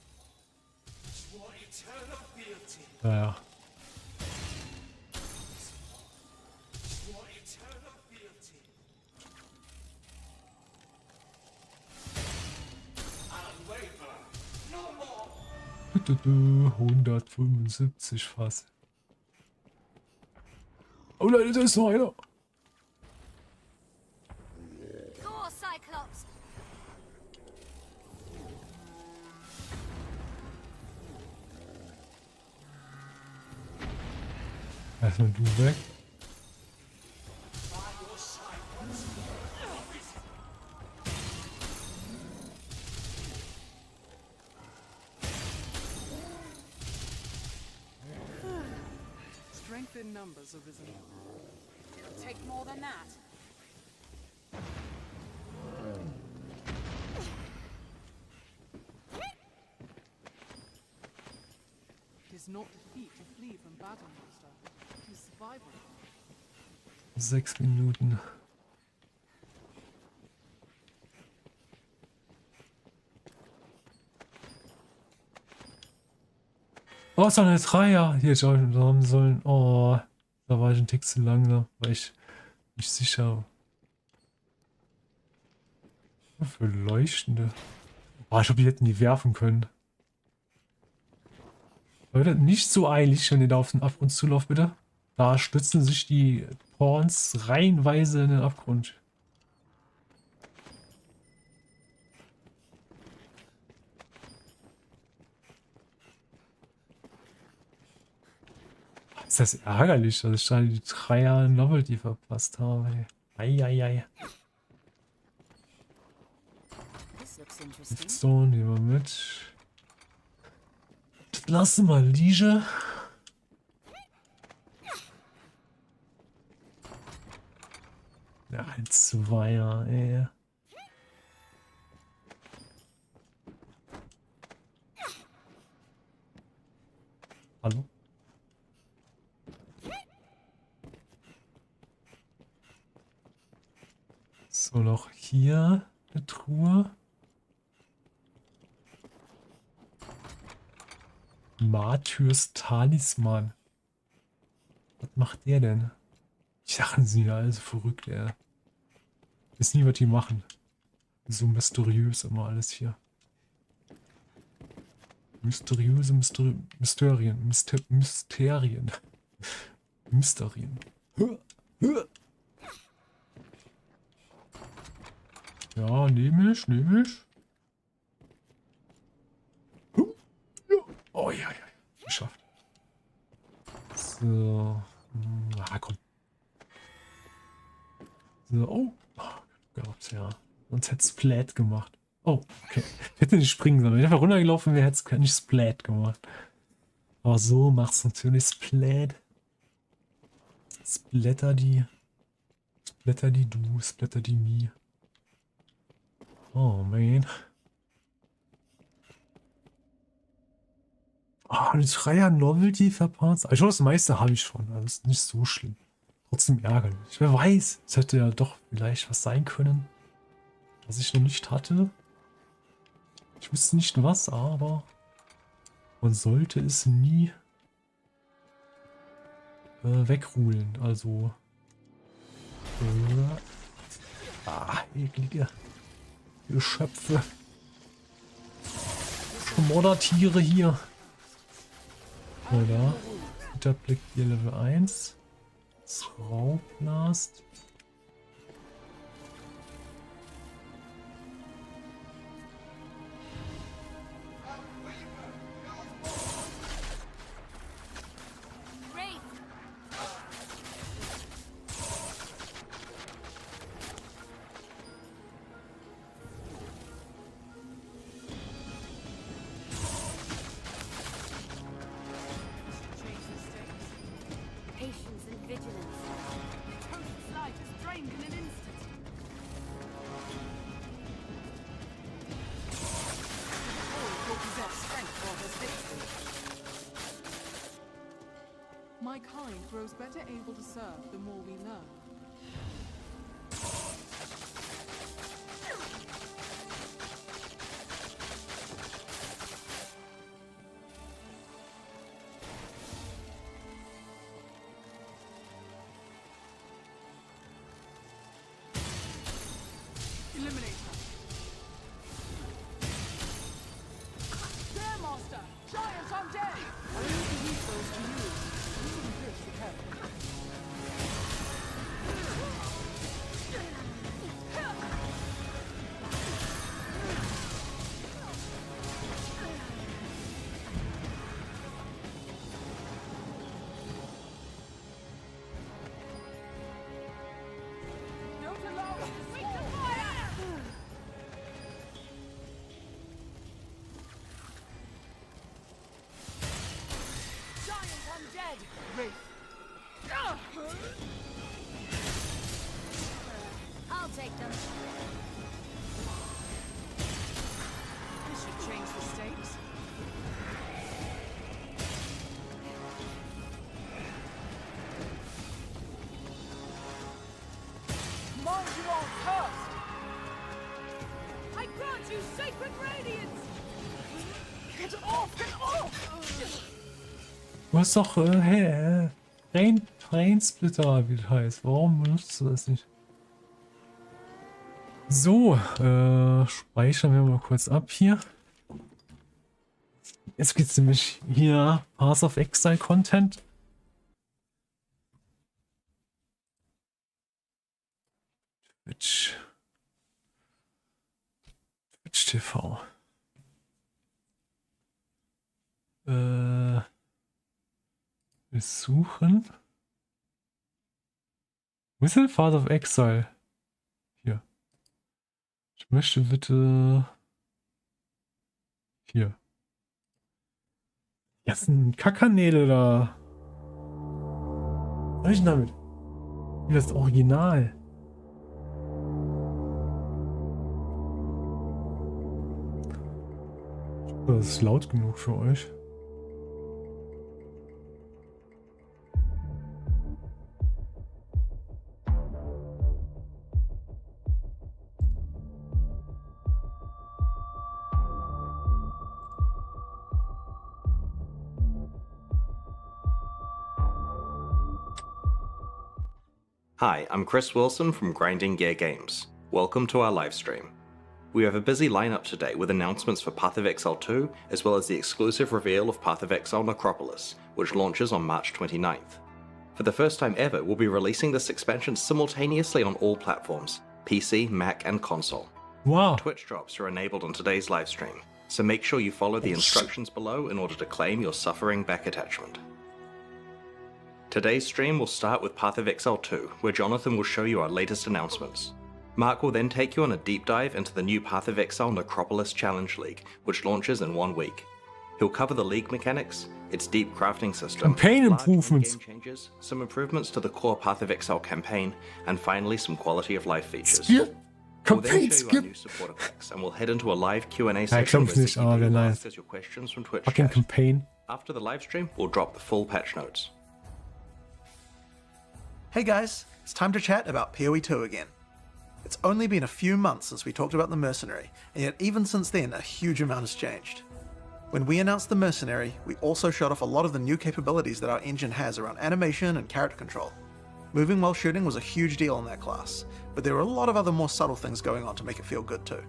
Naja. Du, 175 Fass. Oh Leute, da ist noch einer. Gore Cyclops. Erstmal du weg. Strength in numbers, Arisen. It'll take more than that. It is not defeat to flee from battle, Master. It is survival. 6 Minuten. Oh, ist doch eine Dreier. Hier hätte ich auch haben sollen. Oh, da war ich ein Tick zu langsam, weil ich nicht sicher. Was für Leuchtende. Boah, ich glaube, die hätten die werfen können. Leute, nicht so eilig, wenn ihr da auf den Abgrund zulauft, bitte. Da stützen sich die Pawns reihenweise in den Abgrund. Ist das ärgerlich, dass ich da die 3er Novelty verpasst habe. Eieiei. This looks interesting. So, nehmen wir mit. Lassen wir liegen. Ja, ein Zweier, ey. Hallo? So, noch hier eine Truhe. Martyrs Talisman. Was macht der denn? Die Sachen sind ja also verrückt, ey. Ich weiß nie, was die machen. So mysteriös immer alles hier. Mysteriöse Mysterien. Mysterien. Mysterien. Ja, nehme ich. So, oh. Gott, ja. Sonst hätte es Splat gemacht. Oh, okay. Ich hätte nicht springen sollen. Wenn ich einfach runtergelaufen wäre, hätte es nicht Splat gemacht. Aber so macht es natürlich Splat. Splatter die. Splatter die du. Splatter die me. Oh, man. Ah, eine Dreier-Novelty verpasst. Ich glaube, das meiste habe ich schon. Also ist nicht so schlimm. Trotzdem ärgerlich. Wer weiß, es hätte ja doch vielleicht was sein können, was ich noch nicht hatte. Ich wüsste nicht was, aber man sollte es nie wegruhen. Also eklige Geschöpfe. Moddertiere hier. Oder? Hinterblick hier Level 1. Raublast. Patience and vigilance. Toast's life is drained in an instant. All will possess strength for this victory. My kind grows better able to serve the more we learn. Eliminate her. Stairmaster! Giant undead! I introduce those to you. Using this to help. Don't allow us to speak to fire! Giant undead! Wraith! I'll take them. This should change the stakes. Mind you are cursed! I grant you sacred radiance! Get off! Get off! Du hast doch, Brainsplitter, wie das heißt. Warum benutzt du das nicht? So, speichern wir mal kurz ab hier. Jetzt geht's nämlich hier Path of Exile Content. Twitch TV. Wir suchen. Wo ist denn Path of Exile? Hier. Ich möchte bitte. Hier. Jetzt sind Kackkanäle da. Was soll ich denn damit? Wie das Original. Das ist laut genug für euch. Hi, I'm Chris Wilson from Grinding Gear Games. Welcome to our live stream. We have a busy lineup today with announcements for Path of Exile 2, as well as the exclusive reveal of Path of Exile Necropolis, which launches on March 29th. For the first time ever, we'll be releasing this expansion simultaneously on all platforms, PC, Mac, and console. Wow. Twitch drops are enabled on today's live stream, so make sure you follow the instructions below in order to claim your Suffering Back attachment. Today's stream will start with Path of Exile 2, where Jonathan will show you our latest announcements. Mark will then take you on a deep dive into the new Path of Exile Necropolis Challenge League, which launches in 1 week. He'll cover the league mechanics, its deep crafting system, Campaign large improvements. in-game changes, some improvements to the core Path of Exile campaign, and finally some quality of life features. Skip. We'll then Campaign show you our skip. new supporter packs, and we'll head into a live Q&A Ja, session klapp's where nicht, aber Ziggy wäre will nice. ask us your questions from Twitch Fucking chat. Campaign. After the live stream, we'll drop the full patch notes. Hey guys, it's time to chat about PoE 2 again. It's only been a few months since we talked about the Mercenary, and yet even since then a huge amount has changed. When we announced the Mercenary, we also showed off a lot of the new capabilities that our engine has around animation and character control. Moving while shooting was a huge deal in that class, but there were a lot of other more subtle things going on to make it feel good too.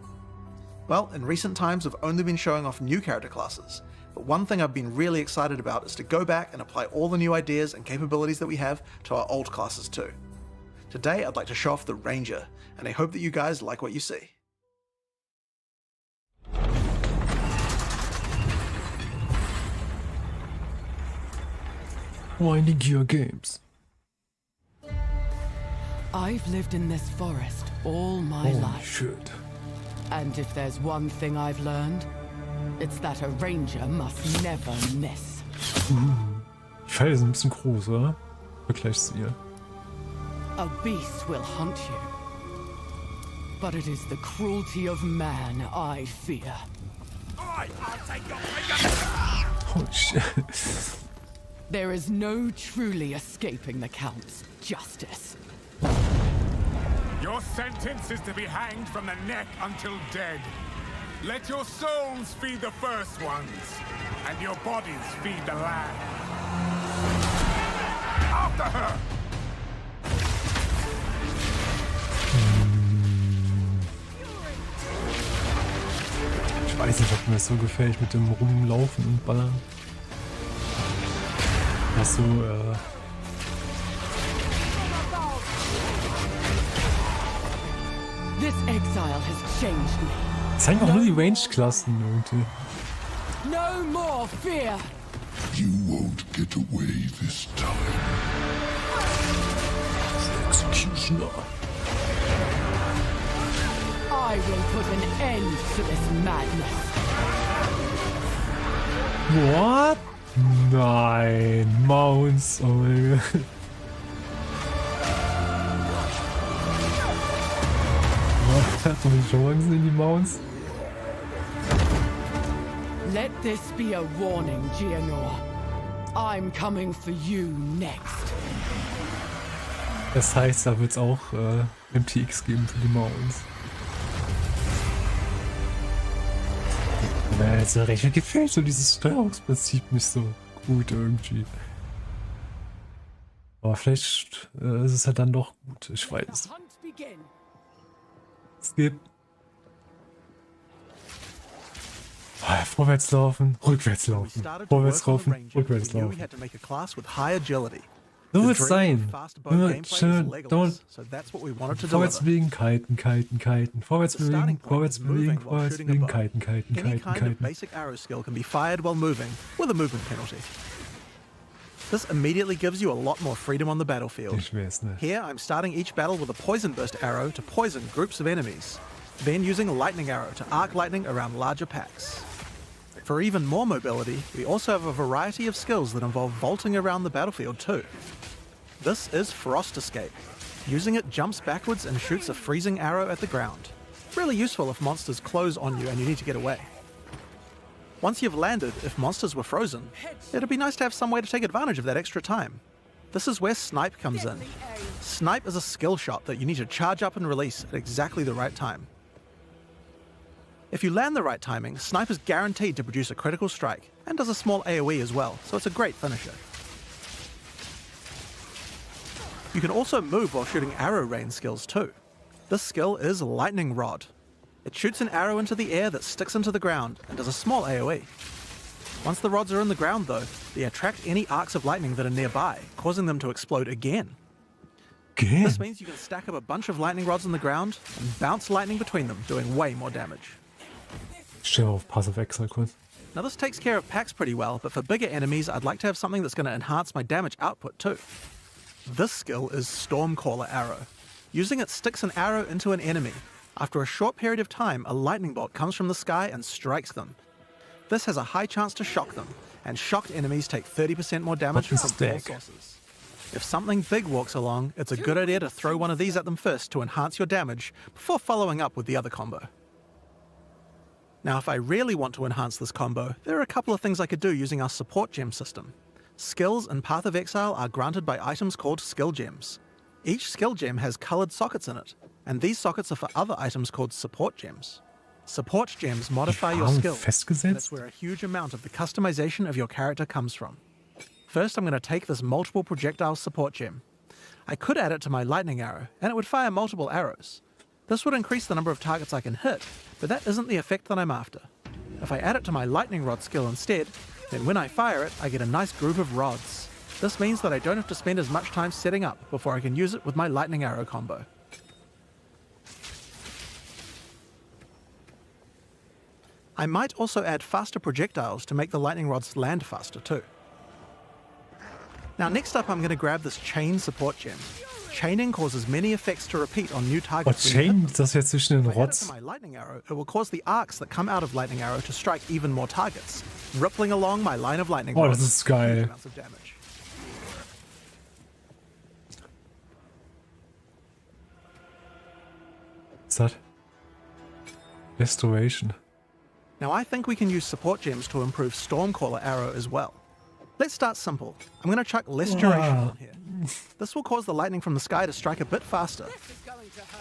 Well, in recent times we've only been showing off new character classes, but one thing I've been really excited about is to go back and apply all the new ideas and capabilities that we have to our old classes too. Today I'd like to show off the Ranger, and I hope that you guys like what you see. Grinding Gear Games. I've lived in this forest all my Holy life. shit. And if there's one thing I've learned, it's that a ranger must never miss. Die Pfeile sind ein bisschen groß, oder? Im Vergleich zu ihr. A beast will hunt you. But it is the cruelty of man I fear. Holy shit. There is no truly escaping the Count's justice. Your sentence is to be hanged from the neck until dead. Let your souls feed the first ones, and your bodies feed the land. After her! Ich weiß nicht, ob mir das so gefällt mit dem Rumlaufen und Ballern. Was so, This exile has changed me. zeigen auch nur die Range-Klassen irgendwie. No more fear! You won't get away this time. Executioner. I will put an end to this madness. What? Nein, Mounts. Oh mein Gott. Hat doch nicht schon mal gesehen, die Mounts? Let this be a warning, Gianor. I'm coming for you next. Das heißt, da wird es auch MTX geben für die Mounts. Aber jetzt recht gefällt so dieses Steuerungsprinzip nicht so gut irgendwie. Aber vielleicht ist es halt dann doch gut, ich weiß. Skip. Vorwärts laufen, rückwärts laufen. Vorwärts laufen, rückwärts laufen. So wird's sein. Immer schön, vorwärts bewegen, kiten, kiten, kiten. Vorwärts bewegen, vorwärts bewegen, vorwärts bewegen, kiten, kiten, Any kiten, kind of kiten. basic arrow skill can be fired while moving, with a movement penalty. This immediately gives you a lot more freedom on the battlefield. Ich weiß nicht. Here, I'm starting each battle with a poison burst arrow to poison groups of enemies, then using a lightning arrow to arc lightning around larger packs. For even more mobility, we also have a variety of skills that involve vaulting around the battlefield too. This is Frost Escape. Using it jumps backwards and shoots a freezing arrow at the ground. Really useful if monsters close on you and you need to get away. Once you've landed, if monsters were frozen, it'd be nice to have some way to take advantage of that extra time. This is where Snipe comes in. Snipe is a skill shot that you need to charge up and release at exactly the right time. If you land the right timing, Snipe is guaranteed to produce a critical strike, and does a small AoE as well, so it's a great finisher. You can also move while shooting arrow rain skills too. This skill is Lightning Rod. It shoots an arrow into the air that sticks into the ground and does a small AoE. Once the rods are in the ground though, they attract any arcs of lightning that are nearby, causing them to explode again. This means you can stack up a bunch of lightning rods on the ground and bounce lightning between them, doing way more damage. Stell auf Path of Exile kurz. Now this takes care of packs pretty well, but for bigger enemies I'd like to have something that's going to enhance my damage output too. This skill is Stormcaller Arrow. Using it sticks an arrow into an enemy. After a short period of time, a lightning bolt comes from the sky and strikes them. This has a high chance to shock them, and shocked enemies take 30% more damage from all sources. If something big walks along, it's a good idea to throw one of these at them first to enhance your damage before following up with the other combo. Now if I really want to enhance this combo, there are a couple of things I could do using our support gem system. Skills in Path of Exile are granted by items called skill gems. Each skill gem has coloured sockets in it, and these sockets are for other items called support gems. Support gems modify your skills, and that's where a huge amount of the customization of your character comes from. First I'm going to take this multiple projectile support gem. I could add it to my lightning arrow, and it would fire multiple arrows. This would increase the number of targets I can hit, but that isn't the effect that I'm after. If I add it to my lightning rod skill instead, then when I fire it, I get a nice group of rods. This means that I don't have to spend as much time setting up before I can use it with my lightning arrow combo. I might also add faster projectiles to make the lightning rods land faster too. Now next up I'm going to grab this chain support gem. Chaining causes many effects to repeat on new targets. Chain, das jetzt zwischen den Rods. My lightning arrow, it will cause the arcs that come out of lightning arrow to strike even more targets, rippling along my line of lightning. Oh, das ist geil. What's that? Restoration. Now I think we can use support gems to improve Stormcaller Arrow as well. Let's start simple. I'm going to chuck less duration on here. This will cause the lightning from the sky to strike a bit faster.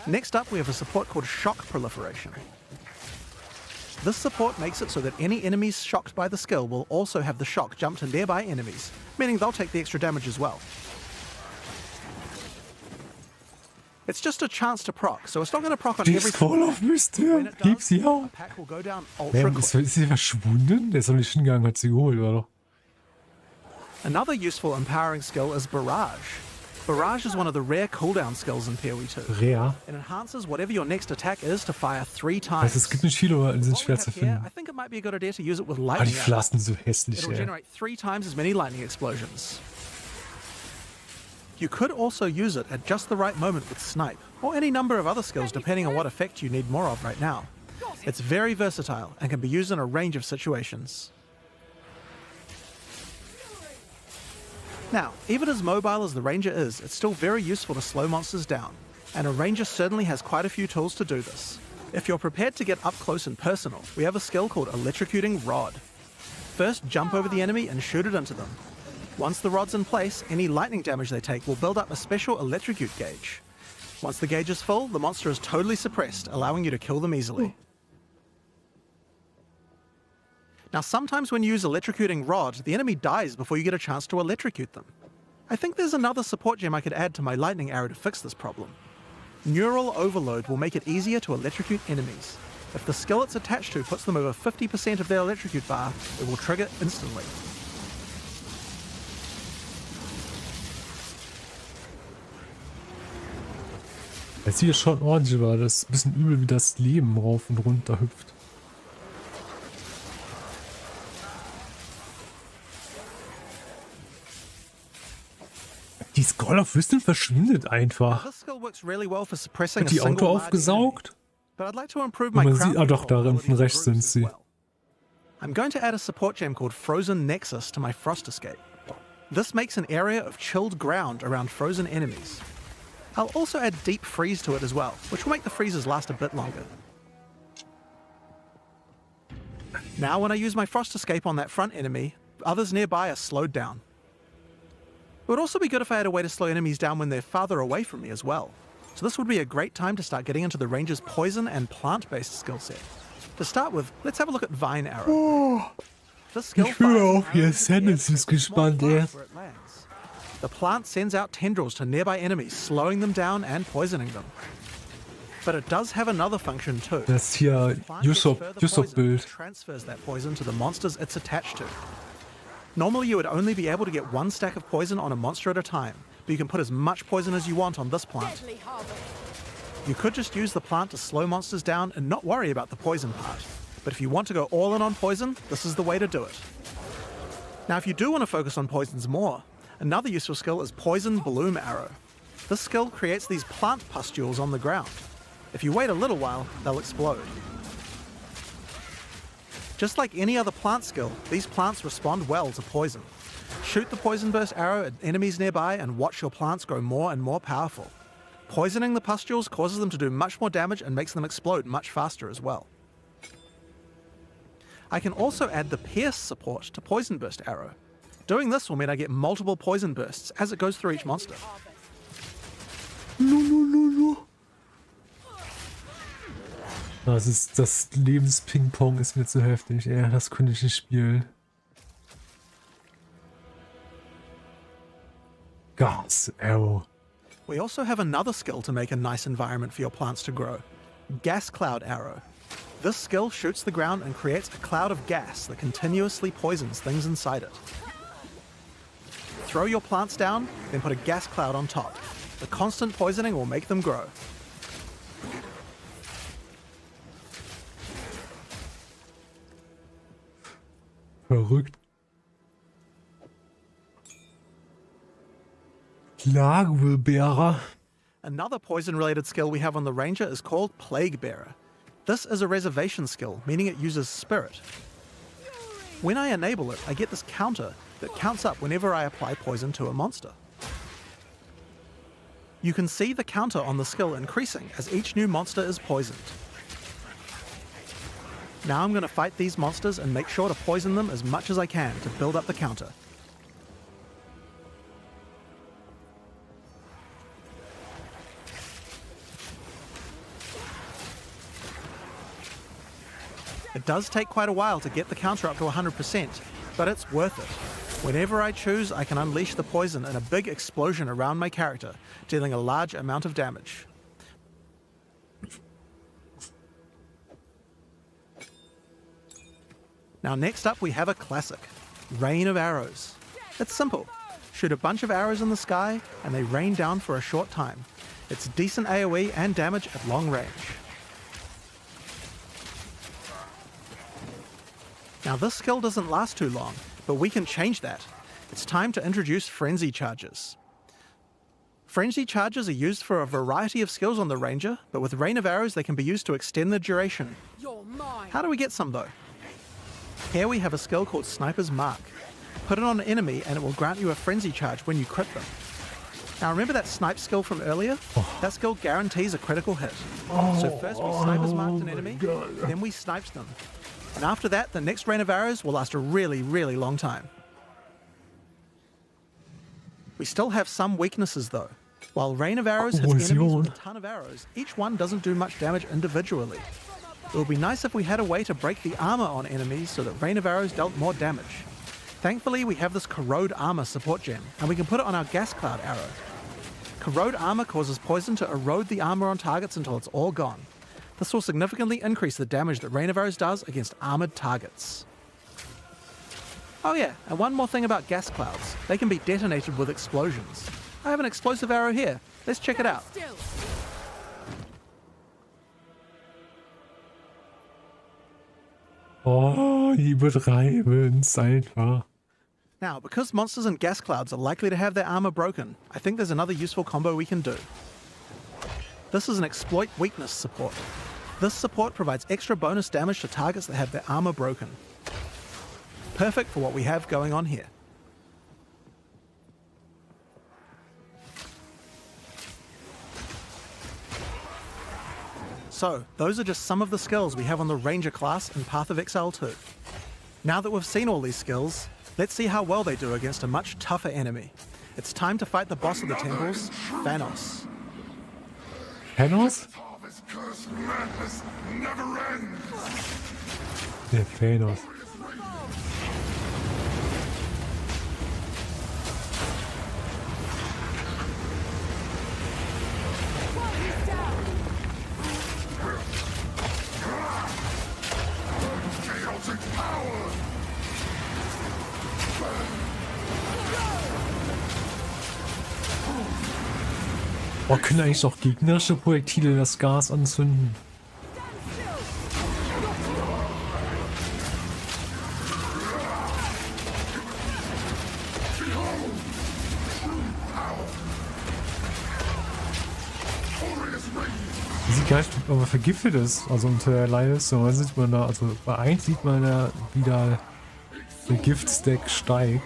Next up we have a support called Shock Proliferation. This support makes it so that any enemies shocked by the skill will also have the shock jump to nearby enemies, meaning they'll take the extra damage as well. It's just a chance to proc, so it's not going to proc on every Mystery. Gibt's sie auch? Pack will go down ultra quick. Ist sie verschwunden? Der ist doch nicht hingegangen, hat sie geholt, oder? Another useful empowering skill is Barrage. Barrage is one of the rare cooldown skills in PoE 2. Rare? It enhances whatever your next attack is to fire 3 times. Es gibt nicht viele, aber die sind schwer zu finden. I think it might be a good idea to use it with Ah, lightning. die Pflasten sind so hässlich, It'll ey. generate 3 times as many lightning explosions. You could also use it at just the right moment with Snipe, or any number of other skills depending on what effect you need more of right now. It's very versatile and can be used in a range of situations. Now, even as mobile as the Ranger is, it's still very useful to slow monsters down, and a Ranger certainly has quite a few tools to do this. If you're prepared to get up close and personal, we have a skill called Electrocuting Rod. First, jump over the enemy and shoot it into them. Once the rod's in place, any lightning damage they take will build up a special electrocute gauge. Once the gauge is full, the monster is totally suppressed, allowing you to kill them easily. Now sometimes when you use Electrocuting Rod, the enemy dies before you get a chance to electrocute them. I think there's another support gem I could add to my lightning arrow to fix this problem. Neural Overload will make it easier to electrocute enemies. If the skill it's attached to puts them over 50% of their electrocute bar, it will trigger instantly. Jetzt hier schon ordentlich, aber das ist ein bisschen übel, wie das Leben rauf und runter hüpft. Die Skull of Wisdom verschwindet einfach. Hat die Auto aufgesaugt? Und man sieht, ah doch, da hinten rechts sind sie. I'm going to add a support gem called Frozen Nexus to my Frost Escape. This makes an area of chilled ground around frozen enemies. I'll also add Deep Freeze to it as well, which will make the freezes last a bit longer. Now when I use my Frost Escape on that front enemy, others nearby are slowed down. It would also be good if I had a way to slow enemies down when they're farther away from me as well. So this would be a great time to start getting into the Ranger's poison and plant-based skill set. To start with, let's have a look at Vine Arrow. Oh, ich höre auf, ihr Sandals ist gespannt, ey. The plant sends out tendrils to nearby enemies, slowing them down and poisoning them. But it does have another function too. Das hier Usopp-Bild. Transfers that poison to the monsters it's attached to. Normally you would only be able to get 1 stack of poison on a monster at a time, but you can put as much poison as you want on this plant. You could just use the plant to slow monsters down and not worry about the poison part. but if you want to go all in on poison, this is the way to do it. Now if you do want to focus on poisons more, another useful skill is Poison Bloom Arrow. This skill creates these plant pustules on the ground. If you wait a little while, they'll explode. Just like any other plant skill, these plants respond well to poison. Shoot the Poison Burst arrow at enemies nearby and watch your plants grow more and more powerful. Poisoning the pustules causes them to do much more damage and makes them explode much faster as well. I can also add the Pierce support to Poison Burst arrow. Doing this will mean I get multiple poison bursts as it goes through each monster. Das Lebensping-Pong ist mir zu heftig. Ja, das konnte ich nicht spielen. Gas Arrow. We also have another skill to make a nice environment for your plants to grow. Gas Cloud Arrow. This skill shoots the ground and creates a cloud of gas that continuously poisons things inside it. Throw your plants down, then put a gas cloud on top. The constant poisoning will make them grow. Verrückt. Plagebearer. Another poison-related skill we have on the Ranger is called Plague Bearer. This is a reservation skill, meaning it uses spirit. When I enable it, I get this counter that counts up whenever I apply poison to a monster. You can see the counter on the skill increasing as each new monster is poisoned. Now I'm going to fight these monsters and make sure to poison them as much as I can to build up the counter. It does take quite a while to get the counter up to 100%, but it's worth it. Whenever I choose, I can unleash the poison in a big explosion around my character, dealing a large amount of damage. Now next up we have a classic, Rain of Arrows. It's simple. Shoot a bunch of arrows in the sky and they rain down for a short time. It's decent AoE and damage at long range. Now this skill doesn't last too long, but we can change that. It's time to introduce Frenzy Charges. Frenzy Charges are used for a variety of skills on the Ranger, but with Rain of Arrows they can be used to extend the duration. You're mine. How do we get some though? Here we have a skill called Sniper's Mark. Put it on an enemy and it will grant you a Frenzy Charge when you crit them. Now remember that snipe skill from earlier? That skill guarantees a critical hit. So first we Sniper's Marked an enemy, then we sniped them. And after that, the next Rain of Arrows will last a really, really long time. We still have some weaknesses though. While Rain of Arrows hits enemies with a ton of arrows, each one doesn't do much damage individually. It would be nice if we had a way to break the armor on enemies so that Rain of Arrows dealt more damage. Thankfully, we have this Corrode Armor support gem, and we can put it on our Gas Cloud arrow. Corrode Armor causes poison to erode the armor on targets until it's all gone. This will significantly increase the damage that Rain of Arrows does against armored targets. Oh yeah, and one more thing about gas clouds. They can be detonated with explosions. I have an explosive arrow here. Let's check it out. Oh, übertreiben's einfach. Now, because monsters and gas clouds are likely to have their armor broken, I think there's another useful combo we can do. This is an Exploit Weakness support. This support provides extra bonus damage to targets that have their armor broken. Perfect for what we have going on here. So, those are just some of the skills we have on the Ranger class in Path of Exile 2. Now that we've seen all these skills, let's see how well they do against a much tougher enemy. It's time to fight the boss of the temples, Thanos. Thanos? Der Thanos. Oh, können eigentlich auch gegnerische Projektile das Gas anzünden? Vielleicht aber vergiftet ist, also unter der Leiste. Und dann sieht man da, also bei 1 sieht man ja, wie da der Giftstack steigt.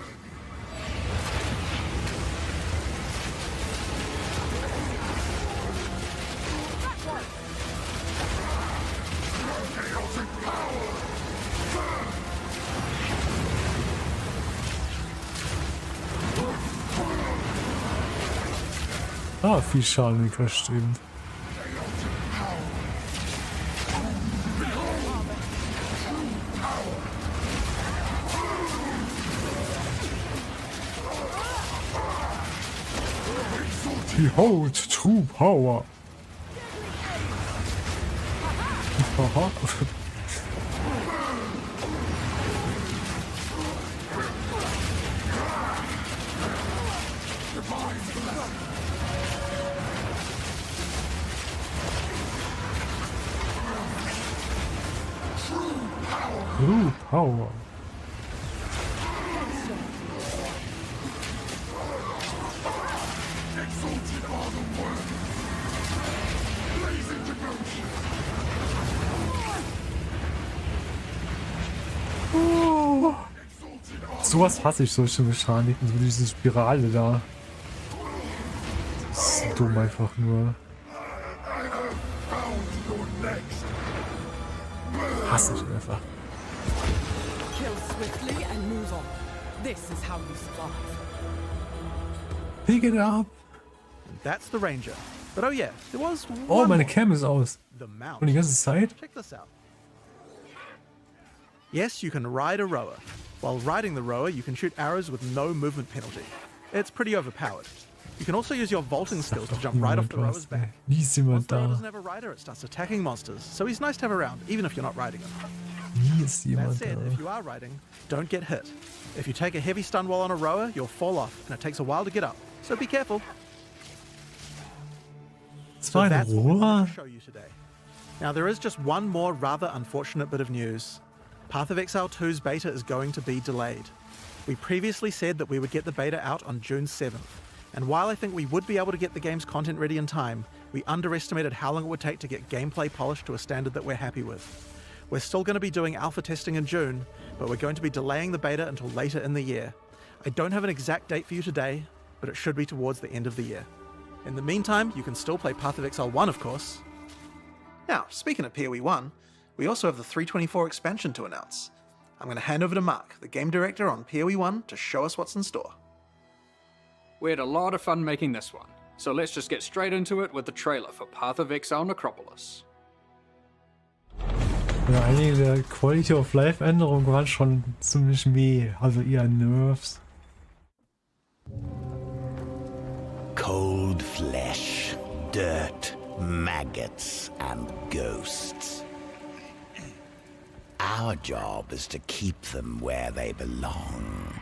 Ah, viel Schaden gekriegt, eben. Behold, true power. Aha. True power. Oh. Sowas hasse ich, solche Mechaniken, so diese Spirale da. Das ist dumm einfach nur. Hasse ich einfach. Kill swiftly and move on. This is how you survive. Pick it up. That's the Ranger. But oh yeah, there was Oh, one meine more. Cam ist aus. The Mount. Und die ganze Zeit? Check this out. Yes, you can ride a rower. While riding the rower, you can shoot arrows with no movement penalty. It's pretty overpowered. You can also use your vaulting skills to jump right off the rower's back. Nie ist Once jemand the rower da. doesn't have a rider, it starts attacking monsters, so he's nice to have around, even if you're not riding him. Nie ist That jemand said, da. if you are riding, don't get hit. If you take a heavy stun while on a rower, you'll fall off, and it takes a while to get up, so be careful. Das war ein That's what we wanted Rohr. to show you today. Now there is just one more rather unfortunate bit of news. Path of Exile 2's beta is going to be delayed. We previously said that we would get the beta out on June 7th, and while I think we would be able to get the game's content ready in time, we underestimated how long it would take to get gameplay polished to a standard that we're happy with. We're still going to be doing alpha testing in June, but we're going to be delaying the beta until later in the year. I don't have an exact date for you today, but it should be towards the end of the year. In the meantime, you can still play Path of Exile 1, of course. Now, speaking of PoE 1, we also have the 324 expansion to announce. I'm going to hand over to Mark, the game director on PoE 1, to show us what's in store. We had a lot of fun making this one, so let's just get straight into it with the trailer for Path of Exile Necropolis. Ja, einige der Quality of Life Änderungen waren schon ziemlich meh, also eher Nerves. Cold flesh, dirt, maggots, and ghosts. Our job is to keep them where they belong.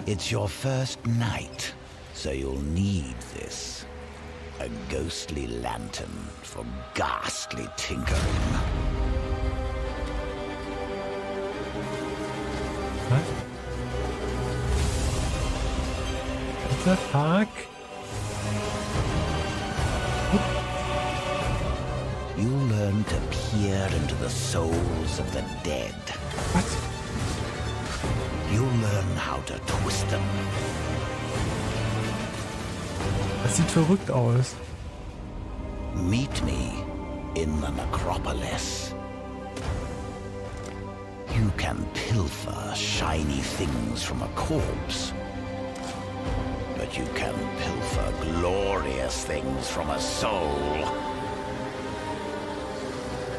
It's your first night, so you'll need this. A ghostly lantern for ghastly tinkering. What? What the fuck? You'll learn to peer into the souls of the dead. What? You'll learn how to twist them. Das sieht verrückt aus. Meet me in the necropolis. You can pilfer shiny things from a corpse, but you can pilfer glorious things from a soul.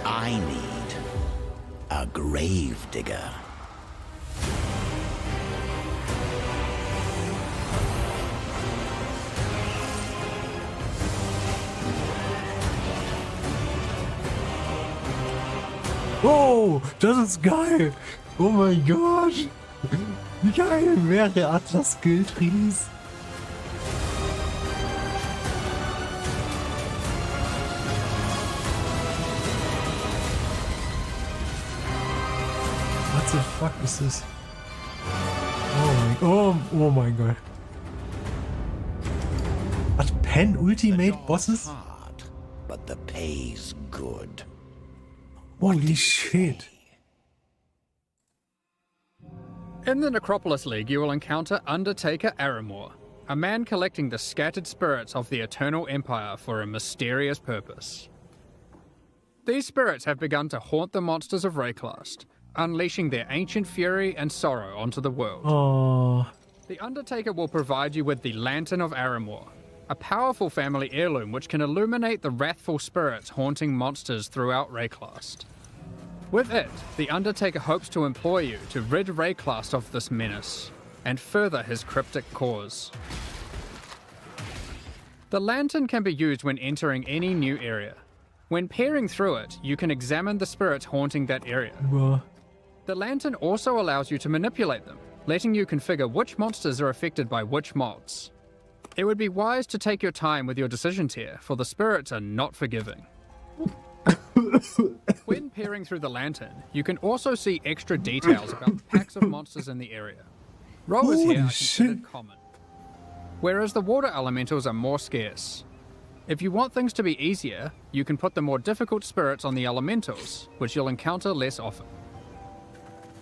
I need a gravedigger. Oh, das ist geil. Oh mein Gott. Wie geil wäre Atlas Guildries. What the fuck ist das? Oh mein Gott. 10 ultimate bosses? Hard, but the pay's good. Holy shit. In the Necropolis League, you will encounter Undertaker Aramor, a man collecting the scattered spirits of the Eternal Empire for a mysterious purpose. These spirits have begun to haunt the monsters of Rayclast, unleashing their ancient fury and sorrow onto the world. Oh. The Undertaker will provide you with the Lantern of Aramor, a powerful family heirloom which can illuminate the wrathful spirits haunting monsters throughout Rayclast. With it, the Undertaker hopes to implore you to rid Rayclast of this menace, and further his cryptic cause. The lantern can be used when entering any new area. When peering through it, you can examine the spirits haunting that area. The lantern also allows you to manipulate them, letting you configure which monsters are affected by which mods. It would be wise to take your time with your decisions here, for the spirits are not forgiving. When peering through the lantern, you can also see extra details about the packs of monsters in the area. Rowers here are considered common, whereas the water elementals are more scarce. If you want things to be easier, you can put the more difficult spirits on the elementals, which you'll encounter less often.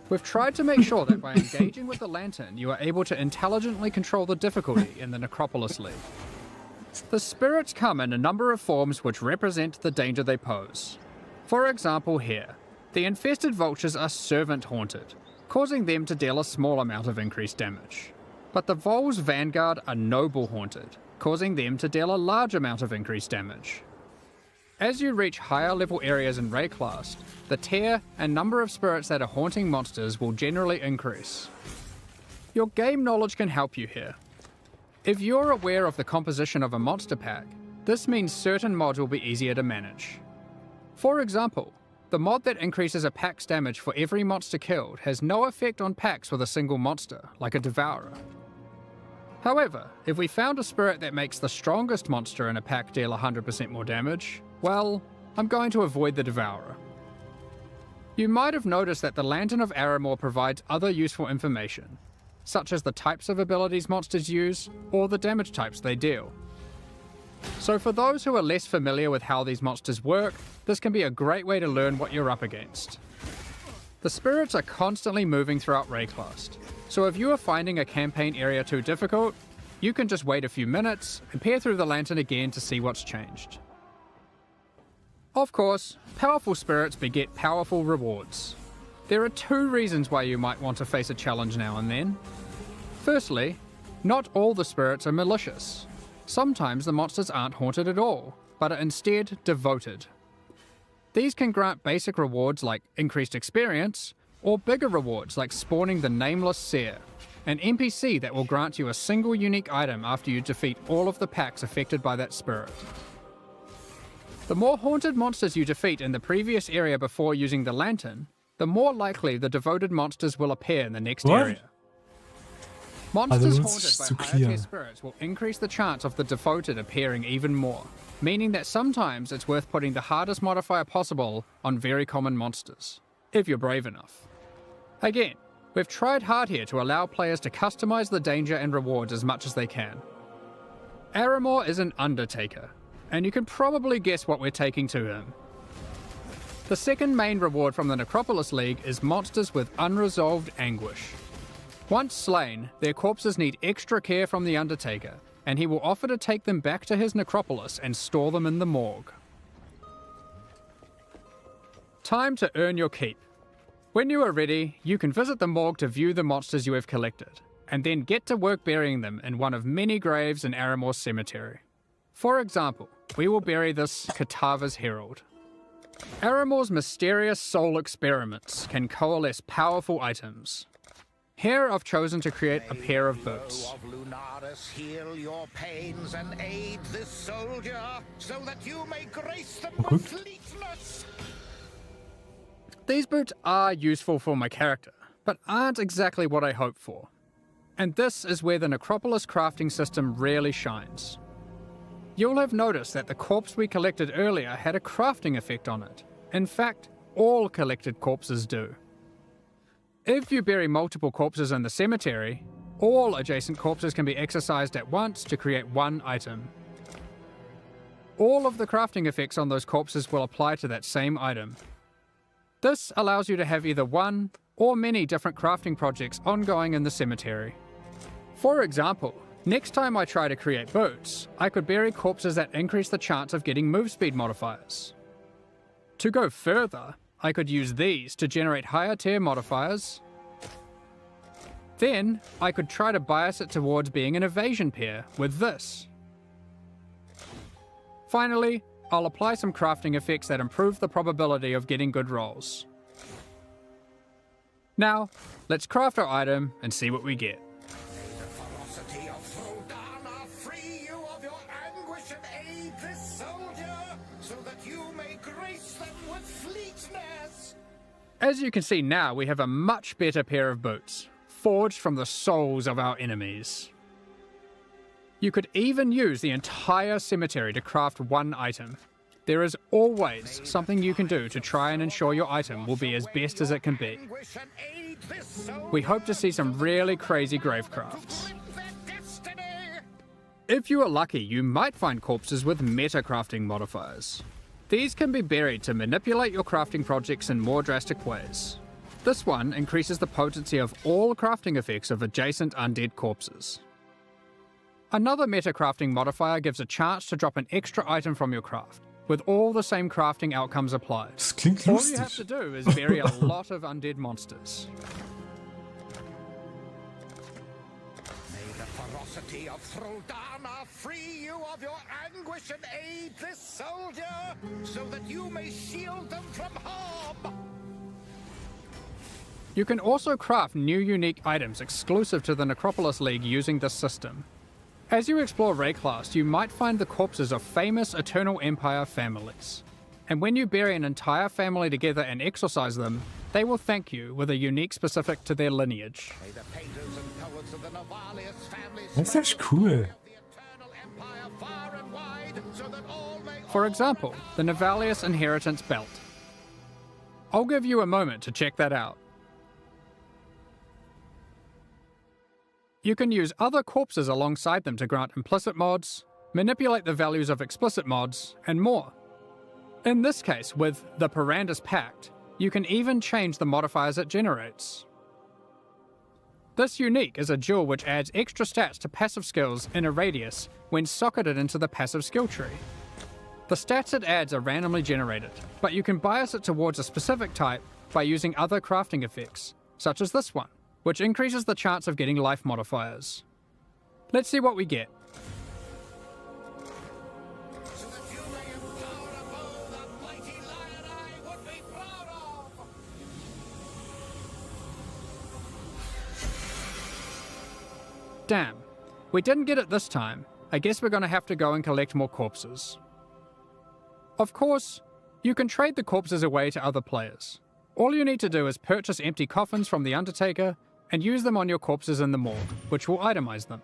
We've tried to make sure that by engaging with the lantern, you are able to intelligently control the difficulty in the Necropolis League. The spirits come in a number of forms which represent the danger they pose. For example here, the infested vultures are servant haunted, causing them to deal a small amount of increased damage. But the Vol's Vanguard are noble haunted, causing them to deal a large amount of increased damage. As you reach higher level areas in Rayclast, the tier and number of spirits that are haunting monsters will generally increase. Your game knowledge can help you here. If you're aware of the composition of a monster pack, this means certain mods will be easier to manage. For example, the mod that increases a pack's damage for every monster killed has no effect on packs with a single monster, like a Devourer. However, if we found a spirit that makes the strongest monster in a pack deal 100% more damage, well, I'm going to avoid the Devourer. You might have noticed that the Lantern of Aramor provides other useful information, such as the types of abilities monsters use, or the damage types they deal. So for those who are less familiar with how these monsters work, this can be a great way to learn what you're up against. The spirits are constantly moving throughout Rayclast, so if you are finding a campaign area too difficult, you can just wait a few minutes and peer through the lantern again to see what's changed. Of course, powerful spirits beget powerful rewards. There are two reasons why you might want to face a challenge now and then. Firstly, not all the spirits are malicious. Sometimes the monsters aren't haunted at all, but are instead devoted. These can grant basic rewards like increased experience, or bigger rewards like spawning the Nameless Seer, an NPC that will grant you a single unique item after you defeat all of the packs affected by that spirit. The more haunted monsters you defeat in the previous area before using the lantern, the more likely the devoted monsters will appear in the next area. Monsters haunted by higher tier spirits will increase the chance of the devoted appearing even more, meaning that sometimes it's worth putting the hardest modifier possible on very common monsters, if you're brave enough. Again, we've tried hard here to allow players to customize the danger and rewards as much as they can. Aramor is an Undertaker, and you can probably guess what we're taking to him. The second main reward from the Necropolis League is monsters with unresolved anguish. Once slain, their corpses need extra care from the Undertaker, and he will offer to take them back to his necropolis and store them in the morgue. Time to earn your keep. When you are ready, you can visit the morgue to view the monsters you have collected, and then get to work burying them in one of many graves in Aramor's cemetery. For example, we will bury this Katava's Herald. Aramor's mysterious soul experiments can coalesce powerful items. Here I've chosen to create a pair of boots. Of Lunaris, heal your pains and aid this soldier, so that you may grace them with fleetness. These boots are useful for my character, but aren't exactly what I hoped for. And this is where the Necropolis crafting system really shines. You'll have noticed that the corpse we collected earlier had a crafting effect on it. In fact, all collected corpses do. If you bury multiple corpses in the cemetery, all adjacent corpses can be exercised at once to create one item. all of the crafting effects on those corpses will apply to that same item. This allows you to have either one or many different crafting projects ongoing in the cemetery. For example, next time I try to create boots, I could bury corpses that increase the chance of getting move speed modifiers. To go further, I could use these to generate higher tier modifiers. Then, I could try to bias it towards being an evasion pair with this. Finally, I'll apply some crafting effects that improve the probability of getting good rolls. Now, let's craft our item and see what we get. As you can see now, we have a much better pair of boots, forged from the souls of our enemies. You could even use the entire cemetery to craft one item. There is always something you can do to try and ensure your item will be as best as it can be. We hope to see some really crazy grave crafts. If you are lucky, you might find corpses with meta crafting modifiers. These can be buried to manipulate your crafting projects in more drastic ways. This one increases the potency of all crafting effects of adjacent undead corpses. Another meta crafting modifier gives a chance to drop an extra item from your craft, with all the same crafting outcomes applied. All you have to do is bury a lot of undead monsters. Ferocity of Throldana free you of your anguish and aid this soldier, so that you may shield them from harm. You can also craft new unique items exclusive to the Necropolis League using this system. As you explore Rayclast, you might find the corpses of famous Eternal Empire families. And when you bury an entire family together and exorcise them, they will thank you with a unique specific to their lineage. That's actually cool. For example, the Navalius Inheritance Belt. I'll give you a moment to check that out. You can use other corpses alongside them to grant implicit mods, manipulate the values of explicit mods, and more. In this case, with the Parandus Pact, you can even change the modifiers it generates. This unique is a jewel which adds extra stats to passive skills in a radius when socketed into the passive skill tree. The stats it adds are randomly generated, but you can bias it towards a specific type by using other crafting effects, such as this one, which increases the chance of getting life modifiers. Let's see what we get. Damn, we didn't get it this time. I guess we're gonna have to go and collect more corpses. Of course, you can trade the corpses away to other players. All you need to do is purchase empty coffins from the Undertaker and use them on your corpses in the morgue, which will itemize them.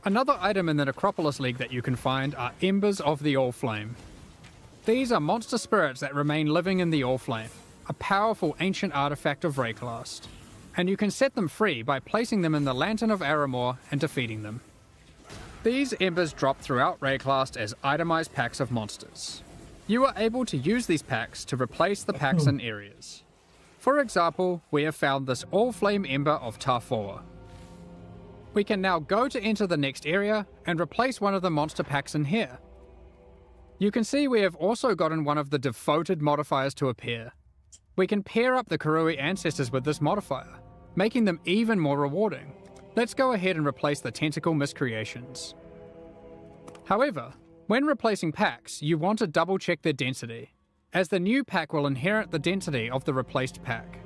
Another item in the Necropolis League that you can find are Embers of the Allflame. These are monster spirits that remain living in the Allflame, a powerful ancient artifact of Rayclast. And you can set them free by placing them in the Lantern of Aramor and defeating them. These embers drop throughout Rayclast as itemized packs of monsters. You are able to use these packs to replace the packs in areas. For example, we have found this All-Flame Ember of Tarfoa. We can now go to enter the next area and replace one of the monster packs in here. You can see we have also gotten one of the devoted modifiers to appear. We can pair up the Karui ancestors with this modifier, making them even more rewarding. Let's go ahead and replace the tentacle miscreations. However, when replacing packs, you want to double check their density, as the new pack will inherit the density of the replaced pack.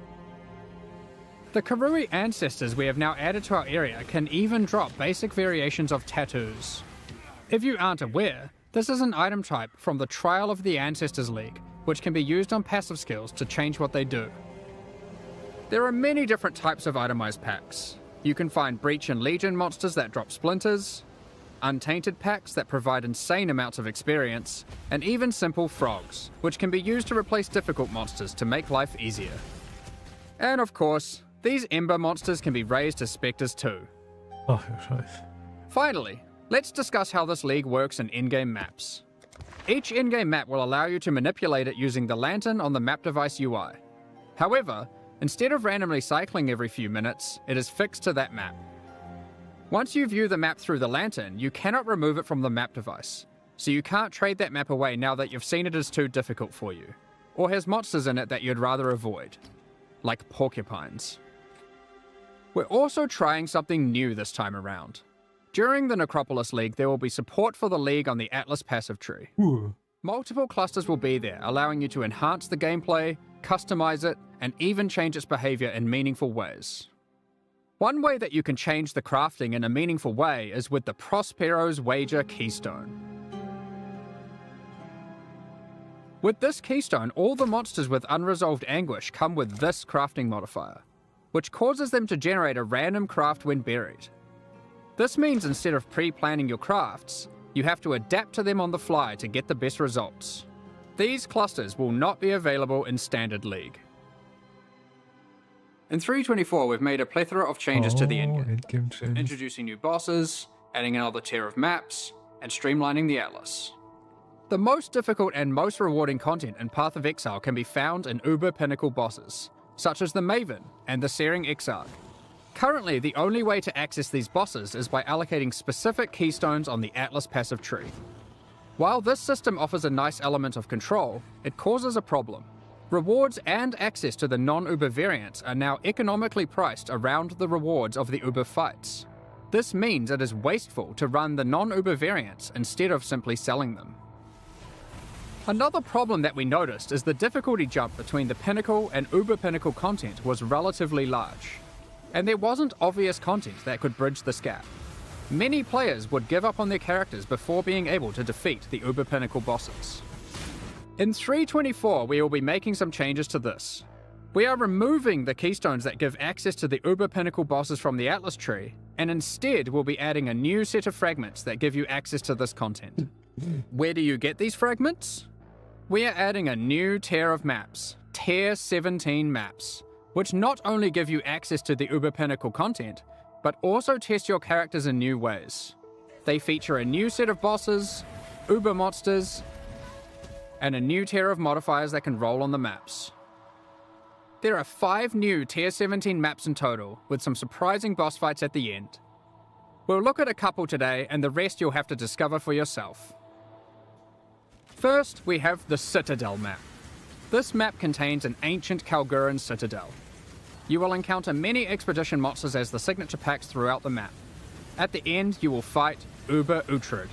The Karui ancestors we have now added to our area can even drop basic variations of tattoos. If you aren't aware, this is an item type from the Trial of the Ancestors League, which can be used on passive skills to change what they do. There are many different types of itemized packs. You can find Breach and Legion monsters that drop splinters, Untainted packs that provide insane amounts of experience, and even simple frogs, which can be used to replace difficult monsters to make life easier. And of course, these Ember monsters can be raised as specters too. Oh, scheiße. Finally, Let's discuss how this league works in in-game maps. Each in-game map will allow you to manipulate it using the lantern on the map device UI. However, instead of randomly cycling every few minutes, it is fixed to that map. Once you view the map through the lantern, you cannot remove it from the map device, so you can't trade that map away now that you've seen it is too difficult for you, or has monsters in it that you'd rather avoid, like porcupines. We're also trying something new this time around. During the Necropolis League, there will be support for the League on the Atlas passive tree. Ooh. Multiple clusters will be there, allowing you to enhance the gameplay, customize it, and even change its behavior in meaningful ways. One way that you can change the crafting in a meaningful way is with the Prospero's Wager Keystone. With this keystone, all the monsters with unresolved anguish come with this crafting modifier, which causes them to generate a random craft when buried. This means instead of pre-planning your crafts, you have to adapt to them on the fly to get the best results. These clusters will not be available in Standard League. In 3.24, we've made a plethora of changes to the endgame, introducing new bosses, adding another tier of maps, and streamlining the Atlas. The most difficult and most rewarding content in Path of Exile can be found in Uber Pinnacle bosses, such as the Maven and the Searing Exarch. Currently, the only way to access these bosses is by allocating specific keystones on the Atlas passive tree. While this system offers a nice element of control, it causes a problem. Rewards and access to the non-Uber variants are now economically priced around the rewards of the Uber fights. This means it is wasteful to run the non-Uber variants instead of simply selling them. Another problem that we noticed is the difficulty jump between the Pinnacle and Uber Pinnacle content was relatively large, and there wasn't obvious content that could bridge this gap. Many players would give up on their characters before being able to defeat the Uber Pinnacle bosses. In 3.24, we will be making some changes to this. We are removing the keystones that give access to the Uber Pinnacle bosses from the Atlas tree, and instead we'll be adding a new set of fragments that give you access to this content. Where do you get these fragments? We are adding a new tier of maps, Tier 17 maps, which not only give you access to the Uber Pinnacle content, but also test your characters in new ways. They feature a new set of bosses, Uber monsters, and a new tier of modifiers that can roll on the maps. There are 5 new Tier 17 maps in total, with some surprising boss fights at the end. We'll look at a couple today, and the rest you'll have to discover for yourself. First, we have the Citadel map. This map contains an ancient Kalguran citadel. You will encounter many expedition monsters as the signature packs throughout the map. At the end, you will fight Uber Uhtred.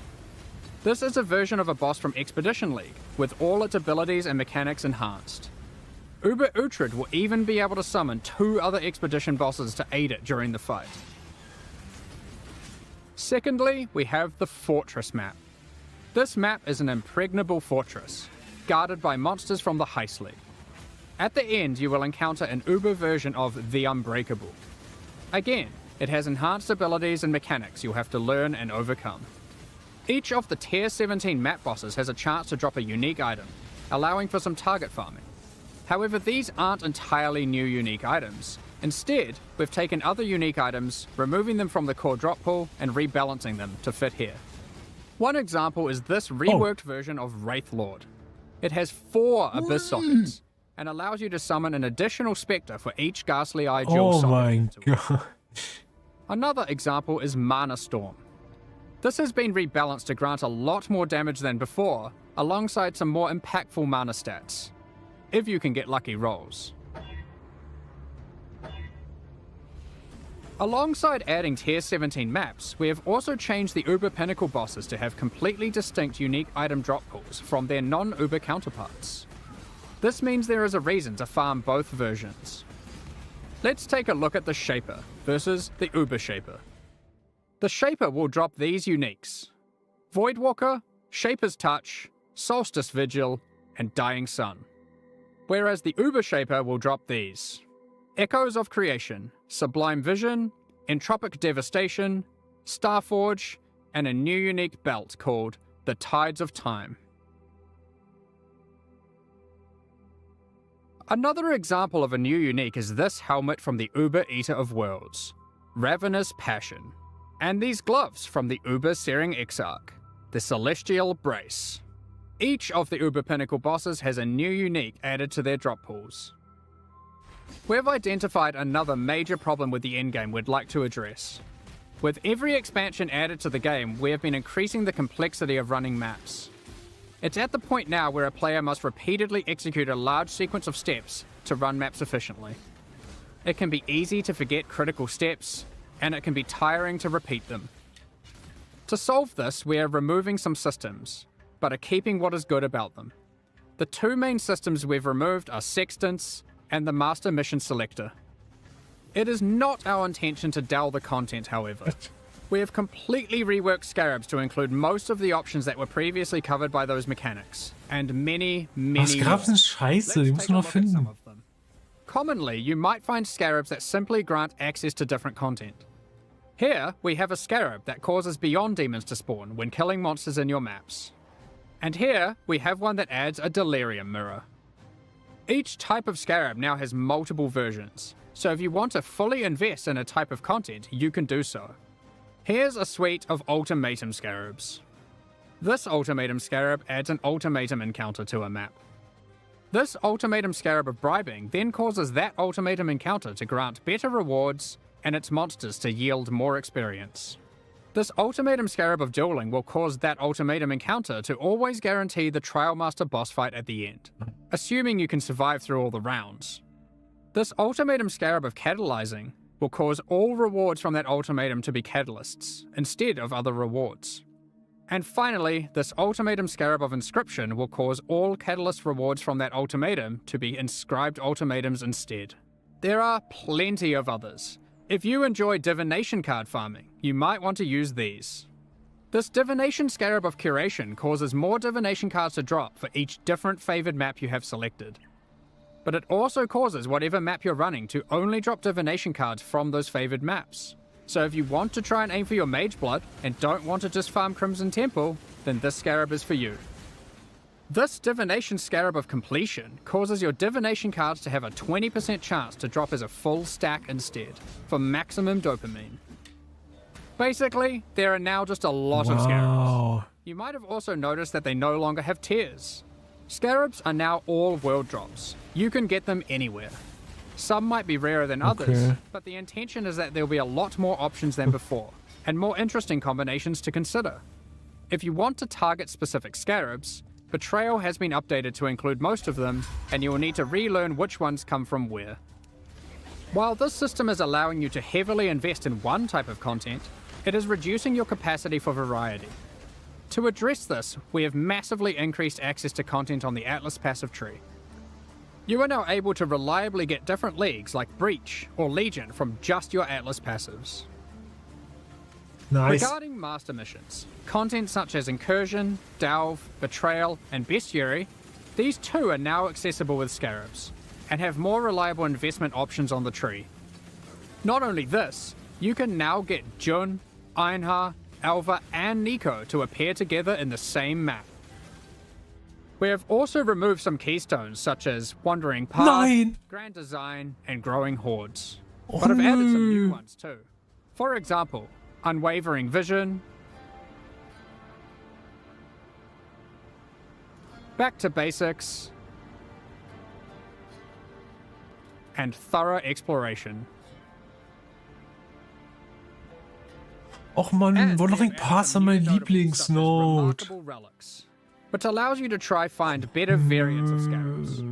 This is a version of a boss from Expedition League, with all its abilities and mechanics enhanced. Uber Uhtred will even be able to summon 2 other expedition bosses to aid it during the fight. Secondly, we have the Fortress map. This map is an impregnable fortress, guarded by monsters from the Heist League. At the end, you will encounter an Uber version of the Unbreakable. Again, it has enhanced abilities and mechanics you'll have to learn and overcome. Each of the Tier 17 map bosses has a chance to drop a unique item, allowing for some target farming. However, these aren't entirely new unique items. Instead, we've taken other unique items, removing them from the core drop pool and rebalancing them to fit here. One example is this reworked version of Wraith Lord. It has 4 Abyss sockets, and allows you to summon an additional Spectre for each Ghastly Eye dual socket. Oh my god. Another example is Mana Storm. This has been rebalanced to grant a lot more damage than before, alongside some more impactful mana stats, if you can get lucky rolls. Alongside adding Tier 17 maps, we have also changed the Uber Pinnacle bosses to have completely distinct unique item drop pools from their non-Uber counterparts. This means there is a reason to farm both versions. Let's take a look at the Shaper versus the Uber Shaper. The Shaper will drop these uniques: Voidwalker, Shaper's Touch, Solstice Vigil, and Dying Sun. Whereas the Uber Shaper will drop these: Echoes of Creation, Sublime Vision, Entropic Devastation, Starforge, and a new unique belt called the Tides of Time. Another example of a new unique is this helmet from the Uber Eater of Worlds, Ravenous Passion. And these gloves from the Uber Searing Exarch, the Celestial Brace. Each of the Uber Pinnacle bosses has a new unique added to their drop pools. We've identified another major problem with the endgame we'd like to address. With every expansion added to the game, we have been increasing the complexity of running maps. It's at the point now where a player must repeatedly execute a large sequence of steps to run maps efficiently. It can be easy to forget critical steps, and it can be tiring to repeat them. To solve this, we are removing some systems, but are keeping what is good about them. The two main systems we've removed are Sextants and the Master Mission Selector. It is not our intention to dull the content, however. We have completely reworked Scarabs to include most of the options that were previously covered by those mechanics, and many more. Scarabs sind scheiße, die muss man noch finden. Commonly, you might find Scarabs that simply grant access to different content. Here, we have a Scarab that causes Beyond Demons to spawn when killing monsters in your maps. And here, we have one that adds a Delirium Mirror. Each type of Scarab now has multiple versions, so if you want to fully invest in a type of content, you can do so. Here's a suite of Ultimatum Scarabs. This Ultimatum Scarab adds an Ultimatum encounter to a map. This Ultimatum Scarab of Bribing then causes that Ultimatum encounter to grant better rewards and its monsters to yield more experience. This Ultimatum Scarab of Dueling will cause that Ultimatum encounter to always guarantee the Trial Master boss fight at the end, assuming you can survive through all the rounds. This Ultimatum Scarab of Catalyzing will cause all rewards from that ultimatum to be catalysts, instead of other rewards. And finally, this Ultimatum Scarab of Inscription will cause all catalyst rewards from that ultimatum to be inscribed ultimatums instead. There are plenty of others. If you enjoy divination card farming, you might want to use these. This Divination Scarab of Curation causes more divination cards to drop for each different favoured map you have selected. But it also causes whatever map you're running to only drop divination cards from those favoured maps. So if you want to try and aim for your Mage Blood and don't want to just farm Crimson Temple, then this Scarab is for you. This Divination Scarab of Completion causes your divination cards to have a 20% chance to drop as a full stack instead, for maximum dopamine. Basically, there are now just a lot of Scarabs. You might have also noticed that they no longer have tiers. Scarabs are now all world drops. You can get them anywhere. Some might be rarer than others, but the intention is that there'll be a lot more options than before, and more interesting combinations to consider. If you want to target specific Scarabs, Betrayal has been updated to include most of them, and you will need to relearn which ones come from where. While this system is allowing you to heavily invest in one type of content, it is reducing your capacity for variety. To address this, we have massively increased access to content on the Atlas passive tree. You are now able to reliably get different leagues like Breach or Legion from just your Atlas passives. Nice. Regarding master missions, content such as Incursion, Delve, Betrayal, and Bestiary, these too are now accessible with Scarabs, and have more reliable investment options on the tree. Not only this, you can now get Jun, Einhar, Alva, and Nico to appear together in the same map. We have also removed some keystones such as Wandering Path, Grand Design, and Growing Hordes, but have added some new ones too. For example, Unwavering Vision, Back to Basics, and Thorough Exploration. Och man, Wandering Paths are mein Lieblingsnode. Relics, which allows you to try find better variants of Scarabs.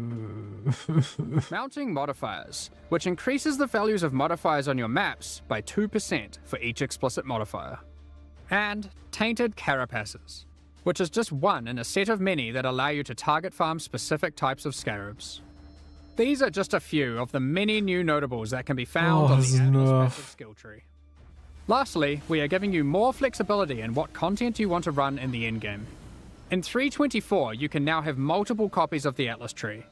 Mounting Modifiers, which increases the values of modifiers on your maps by 2% for each explicit modifier. And Tainted Carapaces, which is just one in a set of many that allow you to target farm specific types of Scarabs. These are just a few of the many new notables that can be found on the Atlas passive skill tree. Lastly, we are giving you more flexibility in what content you want to run in the endgame. In 3.24, you can now have multiple copies of the Atlas tree,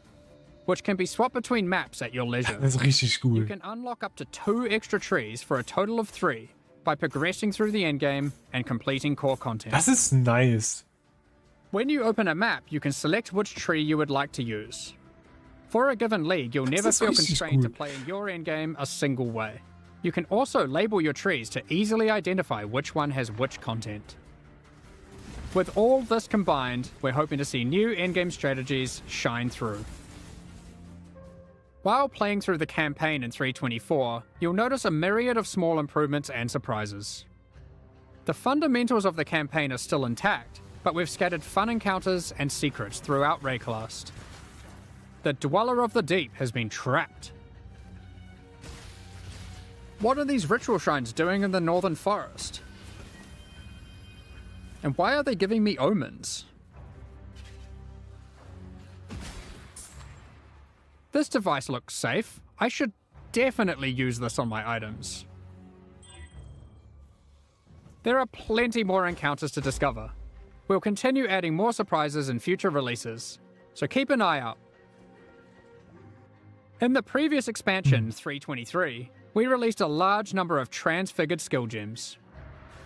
which can be swapped between maps at your leisure. Das ist richtig cool. You can unlock up to 2 extra trees for a total of 3 by progressing through the endgame and completing core content. Das ist nice. When you open a map, you can select which tree you would like to use. For a given league, you'll never feel constrained to play in your endgame a single way. You can also label your trees to easily identify which one has which content. With all this combined, we're hoping to see new endgame strategies shine through. While playing through the campaign in 3.24, you'll notice a myriad of small improvements and surprises. The fundamentals of the campaign are still intact, but we've scattered fun encounters and secrets throughout Rayclast. The Dweller of the Deep has been trapped. What are these ritual shrines doing in the Northern Forest? And why are they giving me omens? This device looks safe. I should definitely use this on my items. There are plenty more encounters to discover. We'll continue adding more surprises in future releases, so keep an eye out. In the previous expansion, 3.23, we released a large number of transfigured skill gems.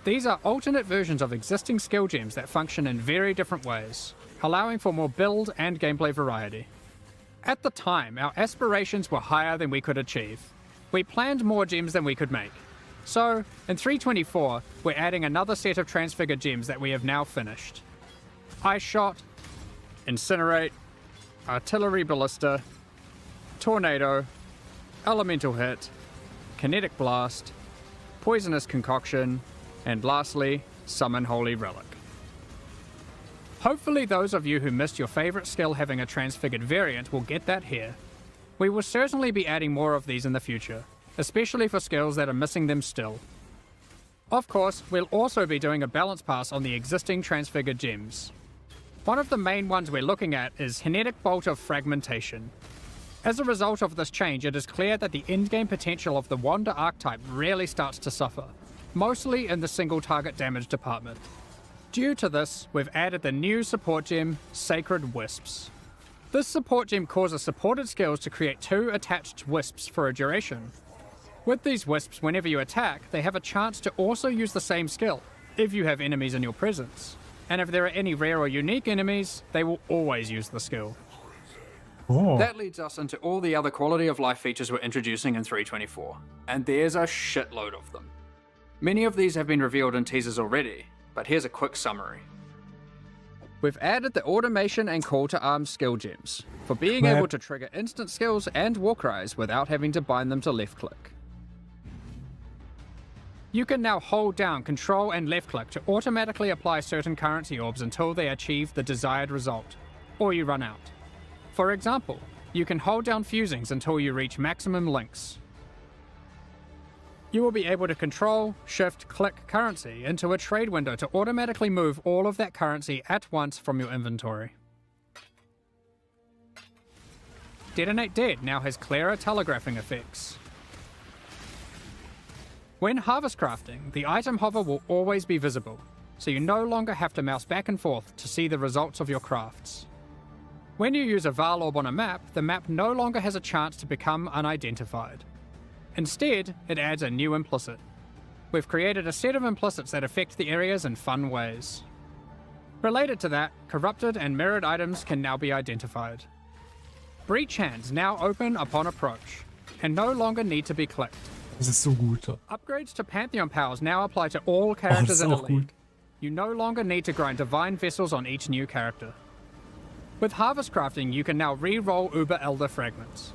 These are alternate versions of existing skill gems that function in very different ways, allowing for more build and gameplay variety. At the time, our aspirations were higher than we could achieve. We planned more gems than we could make. So, in 3.24, we're adding another set of transfigured gems that we have now finished. Ice Shot, Incinerate, Artillery Ballista, Tornado, Elemental Hit, Kinetic Blast, Poisonous Concoction, and lastly, Summon Holy Relic. Hopefully those of you who missed your favourite skill having a transfigured variant will get that here. We will certainly be adding more of these in the future, especially for skills that are missing them still. Of course, we'll also be doing a balance pass on the existing transfigured gems. One of the main ones we're looking at is Kinetic Bolt of Fragmentation. As a result of this change, it is clear that the endgame potential of the Wander archetype really starts to suffer, mostly in the single target damage department. Due to this, we've added the new support gem, Sacred Wisps. This support gem causes supported skills to create 2 attached wisps for a duration. With these wisps, whenever you attack, they have a chance to also use the same skill, if you have enemies in your presence. And if there are any rare or unique enemies, they will always use the skill. Oh. That leads us into all the other quality of life features we're introducing in 3.24, and there's a shitload of them. Many of these have been revealed in teasers already, but here's a quick summary. We've added the automation and call to arms skill gems, for being able to trigger instant skills and war cries without having to bind them to left click. You can now hold down Control and left click to automatically apply certain currency orbs until they achieve the desired result, or you run out. For example, you can hold down fusings until you reach maximum links. You will be able to control, shift, click currency into a trade window to automatically move all of that currency at once from your inventory. Detonate Dead now has clearer telegraphing effects. When harvest crafting, the item hover will always be visible, so you no longer have to mouse back and forth to see the results of your crafts. When you use a Val Orb on a map, the map no longer has a chance to become unidentified. Instead, it adds a new implicit. We've created a set of implicits that affect the areas in fun ways. Related to that, corrupted and mirrored items can now be identified. Breach hands now open upon approach, and no longer need to be clicked. Das ist so gut. Upgrades to Pantheon powers now apply to all characters in the auch league. gut. You no longer need to grind divine vessels on each new character. With harvest crafting, you can now re-roll Uber Elder fragments.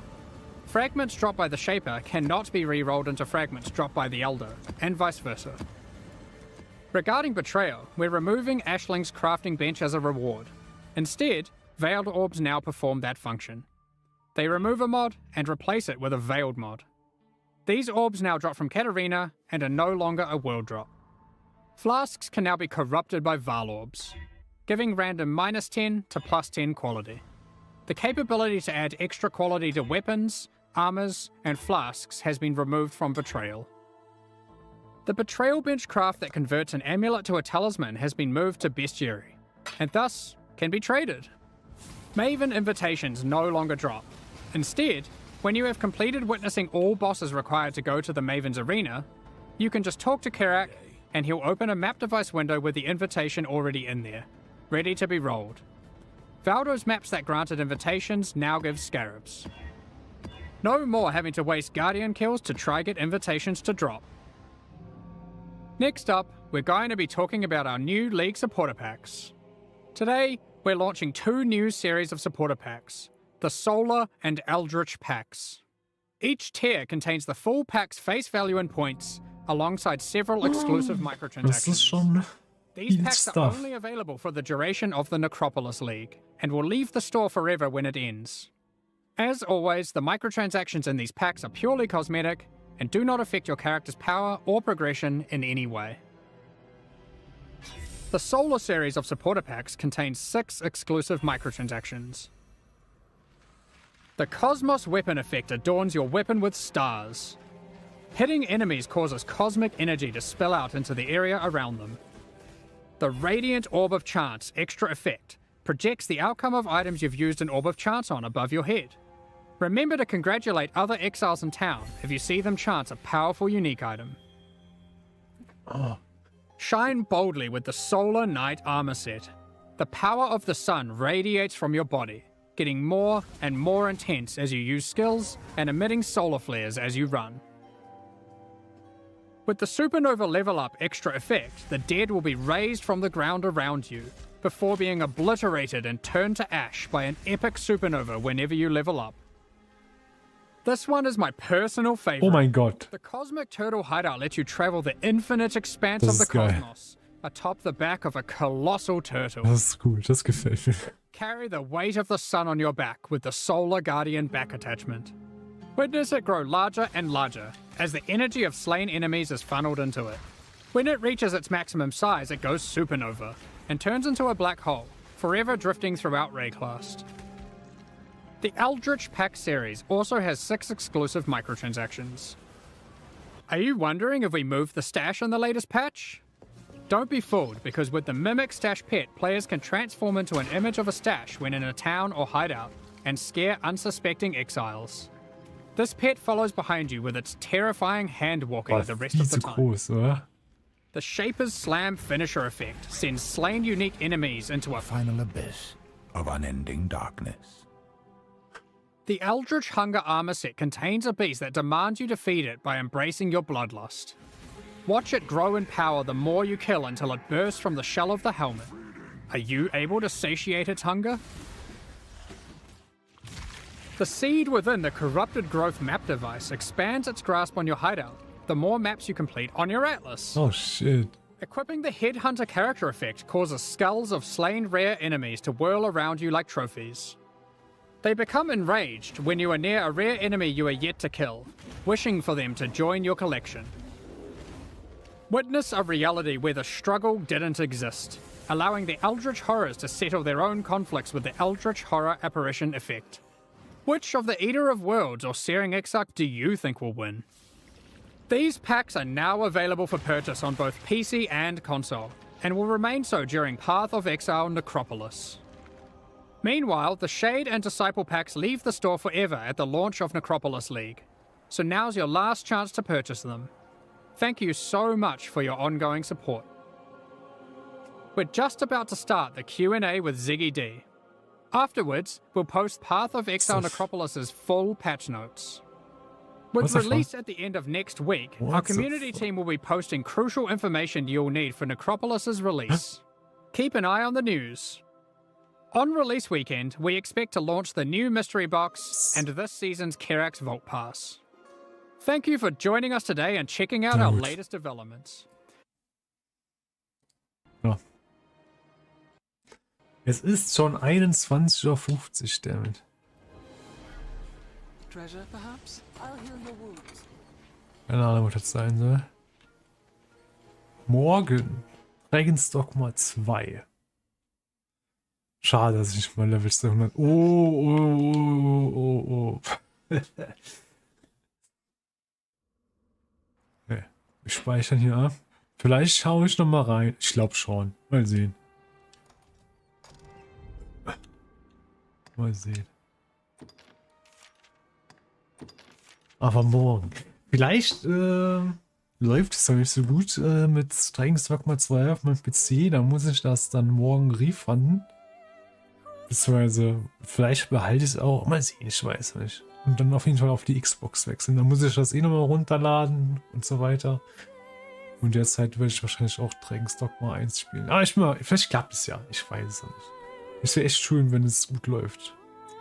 Fragments dropped by the Shaper cannot be re-rolled into fragments dropped by the Elder, and vice versa. Regarding Betrayal, we're removing Ashling's crafting bench as a reward. Instead, Veiled Orbs now perform that function. They remove a mod and replace it with a Veiled mod. These orbs now drop from Katarina and are no longer a world drop. Flasks can now be corrupted by Val Orbs, giving random -10 to +10 quality. The capability to add extra quality to weapons, armors, and flasks has been removed from Betrayal. The Betrayal bench craft that converts an amulet to a talisman has been moved to Bestiary, and thus can be traded. Maven invitations no longer drop. Instead, when you have completed witnessing all bosses required to go to the Maven's arena, you can just talk to Kerak, and he'll open a map device window with the invitation already in there, ready to be rolled. Valdo's maps that granted invitations now give scarabs. No more having to waste Guardian kills to try get invitations to drop. Next up, we're going to be talking about our new League supporter packs. Today, we're launching 2 new series of supporter packs, the Solar and Eldritch packs. Each tier contains the full pack's face value and points, alongside several exclusive Das microtransactions. ist schon These viel packs are Stuff. only available for the duration of the Necropolis League, and will leave the store forever when it ends. As always, the microtransactions in these packs are purely cosmetic, and do not affect your character's power or progression in any way. The Solar series of supporter packs contains 6 exclusive microtransactions. The Cosmos weapon effect adorns your weapon with stars. Hitting enemies causes cosmic energy to spill out into the area around them. The Radiant Orb of Chance extra effect projects the outcome of items you've used an Orb of Chance on above your head. Remember to congratulate other exiles in town if you see them chance a powerful unique item. Shine boldly with the Solar Knight armor set. The power of the sun radiates from your body, getting more and more intense as you use skills and emitting solar flares as you run. With the Supernova level up extra effect, the dead will be raised from the ground around you, before being obliterated and turned to ash by an epic supernova whenever you level up. This one is my personal favorite. Oh mein Gott. The Cosmic Turtle Hideout lets you travel the infinite expanse Das of the ist geil. cosmos, atop the back of a colossal turtle. Das ist cool, das gefällt mir. Carry the weight of the sun on your back with the Solar Guardian back attachment. Witness it grow larger and larger, as the energy of slain enemies is funneled into it. When it reaches its maximum size, it goes supernova, and turns into a black hole, forever drifting throughout Rayclast. The Eldritch Pack series also has 6 exclusive microtransactions. Are you wondering if we moved the stash in the latest patch? Don't be fooled, because with the Mimic Stash Pet, players can transform into an image of a stash when in a town or hideout, and scare unsuspecting exiles. This pet follows behind you with its terrifying hand-walking Boah, the rest viel of the zu time. groß, oder? The Shaper's Slam finisher effect sends slain unique enemies into a Final abyss of unending darkness. The Eldritch Hunger armor set contains a beast that demands you to feed it by embracing your bloodlust. Watch it grow in power the more you kill until it bursts from the shell of the helmet. Are you able to satiate its hunger? The seed within the Corrupted Growth map device expands its grasp on your hideout, the more maps you complete on your atlas. Oh shit. Equipping the Headhunter character effect causes skulls of slain rare enemies to whirl around you like trophies. They become enraged when you are near a rare enemy you are yet to kill, wishing for them to join your collection. Witness a reality where the struggle didn't exist, allowing the Eldritch Horrors to settle their own conflicts with the Eldritch Horror Apparition effect. Which of the Eater of Worlds or Searing Exarch do you think will win? These packs are now available for purchase on both PC and console, and will remain so during Path of Exile Necropolis. Meanwhile, the Shade and Disciple packs leave the store forever at the launch of Necropolis League, so now's your last chance to purchase them. Thank you so much for your ongoing support. We're just about to start the Q&A with Ziggy D. Afterwards, we'll post Path of Exile Necropolis' full patch notes. With release at the end of next week, our community team will be posting crucial information you'll need for Necropolis' release. Keep an eye on the news. On release weekend, we expect to launch the new Mystery Box and this season's Kerax Vault Pass. Thank you for joining us today and checking out our latest developments. Ja. Es ist schon 21:50 Uhr, damit. Treasure, perhaps? I'll heal your wounds. Keine Ahnung, was das sein soll. Morgen. Dragon's Dogma 2. Schade, dass ich nicht mal Level 200. Oh. Okay. Wir speichern hier ab. Vielleicht schaue ich noch mal rein. Ich glaube schon. Mal sehen. Mal sehen. Aber morgen. Vielleicht läuft es ja nicht so gut mit Dragon's Dogma 2 auf meinem PC. Da muss ich das dann morgen refunden. Beziehungsweise vielleicht behalte ich es auch. Mal sehen, ich weiß nicht. und dann auf jeden Fall auf die Xbox wechseln. Dann muss ich das eh nochmal runterladen und so weiter. Und derzeit werde ich wahrscheinlich auch Dragon's Dogma 1 spielen. Aber vielleicht klappt es ja. Ich weiß es nicht. Es wäre echt schön, wenn es gut läuft.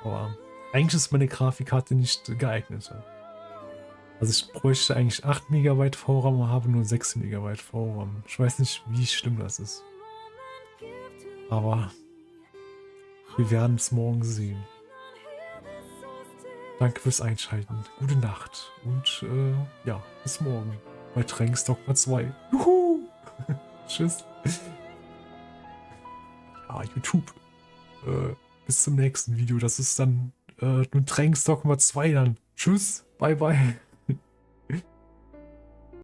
Aber eigentlich ist meine Grafikkarte nicht geeignet. Also ich bräuchte eigentlich 8 MB VRAM und habe nur 6 MB VRAM. Ich weiß nicht, wie schlimm das ist. Aber wir werden es morgen sehen. Danke fürs Einschalten. Gute Nacht. Und ja, bis morgen bei Dragon's Dogma 2. Juhu! Tschüss. Ja, YouTube. Bis zum nächsten Video. Das ist dann nur Dragon's Dogma 2 dann. Tschüss. Bye, bye.